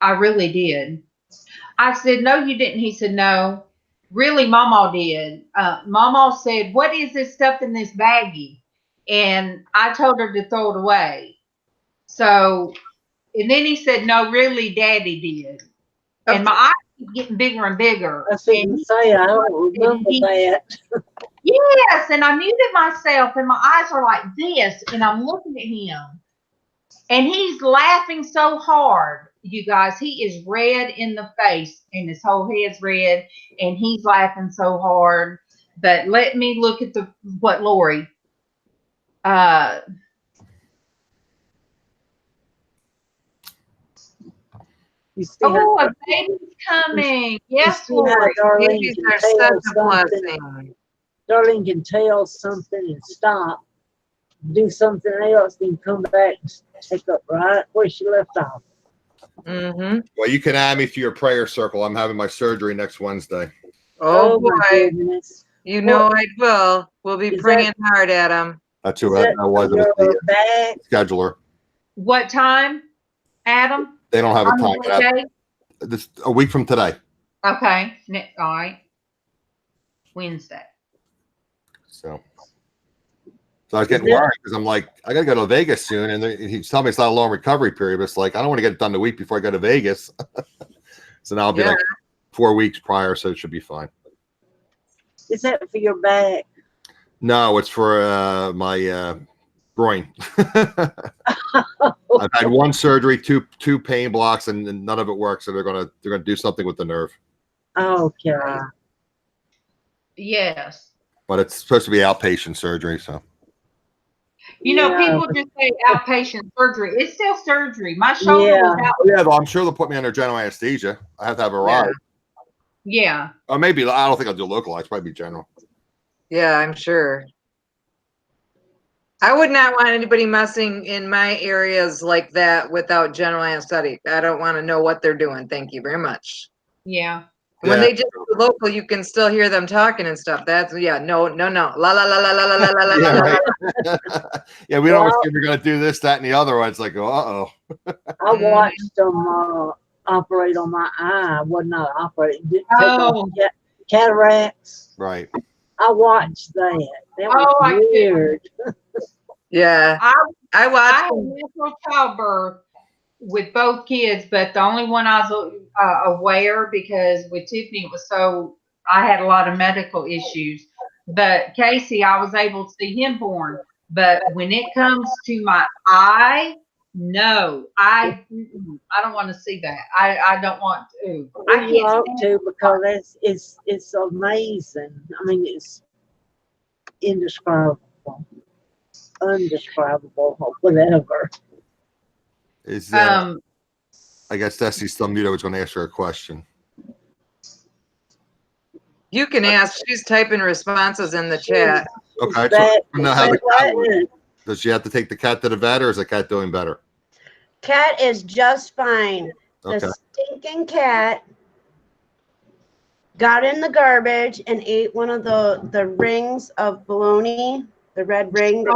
I really did. I said, no, you didn't. He said, no, really, MawMaw did. MawMaw said, what is this stuff in this baggie? And I told her to throw it away. So, and then he said, no, really, Daddy did. And my eyes keep getting bigger and bigger. I was going to say, I don't remember that. Yes, and I muted myself, and my eyes are like this, and I'm looking at him. And he's laughing so hard, you guys. He is red in the face, and his whole head's red, and he's laughing so hard. But let me look at what Lori. A baby's coming. Yes, Lori. Babies are such a blessing. Darlene can tell something and stop, do something else, then come back and take up right where she left off. Well, you can add me to your prayer circle. I'm having my surgery next Wednesday. Oh boy. I will. We'll be praying hard at him. That's who I was the scheduler. What time, Adam? They don't have a time. This a week from today. Okay. All right. Wednesday. So. So I was getting worried because I'm like, I got to go to Vegas soon. And he's telling me it's not a long recovery period, but it's like, I don't want to get it done the week before I go to Vegas. So now I'll be like 4 weeks prior. So it should be fine. Is that for your back? No, it's for my groin. I've had one surgery, two pain blocks, and none of it works. So they're gonna do something with the nerve. Okay. Yes. But it's supposed to be outpatient surgery, so. People just say outpatient surgery. It's still surgery. My shoulder was out. Yeah, well, I'm sure they'll put me under general anesthesia. I have to have a ride. Yeah. Or maybe, I don't think I'll do localized. Probably be general. Yeah, I'm sure. I would not want anybody messing in my areas like that without general anesthetic. I don't want to know what they're doing. Thank you very much. Yeah. When they just do local, you can still hear them talking and stuff. That's no. La la la la la la la la la. Yeah, right. Yeah, we don't always think we're gonna do this, that, and the other one. It's like, I watched them operate on my eye. Well, not operate. Cataracts. Right. I watched that. That was weird. Yeah. I watched. I had natural childbirth with both kids, but the only one I was aware, because with Tiffany it was I had a lot of medical issues. But Casey, I was able to see him born. But when it comes to my eye, no, I don't want to see that. I don't want to. I can't want to, because it's amazing. I mean, it's indescribable, undescribable, or whatever. Is I guess Destinie still muted. I was going to ask her a question. You can ask. She's typing responses in the chat. Okay. Does she have to take the cat to the vet, or is the cat doing better? Cat is just fine. Okay. The stinking cat got in the garbage and ate one of the rings of bologna, the red ring.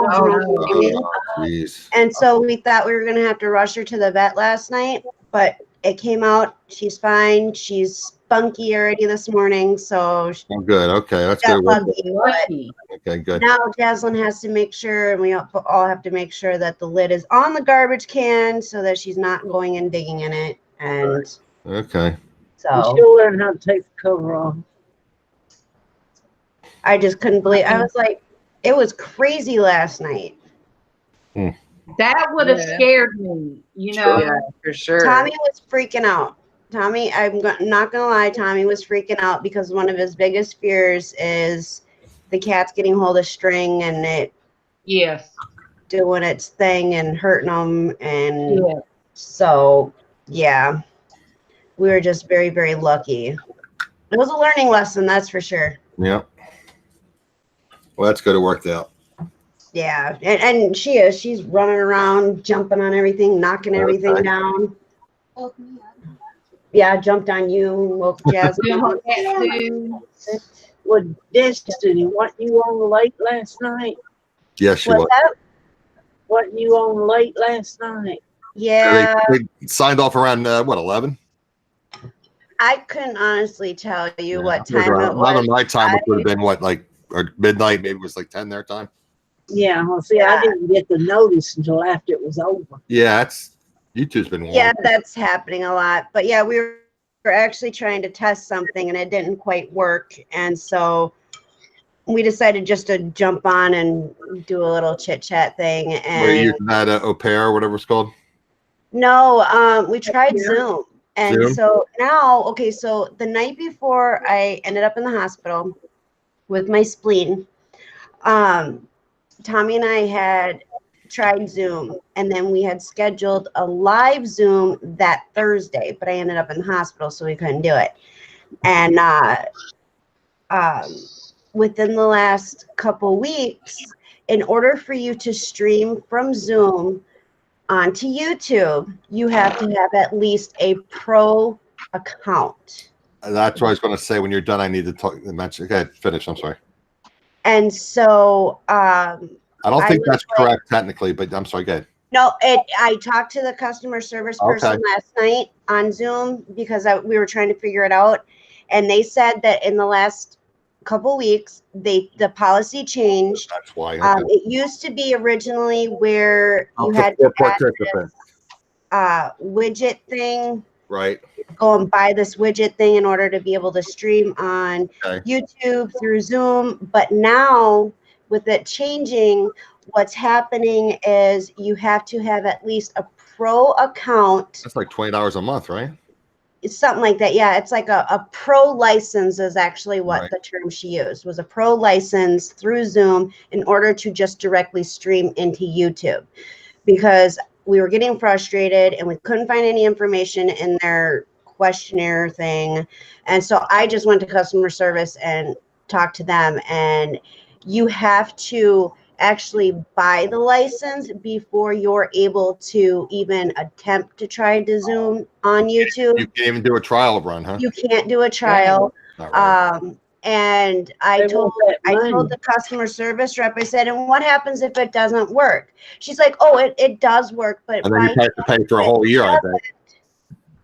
And so we thought we were going to have to rush her to the vet last night, but it came out. She's fine. She's spunky already this morning. So good. Okay. That's good. Lucky. Okay, good. Now Jaslyn has to make sure, and we all have to make sure that the lid is on the garbage can so that she's not going and digging in it. And okay. So she'll learn how to take the cover off. I just couldn't believe. I was like, it was crazy last night. That would have scared me, Yeah, for sure. Tommy was freaking out. Tommy, not gonna lie, Tommy was freaking out because one of his biggest fears is the cat's getting hold of string and it doing its thing and hurting him. And so, yeah, we were just very, very lucky. It was a learning lesson, that's for sure. Yeah. Well, that's good. It worked out. Yeah, and she's running around, jumping on everything, knocking everything down. Yeah, jumped on you, woke Jasmine. Well, Destiny, weren't you on late last night? Yes, she was. Weren't you on late last night? Yeah. They signed off around 11? I couldn't honestly tell you what time it was. 11 my time would have been or midnight, maybe it was like 10 their time. Yeah, well, see, I didn't get the notice until after it was over. Yeah, YouTube's been warm. Yeah, that's happening a lot. But yeah, we were actually trying to test something and it didn't quite work. And so we decided just to jump on and do a little chit chat thing. And were you using that au pair or whatever it's called? No, we tried Zoom. And so now, so the night before I ended up in the hospital with my spleen, Tommy and I had tried Zoom, and then we had scheduled a live Zoom that Thursday, but I ended up in the hospital, so we couldn't do it. And within the last couple weeks, in order for you to stream from Zoom onto YouTube, you have to have at least a pro account. That's what I was going to say. When you're done, I need to mention. Okay, finish. I'm sorry. And so I don't think that's correct technically, but I'm sorry, go ahead. No, I talked to the customer service person last night on Zoom because we were trying to figure it out. And they said that in the last couple weeks. The policy changed. That's why. It used to be originally where you had to to add participant. this, widget thing. Right. Go and buy this widget thing in order to be able to stream on YouTube through Zoom. But now with it changing, what's happening is you have to have at least a pro account. That's like $20 a month, right? It's something like that. Yeah, it's like a pro license is actually what the term she used, was a pro license through Zoom in order to just directly stream into YouTube, because we were getting frustrated and we couldn't find any information in their questionnaire thing. And so I just went to customer service and talked to them, and you have to actually buy the license before you're able to even attempt to try to Zoom on YouTube. You can't even do a trial run, huh? You can't do a trial. And I told the customer service rep, I said, and what happens if it doesn't work? She's like, oh, it does work, but and then you have to pay for a whole year, I bet.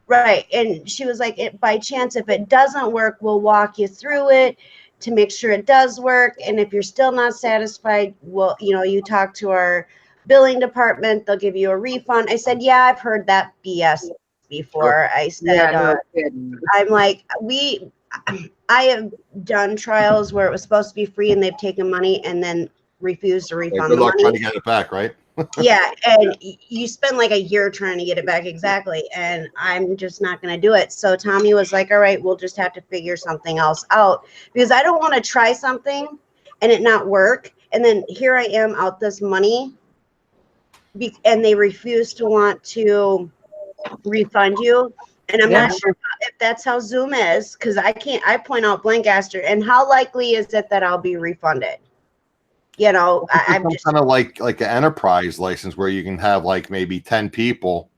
Right. And she was like, by chance, if it doesn't work, we'll walk you through it to make sure it does work. And if you're still not satisfied, well, you talk to our billing department, they'll give you a refund. I said, yeah, I've heard that BS before. I said, I'm like, I have done trials where it was supposed to be free and they've taken money and then refused to refund the money. Good luck trying to get it back, right? Yeah, and you spend like a year trying to get it back, exactly, and I'm just not going to do it. So Tommy was like, all right, we'll just have to figure something else out, because I don't want to try something and it not work, and then here I am out this money, and they refuse to want to refund you. And I'm not sure if that's how Zoom is, because I point out Blancaster, and how likely is it that I'll be refunded? I'm just kind of like an enterprise license where you can have like maybe 10 people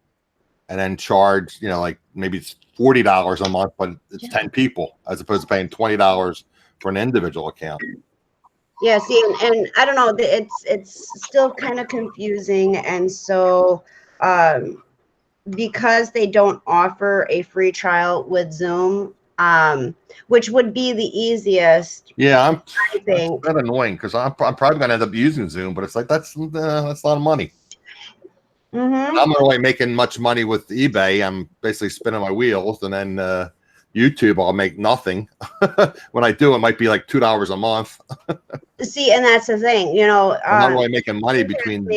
and then charge, like maybe it's $40 a month, but it's 10 people as opposed to paying $20 for an individual account. Yeah, see, and I don't know, it's still kind of confusing. And so because they don't offer a free trial with Zoom, which would be the easiest. Yeah, I think that's annoying, because I'm probably going to end up using Zoom, but it's like that's a lot of money. I'm not really making much money with eBay. I'm basically spinning my wheels, and then YouTube, I'll make nothing. When I do, it might be like $2 a month. See, and that's the thing, I'm not really making money between.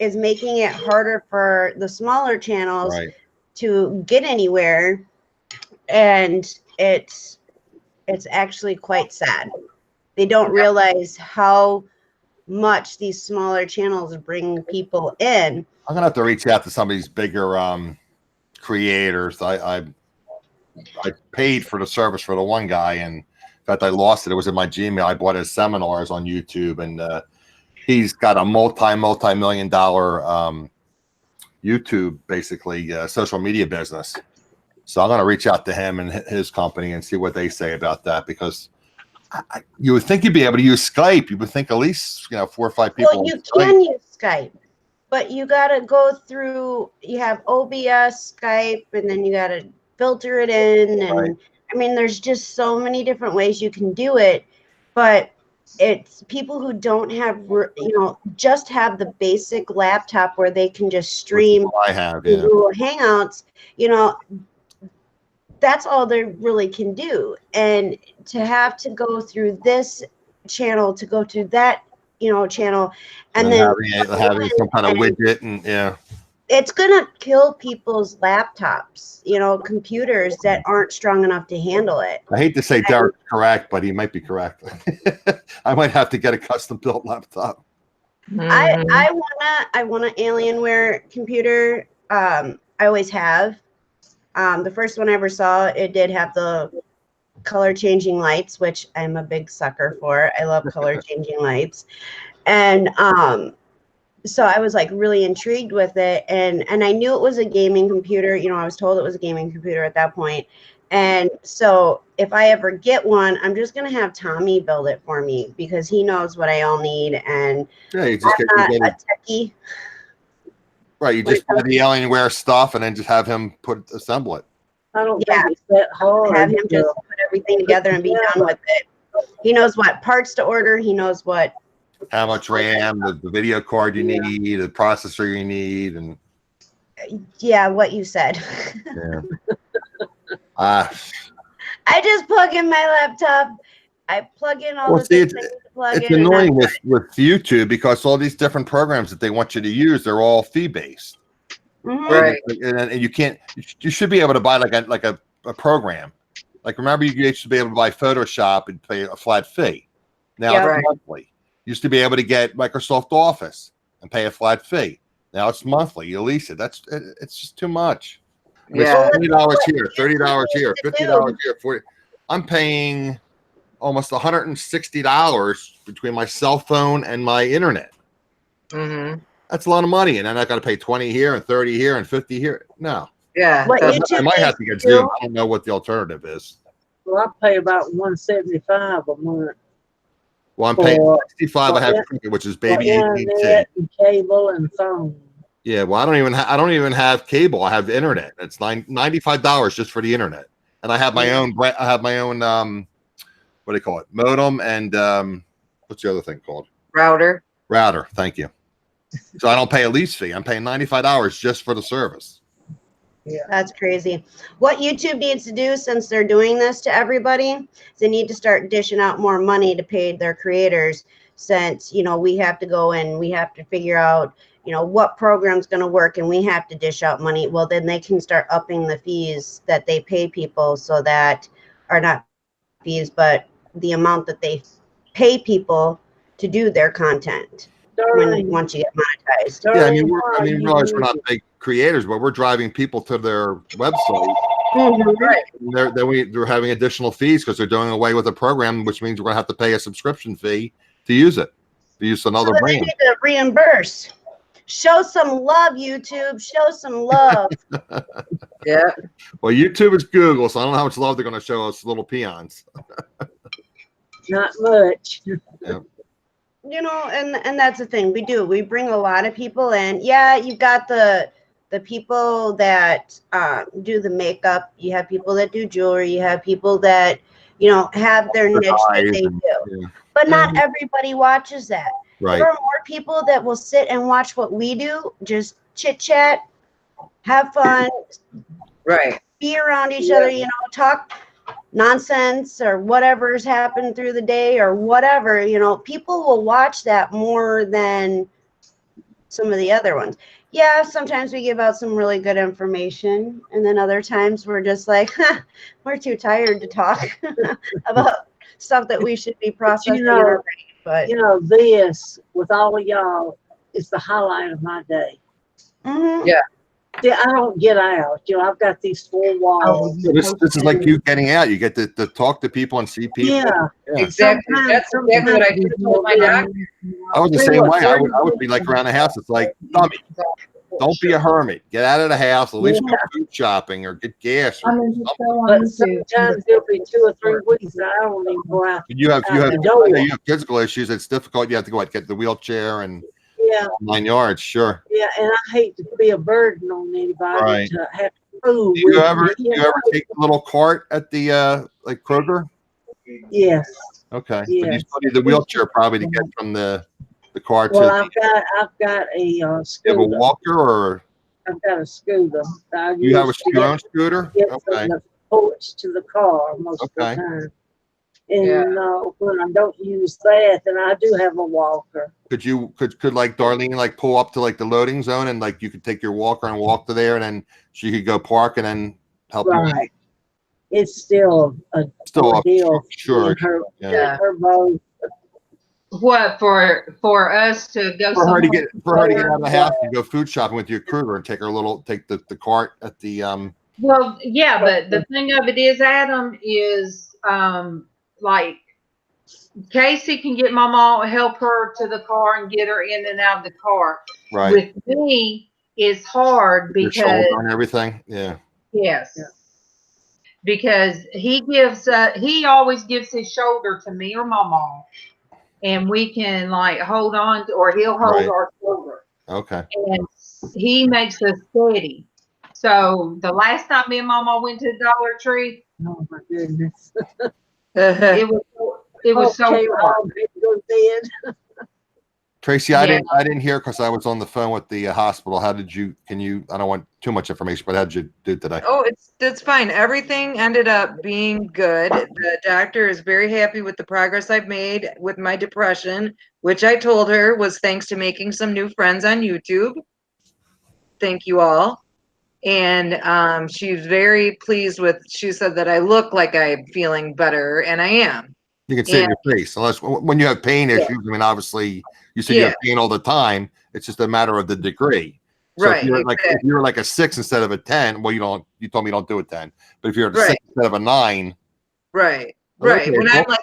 Is making it harder for the smaller channels to get anywhere. And it's actually quite sad. They don't realize how much these smaller channels bring people in. I'm gonna have to reach out to some of these bigger creators. I paid for the service for the one guy, and in fact I lost it. It was in my Gmail. I bought his seminars on YouTube, and he's got a multi-million-dollar YouTube, basically social media business. So I'm going to reach out to him and his company and see what they say about that, because you would think you'd be able to use Skype. You would think at least 4 or 5 people. Well, you can use Skype, but you got to go through. You have OBS, Skype, and then you got to filter it in. And I mean, there's just so many different ways you can do it. But it's people who don't have, just have the basic laptop where they can just stream. I have, Google Hangouts. That's all they really can do. And to have to go through this channel, to go through that, channel, and then having some kind of widget, and it's gonna kill people's laptops, computers that aren't strong enough to handle it. I hate to say Derek's correct, but he might be correct. I might have to get a custom built laptop. I want an Alienware computer. I always have. The first one I ever saw, it did have the color changing lights, which I'm a big sucker for. I love color changing lights. And so I was like really intrigued with it. And I knew it was a gaming computer. I was told it was a gaming computer at that point. And so if I ever get one, I'm just going to have Tommy build it for me, because he knows what I all need. And you just I'm not a techie. Right, you just buy the Alienware stuff and then just have him assemble it. I don't think it's that hard. Have him just put everything together and be done with it. He knows what parts to order. He knows what. How much RAM, the video card you need, the processor you need, and yeah, what you said. yeah. I just plug in my laptop. I plug in all the things I need to plug it's in. annoying with YouTube because all these different programs that they want you to use, they're all fee-based. Right. And you can't. You should be able to buy like a program. Like remember, you used to be able to buy Photoshop and pay a flat fee. Now it's monthly. You used to be able to get Microsoft Office and pay a flat fee. Now it's monthly. You lease it. It's just too much. Yeah. $20 here, $30 here, $50 here, $40. I'm paying almost $160 between my cell phone and my internet. Mm-hmm. That's a lot of money, and then I got to pay 20 here and 30 here and 50 here. No. Yeah. I might have to get Zoom. I don't know what the alternative is. Well, I pay about $175 a month. Well, I'm paying $65. I have Cricket, which is baby AT&T. And cable and phone. Yeah, well, I don't even have cable. I have internet. It's $95 just for the internet, and I have my own. I have my own. What do you call it? Modem and what's the other thing called? Router. Router. Thank you. So I don't pay a lease fee. I'm paying $95 just for the service. Yeah, that's crazy. What YouTube needs to do, since they're doing this to everybody, is they need to start dishing out more money to pay their creators. Since we have to go and we have to figure out what program's going to work, and we have to dish out money. Well, then they can start upping the fees that they pay people, so that are not fees, but the amount that they pay people to do their content. Once you get monetized. Yeah, I mean, realize we're not big creators, but we're driving people to their website. Right. They're having additional fees because they're doing away with the program, which means we're going to have to pay a subscription fee to use it, to use another brand. They need to reimburse. Show some love, YouTube. Show some love. Yeah. Well, YouTube is Google, so I don't know how much love they're going to show us little peons. Not much. Yeah. And that's the thing. We bring a lot of people in. Yeah, you've got the people that do the makeup. You have people that do jewelry. You have people that have their niche that they do. Yeah. But not everybody watches that. Right. There are more people that will sit and watch what we do, just chit chat, have fun, right? Be around each other, talk nonsense or whatever's happened through the day or whatever. People will watch that more than some of the other ones. Yeah, sometimes we give out some really good information, and then other times we're just like, we're too tired to talk about stuff that we should be processing. But this with all of y'all is the highlight of my day. Mm-hmm. Yeah. Yeah, I don't get out. I've got these 4 walls. This is like you getting out. You get to talk to people and see people. Yeah. Exactly. That's exactly what I told my doctor. I was the same way. I would be like around the house. It's like, dummy, don't be a hermit. Get out of the house. At least go food shopping or get gas. Or but sometimes it'll be 2 or 3 weeks that I won't even go out. You have physical issues. It's difficult. You have to go out, get the wheelchair and 9 yards. Sure. Yeah, and I hate to be a burden on anybody to have to prove. Do you ever take the little cart at the like Kroger? Yes. Okay. Yes. But you still need the wheelchair probably to get from the car to. Well, I've got a scooter. You have a walker or? I've got a scooter. You have your own scooter? Get from the porch to the car most of the time. And when I don't use that, then I do have a walker. Could like Darlene like pull up to like the loading zone and like you could take your walker and walk to there and then she could go park and then help you out? It's still a deal. Sure. Her boat. What for us to go for her to get out of the house and go food shopping with your Kruger and take the cart at the Well, yeah, but the thing of it is, Adam, is like Casey can get MawMaw, help her to the car and get her in and out of the car. Right. With me, it's hard because your shoulder and everything. Yeah. Yes. Yeah. Because he always gives his shoulder to me or MawMaw, and we can like hold on to, or he'll hold our shoulder. Okay. And he makes us steady. So the last time me and MawMaw went to the Dollar Tree, Oh my goodness. it was so Okay, hard. all good to go to bed. Traci, Yeah. I didn't hear because I was on the phone with the hospital. How did you? Can you? I don't want too much information, but how did you do today? Oh, it's fine. Everything ended up being good. The doctor is very happy with the progress I've made with my depression, which I told her was thanks to making some new friends on YouTube. Thank you all. And she's very pleased with. She said that I look like I'm feeling better, and I am. You can see it in your face, unless when you have pain issues. I mean, obviously, you said you have pain all the time. It's just a matter of the degree. So Right. if you're like a 6 instead of a 10, well, you told me you don't do a 10. But if you're a 6 instead of a 9, right. Okay, When well, I'm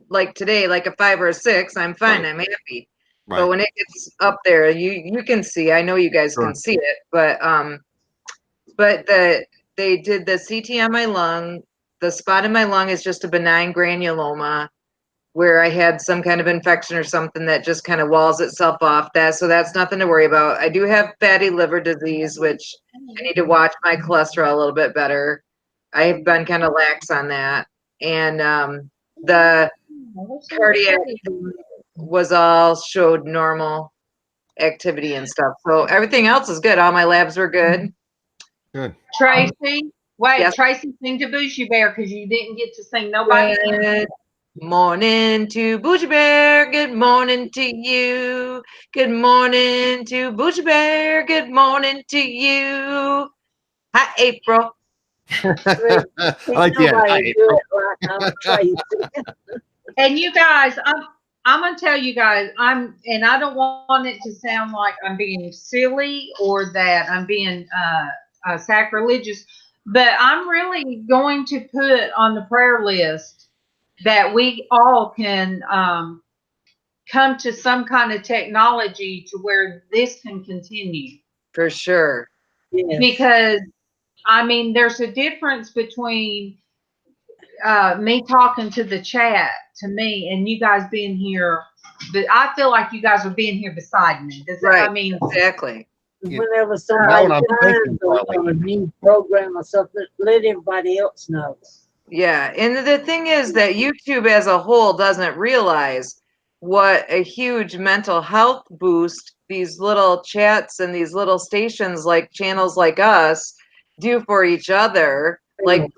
like today, like a 5 or a 6, I'm fine. Right. I'm happy. right. But when it gets up there, you can see. I know you guys can see it, but they did the CT on my lung. The spot in my lung is just a benign granuloma, where I had some kind of infection or something that just kind of walls itself off. So that's nothing to worry about. I do have fatty liver disease, which I need to watch my cholesterol a little bit better. I've been kind of lax on that. And the cardiac was all showed normal activity and stuff. So everything else is good. All my labs were good. Good. Traci, wait, Yes. Traci, sing to Bougie Bear because you didn't get to sing. Nobody. Good morning to Bougie Bear. Good morning to you. Good morning to Bougie Bear. Good morning to you. Hi, April. I like the Nobody do it like I'm Traci. And you guys, I'm gonna tell you guys, and I don't want it to sound like I'm being silly or that I'm being sacrilegious, but I'm really going to put on the prayer list that we all can come to some kind of technology to where this can continue. For sure. Yes. Because I mean, there's a difference between me talking to the chat to me and you guys being here, but I feel like you guys are being here beside me. Does that, Right. I mean, Exactly. Whenever somebody what I'm thinking, finds on a new program or something, let everybody else know. Yeah. And the thing is that YouTube as a whole doesn't realize what a huge mental health boost these little chats and these little stations like channels like us do for each other. Like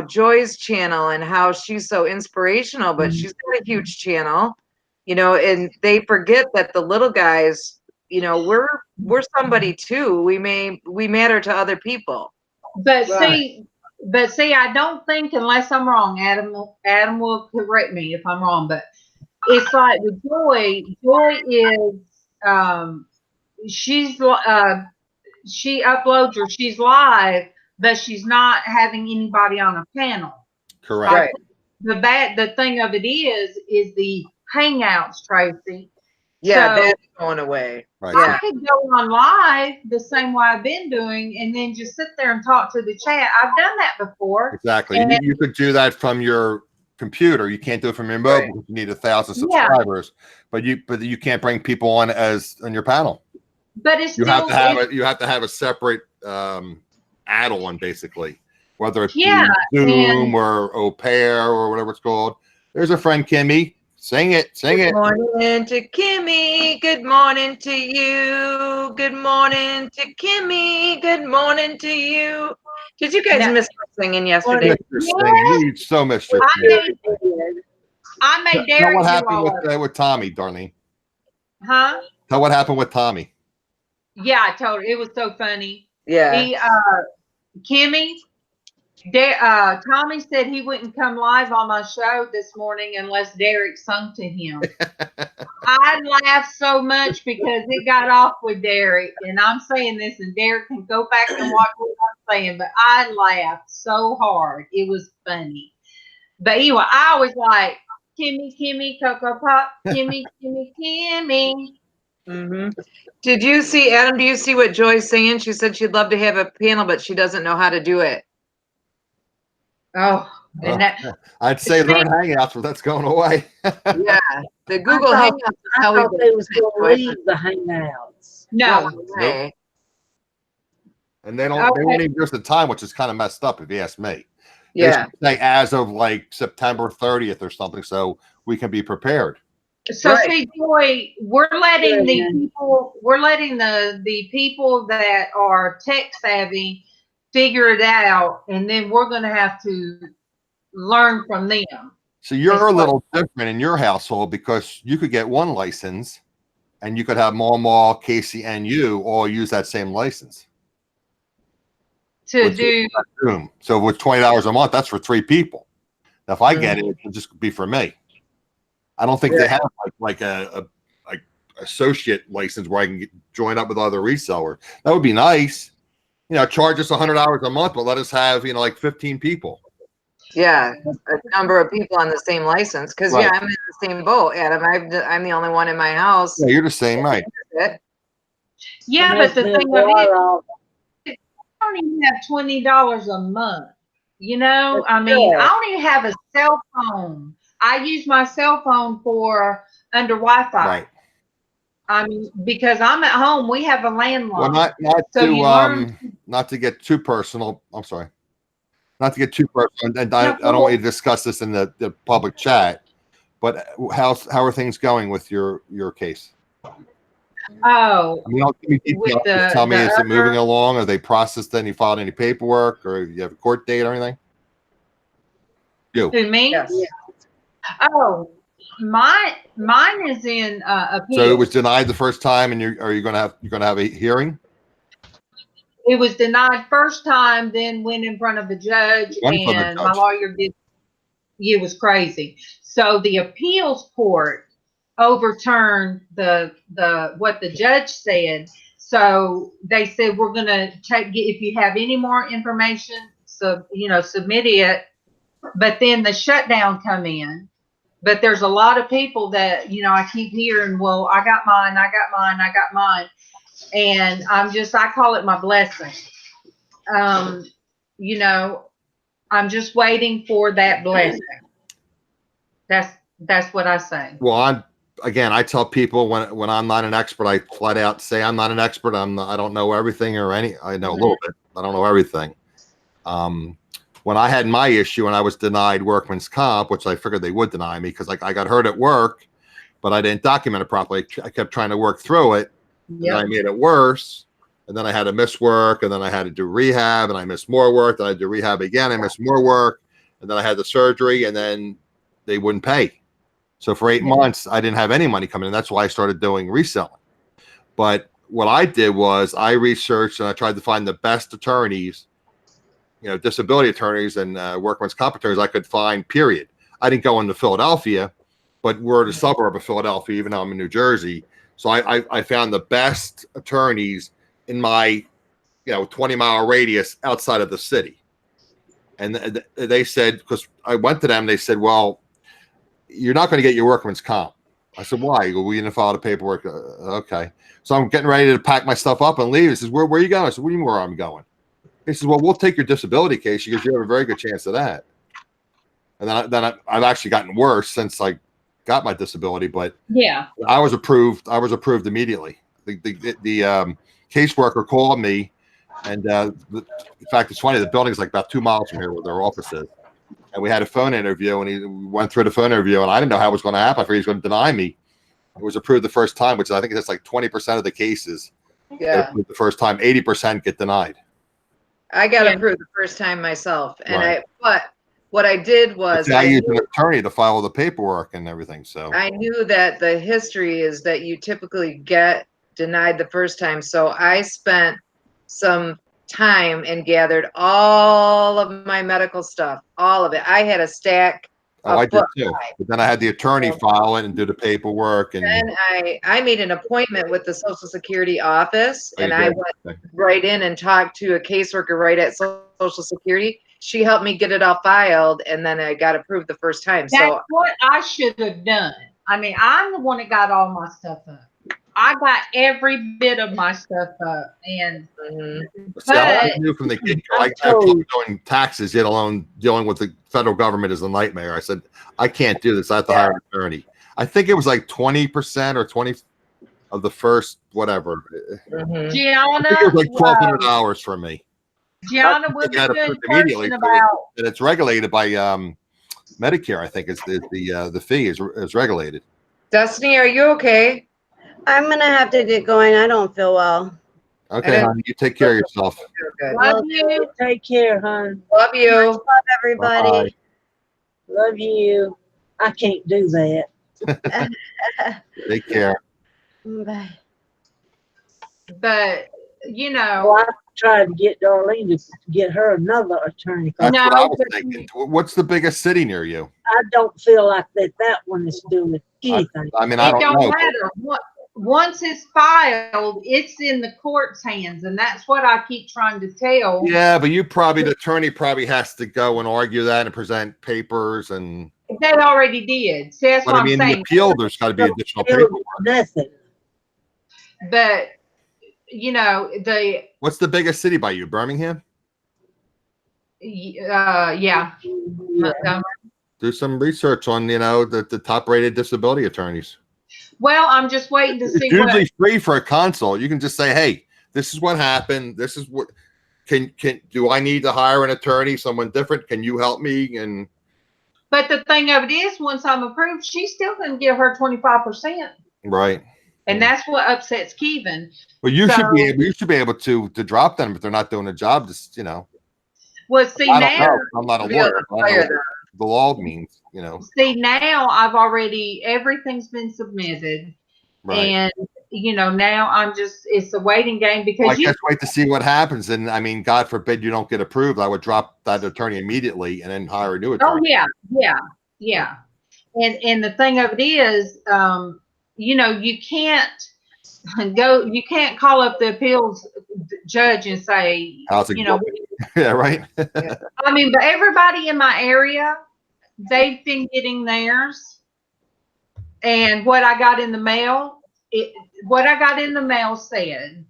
Joy's channel and how she's so inspirational, but she's got a huge channel, and they forget that the little guys, we're somebody too. We matter to other people. but see, I don't think, unless I'm wrong, Adam will correct me if I'm wrong, but it's like with Joy is, she uploads or she's live, but she's not having anybody on a panel. Correct. Right. The thing of it is the Hangouts, Traci. Yeah, So that's going away. Right. Yeah. I could go on live the same way I've been doing and then just sit there and talk to the chat. I've done that before. Exactly. And You could do that from your computer. You can't do it from your mobile. Right. You need 1,000 subscribers, but you can't bring people on your panel. but it's You still, have to have a separate add-on, basically, whether it's Yeah, Zoom or Au Pair or whatever it's called. There's a friend, Kimmy. Sing it. Good morning to Kimmy. Good morning to you. Good morning to Kimmy. Good morning to you. Did you guys miss my singing yesterday? You so missed it. I made Tell Derek what do happened all of it. with Tommy, Darlene. Huh? Tell what happened with Tommy. Yeah, I told her. It was so funny. Yeah. He, Kimmy, Tommy said he wouldn't come live on my show this morning unless Derek sung to him. I laughed so much because it got off with Derek, and I'm saying this, and Derek can go back and watch what I'm saying, but I laughed so hard. It was funny. But anyway, I was like, Kimmy, Cocoa Pop, Kimmy. Mm-hmm. Did you see, Adam, do you see what Joy's saying? She said she'd love to have a panel, but she doesn't know how to do it. Oh, and I'd say learn Hangouts, but that's going away. Yeah, the Google Hangouts is how I thought they was going to leave the Hangouts. No. Okay. And they won't even give us the time, which is kind of messed up if you ask me. Yeah. They say as of like September 30th or something, so we can be prepared. So see, Joy, we're letting the people that are tech savvy figure it out, and then we're going to have to learn from them. So you're a little different in your household because you could get one license, and you could have MawMaw, Casey, and you all use that same license. To do so with $20 a month, that's for 3 people. Now, if I get it, it'll just be for me. I don't think they have like a associate license where I can join up with other resellers. That would be nice. Charge us $100 a month, but let us have like 15 people. Yeah, a number of people on the same license. Because Right. I'm in the same boat, Adam. I'm the only one in my house. Yeah, you're the same, right? Yeah, but the thing of it, I don't even have $20 a month. I mean, I don't even have a cell phone. I use my cell phone for under Wi-Fi. Right. I mean, because I'm at home, we have a landline. Well, not to get too personal. I'm sorry. Not to get too personal, and I don't want you to discuss this in the public chat. But how are things going with your case? Oh, I mean, just tell me, is it moving along? Are they processed any, filed any paperwork, or you have a court date or anything? You. To me? Yes. Oh, mine is in appeal. So it was denied the first time, and you're gonna have a hearing? It was denied first time, then went in front of the judge, and my lawyer did. It was crazy. So the appeals court overturned what the judge said. So they said, we're going to check if you have any more information, so submit it. But then the shutdown come in. But there's a lot of people that I keep hearing, well, I got mine. And I call it my blessing. I'm just waiting for that blessing. That's what I say. Well, I tell people when I'm not an expert, I flat out say I'm not an expert. I don't know everything I know a little bit. I don't know everything. When I had my issue and I was denied workman's comp, which I figured they would deny me because I got hurt at work, but I didn't document it properly. I kept trying to work through it. Yep. And I made it worse. And then I had to miss work, and then I had to do rehab, and I missed more work. Then I had to do rehab again. I missed more work, and then I had the surgery, and then they wouldn't pay. So for 8 months, I didn't have any money coming in. That's why I started doing reselling. But what I did was I researched and I tried to find the best attorneys, disability attorneys and workman's comp attorneys I could find, period. I didn't go into Philadelphia, but we're a suburb of Philadelphia, even though I'm in New Jersey. So I found the best attorneys in my 20-mile radius outside of the city. And they said, because I went to them, they said, well, you're not going to get your workman's comp. I said, why? You go, we didn't file the paperwork. Okay. So I'm getting ready to pack my stuff up and leave. He says, where are you going? I said, what do you mean where I'm going? He says, well, we'll take your disability case because you have a very good chance of that. And then I've actually gotten worse since I got my disability, but yeah, I was approved immediately. The caseworker called me, and in fact, it's funny, the building is like about 2 miles from here where their office is. And we had a phone interview, and we went through the phone interview, and I didn't know how it was going to happen. I figured he was going to deny me. It was approved the first time, which I think that's like 20% of the cases. Yeah. The first time, 80% get denied. I got approved the first time myself, and but what I did was I used an attorney to file the paperwork and everything. So I knew that the history is that you typically get denied the first time. So I spent some time and gathered all of my medical stuff, all of it. I had a stack. I did too. But then I had the attorney file it and do the paperwork. And then I made an appointment with the Social Security office, and I went right in and talked to a caseworker right at Social Security. She helped me get it all filed, and then I got approved the first time. That's what I should have done. I mean, I'm the one that got all my stuff up. I got every bit of my stuff up, and I knew from the get-go. I kept doing taxes, yet alone dealing with the federal government is a nightmare. I said, I can't do this. I have to hire an attorney. I think it was like 20% or 20. of the first whatever. Gianna, I think it was like $1,200 for me. Gianna would be got good approved immediately, about. and it's regulated by Medicare. I think is the fee is regulated. Destiny, are you okay? I'm gonna have to get going. I don't feel well. Okay, honey, you take care of yourself. Good. Love you. Take care, hon. Love you. Love everybody. Bye. Love you. I can't do that. Take care. Bye. But you know, Well, I tried to get Darlene to get her another attorney. That's No, what I was but- thinking. What's the biggest city near you? I don't feel like that one is doing anything. I mean, I it don't don't know. matter. Once it's filed, it's in the court's hands, and that's what I keep trying to tell. Yeah, but the attorney probably has to go and argue that and present papers and. They already did. See, that's But what I mean, I'm the saying. appeal, there's got to be additional Still paperwork. nothing. But you know, What's the biggest city by you? Birmingham? yeah. Montgomery. Do some research on the top rated disability attorneys. Well, I'm just waiting to It's see usually what. free for a consult. You can just say, hey, this is what happened. This is what do I need to hire an attorney, someone different? Can you help me? And But the thing of it is, once I'm approved, she's still going to give her 25%, right. and that's what upsets Kevin. Well, you So- should be able to drop them if they're not doing a job. Just Well, see I don't now, know. I'm not a Be able lawyer. to I don't know fire what them. the law means, see now, everything's been submitted, right. and now it's a waiting game because Well, I guess wait to see what happens. And I mean, God forbid you don't get approved. I would drop that attorney immediately and then hire a new Oh attorney. yeah. And the thing of it is, you can't call up the appeals judge and say, How's it going? Yeah, right. I mean, but everybody in my area, they've been getting theirs. And what I got in the mail, said,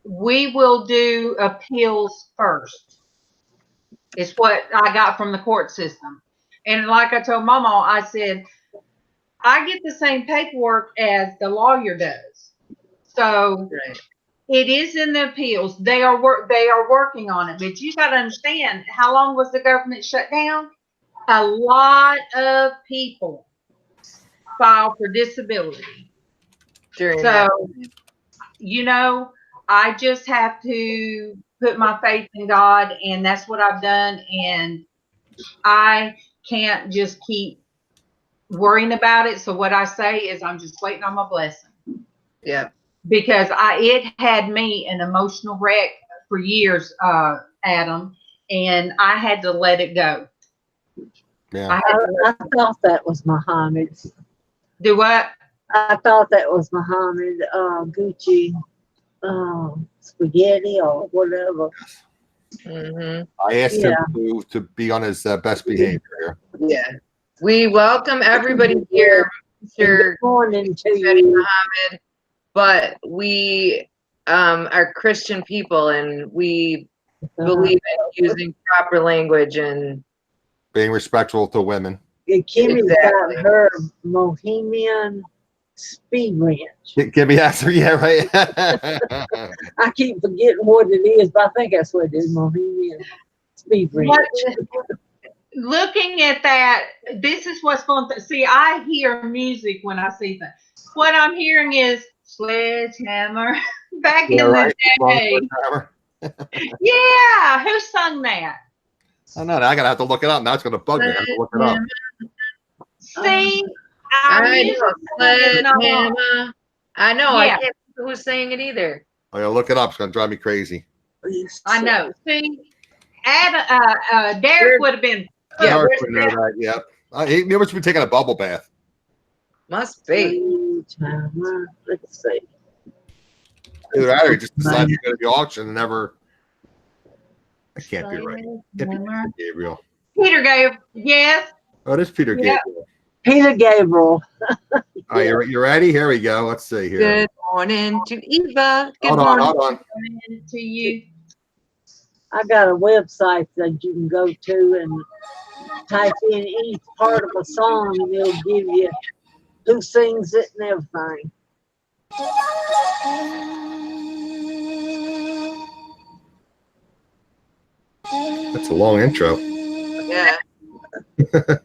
we will do appeals first. It's what I got from the court system. And like I told MawMaw, I said, I get the same paperwork as the lawyer does. So Right. it is in the appeals. They are working on it. But you got to understand, how long was the government shut down? A lot of people filed for disability. During So, that. I just have to put my faith in God, and that's what I've done. And I can't just keep worrying about it. So what I say is I'm just waiting on my blessing. Yeah. Because it had me an emotional wreck for years, Adam, and I had to let it go. Yeah. I thought that was Muhammad. Do what? I thought that was Muhammad Gucci spaghetti or whatever. Mm-hmm. I asked him to be on his best behavior. Yeah. We welcome everybody here, Mr. Good morning to Betty you. Muhammad, but we are Christian people and we believe in using proper language and Being respectful to women. Kimmy's Exactly. got her Bohemian speed ranch. Give me answer. Yeah, right. I keep forgetting what it is, but I think that's what it is, Bohemian speed ranch. Looking at that, this is what's going to see. I hear music when I see that. What I'm hearing is Sledgehammer back in the day. Yeah, who sung that? I know. I gotta have to look it up. Now it's gonna bug me. I have to look it up. See, I know, Sledgehammer. I know. I Yeah. can't think of who's saying it either. I gotta look it up. It's gonna drive me crazy. I know. See, Derek would have been. Yeah, Derek where's would know that. Yep. He must be taking a bubble bath. Must be. Sledgehammer. Let's see. Either that or he just decided to go to the auction and never. I can't be right. Can't be Peter Gabriel. Peter Gabriel. Yes. Oh, it is Peter Yeah. Gabriel. Peter Gabriel. All right, you ready? Here we go. Let's see here. Good morning to Eva. Good Hold on, morning. hold on. To you. I got a website that you can go to and type in each part of a song and it'll give you who sings it and everything. That's a long intro. Yeah. That's it.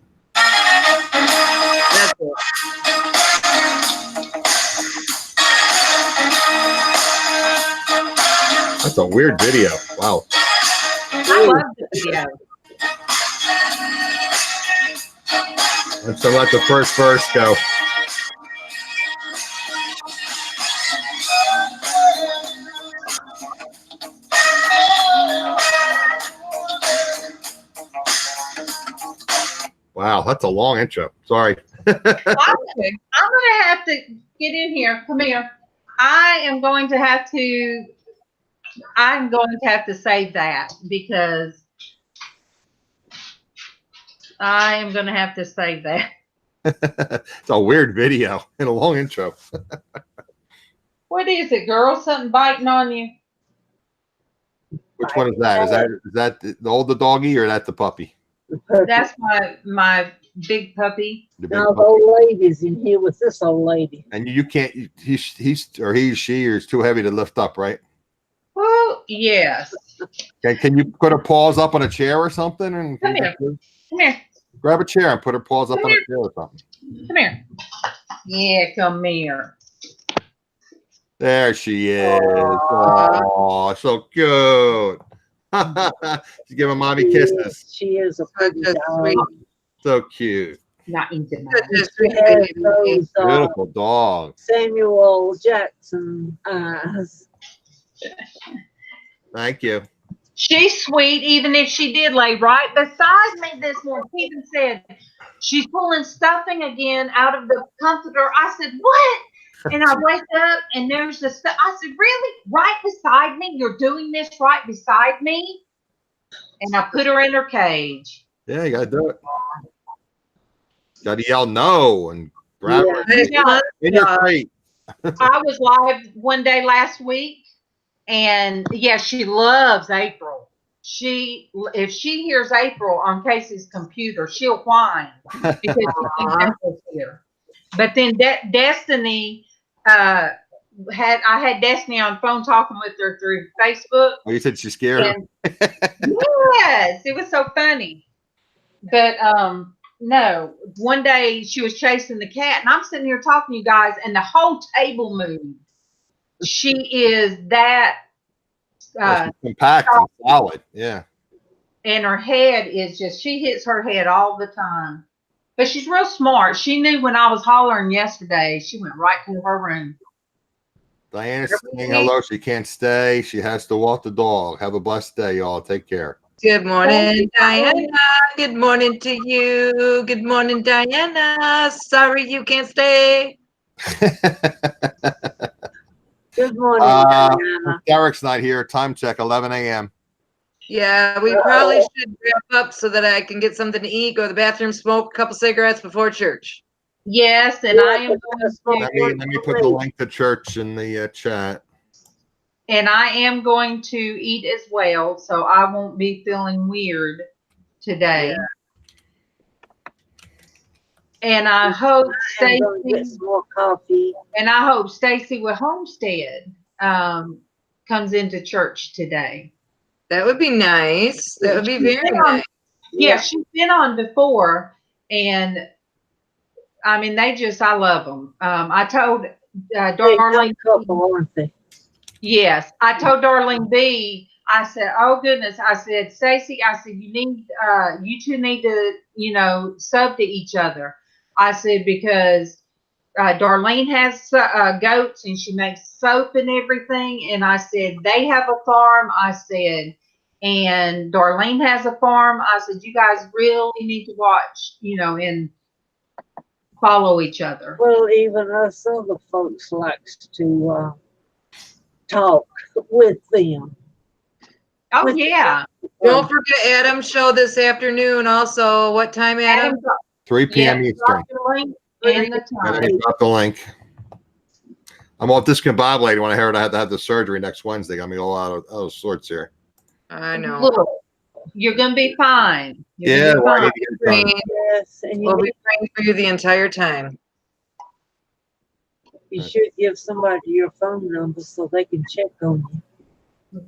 That's a weird video. Wow. I love the video. Let's let the first verse go. Wow, that's a long intro. Sorry. I'm gonna have to get in here. Come here. I'm going to have to save that because I am going to have to save that. It's a weird video and a long intro. What is it, girl? Something biting on you? Which one is that? Is that the older doggy or that's the puppy? That's my big puppy. The big Now the puppy. old lady's in here with this old lady. And you can't. She is too heavy to lift up, right? Well, yes. Can you put her paws up on a chair or something? And Come here. Come here. grab a chair and put her paws up on a chair or something. Come here. Yeah, come here. There she is. Oh, so cute. She's giving mommy kisses. She is a pretty dog. So cute. Not into my She has those Beautiful dog. Samuel Jackson eyes. Thank you. She's sweet, even if she did lay right beside me this morning. She even said, she's pulling stuffing again out of the comforter. I said, what? And I wake up and there's the stuff. I said, really? Right beside me? You're doing this right beside me? And I put her in her cage. Yeah, you gotta do it. Gotta yell no and grab her in your crate. I was live one day last week, and yeah, she loves April. If she hears April on Casey's computer, she'll whine because she thinks April's here. But then Destinie, I had Destinie on phone talking with her through Facebook. Oh, you said she's scared. And, yes, it was so funny. But no, one day she was chasing the cat, and I'm sitting here talking to you guys, and the whole table moved. She is that compact and solid. Yeah. And her head is just, she hits her head all the time. But she's real smart. She knew when I was hollering yesterday, she went right to her room. Diana's saying hello. She can't stay. She has to walk the dog. Have a blessed day, y'all. Take care. Good morning, Diana. Good morning to you. Good morning, Diana. Sorry you can't stay. Good morning, Diana. Derek's not here. Time check, 11 a.m. Yeah, we probably should wrap up so that I can get something to eat, go to the bathroom, smoke a couple cigarettes before church. Yes, and I am going to Let me put the link to church in the chat. And I am going to eat as well, so I won't be feeling weird today. Yeah. And I hope Stacy more coffee. And I hope Stacy with Homestead comes into church today. That would be nice. That would be very nice. Yeah, she's been on before, and I mean, I love them. I told Darlene, aren't they? Yes, I told Darlene B. I said, "Oh goodness!" I said, "Stacy," I said, you two need to, sub to each other." I said because Darlene has goats and she makes soap and everything, and I said they have a farm. I said, and Darlene has a farm. I said you guys really need to watch, and follow each other. Well, even us other folks likes to talk with them. Oh, yeah. Don't forget Adam's show this afternoon also. What time, Adam? 3 p.m. Eastern. Drop the link. I'm all discombobulated when I heard I had to have the surgery next Wednesday. Got me all out of sorts here. I know. Look, you're going to be fine. Yes, and we'll be praying for you the entire time. You should give somebody your phone number so they can check on you.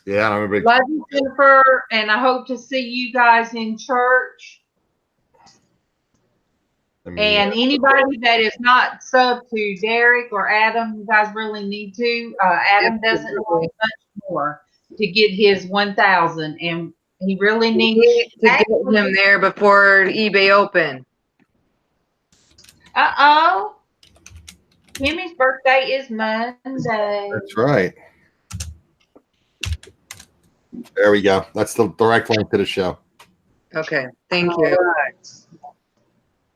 Yeah, I remember. Love you, Jennifer, and I hope to see you guys in church. And anybody that is not sub to Derek or Adam, you guys really need to. Adam doesn't have much more to get his 1,000, and he really needs to get him there before eBay open. Uh-oh. Kimmy's birthday is Monday. That's right. There we go. That's the direct link to the show. Okay, thank you.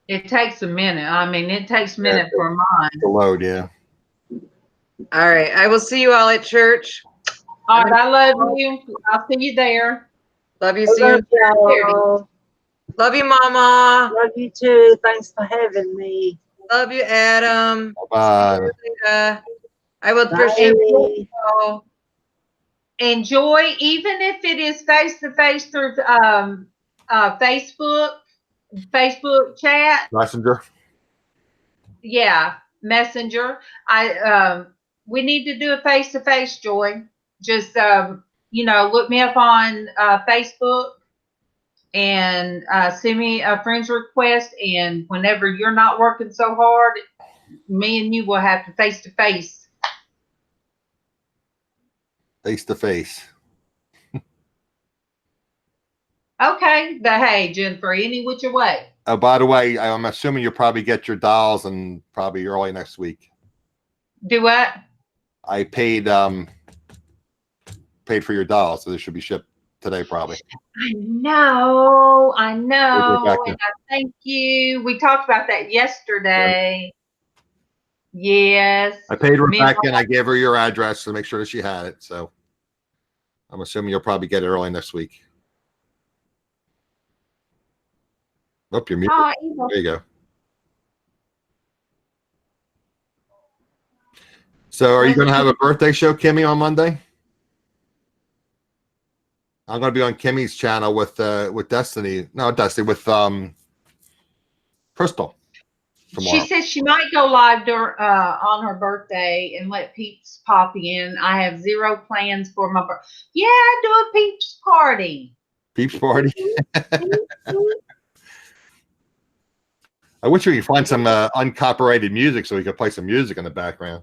It takes a minute. I mean, it takes a minute for mine. The load, yeah. All right, I will see you all at church. All right, I love you. I'll see you there. Love you. See you. Love you, Mama. Love you too. Thanks for having me. Love you, Adam. Bye. I will for sure. Enjoy, even if it is face to face through Facebook chat, Messenger. Yeah, Messenger. We need to do a face to face, Joy. Just look me up on Facebook and send me a friend's request. And whenever you're not working so hard, me and you will have to face to face. Face to face. Okay, but hey, Jennifer, any which way. Oh, by the way, I'm assuming you'll probably get your dolls and probably early next week. Do what? I paid for your dolls, so they should be shipped today, probably. I know, and I thank you. We talked about that yesterday. Yes. I paid Rebecca and I gave her your address to make sure that she had it. So I'm assuming you'll probably get it early next week. Oh, you're muted. There you go. So are you going to have a birthday show, Kimmy, on Monday? I'm going to be on Kimmy's channel with Destinie. No, Destinie, with Crystal. Tomorrow. She says she might go live on her birthday and let Peeps pop in. I have zero plans for my birthday. Yeah, do a Peeps party. Peeps party? I wish we could find some uncopyrighted music so we could play some music in the background.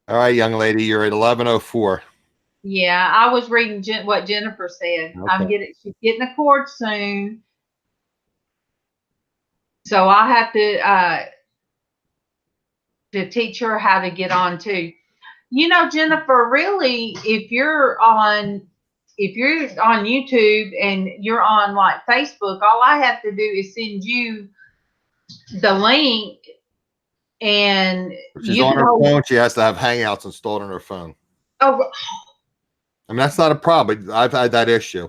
All right, young lady, you're at 11:04. Yeah, I was reading what Jennifer said. Okay. She's getting a cord soon. So I have to teach her how to get on too. Jennifer, really, if you're on YouTube and you're on like Facebook, all I have to do is send you the link, and she's on her phone. She has to have Hangouts installed on her phone. Oh, I mean, that's not a problem. I've had that issue.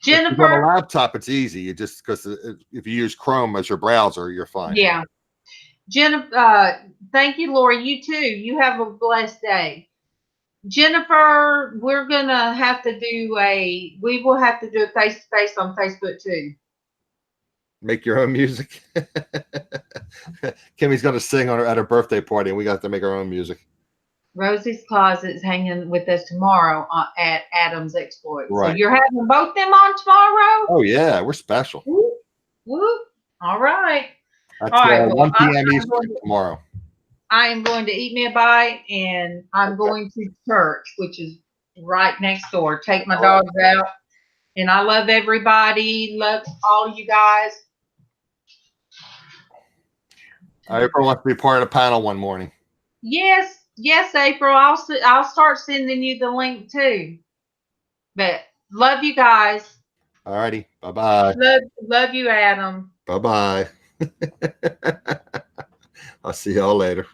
Jennifer, on a laptop, it's easy. You just because if you use Chrome as your browser, you're fine. Yeah. Jennifer, thank you, Lori. You too. You have a blessed day. Jennifer, we will have to do a face-to-face on Facebook too. Make your own music. Kimmy's going to sing at her birthday party, and we got to make our own music. Rosie's Closet is hanging with us tomorrow at Adam's Exploits. Right. So you're having both them on tomorrow? Oh, yeah. We're special. Woo. Woo. All right. That's all right. 1 p.m. Eastern tomorrow. I am going to eat me a bite, and I'm going to church, which is right next door. Take my dogs out. And I love everybody. Love all of you guys. April wants to be part of the panel one morning. Yes. Yes, April. I'll start sending you the link too. But love you guys. All righty. Bye-bye. Love you, Adam. Bye-bye. I'll see y'all later.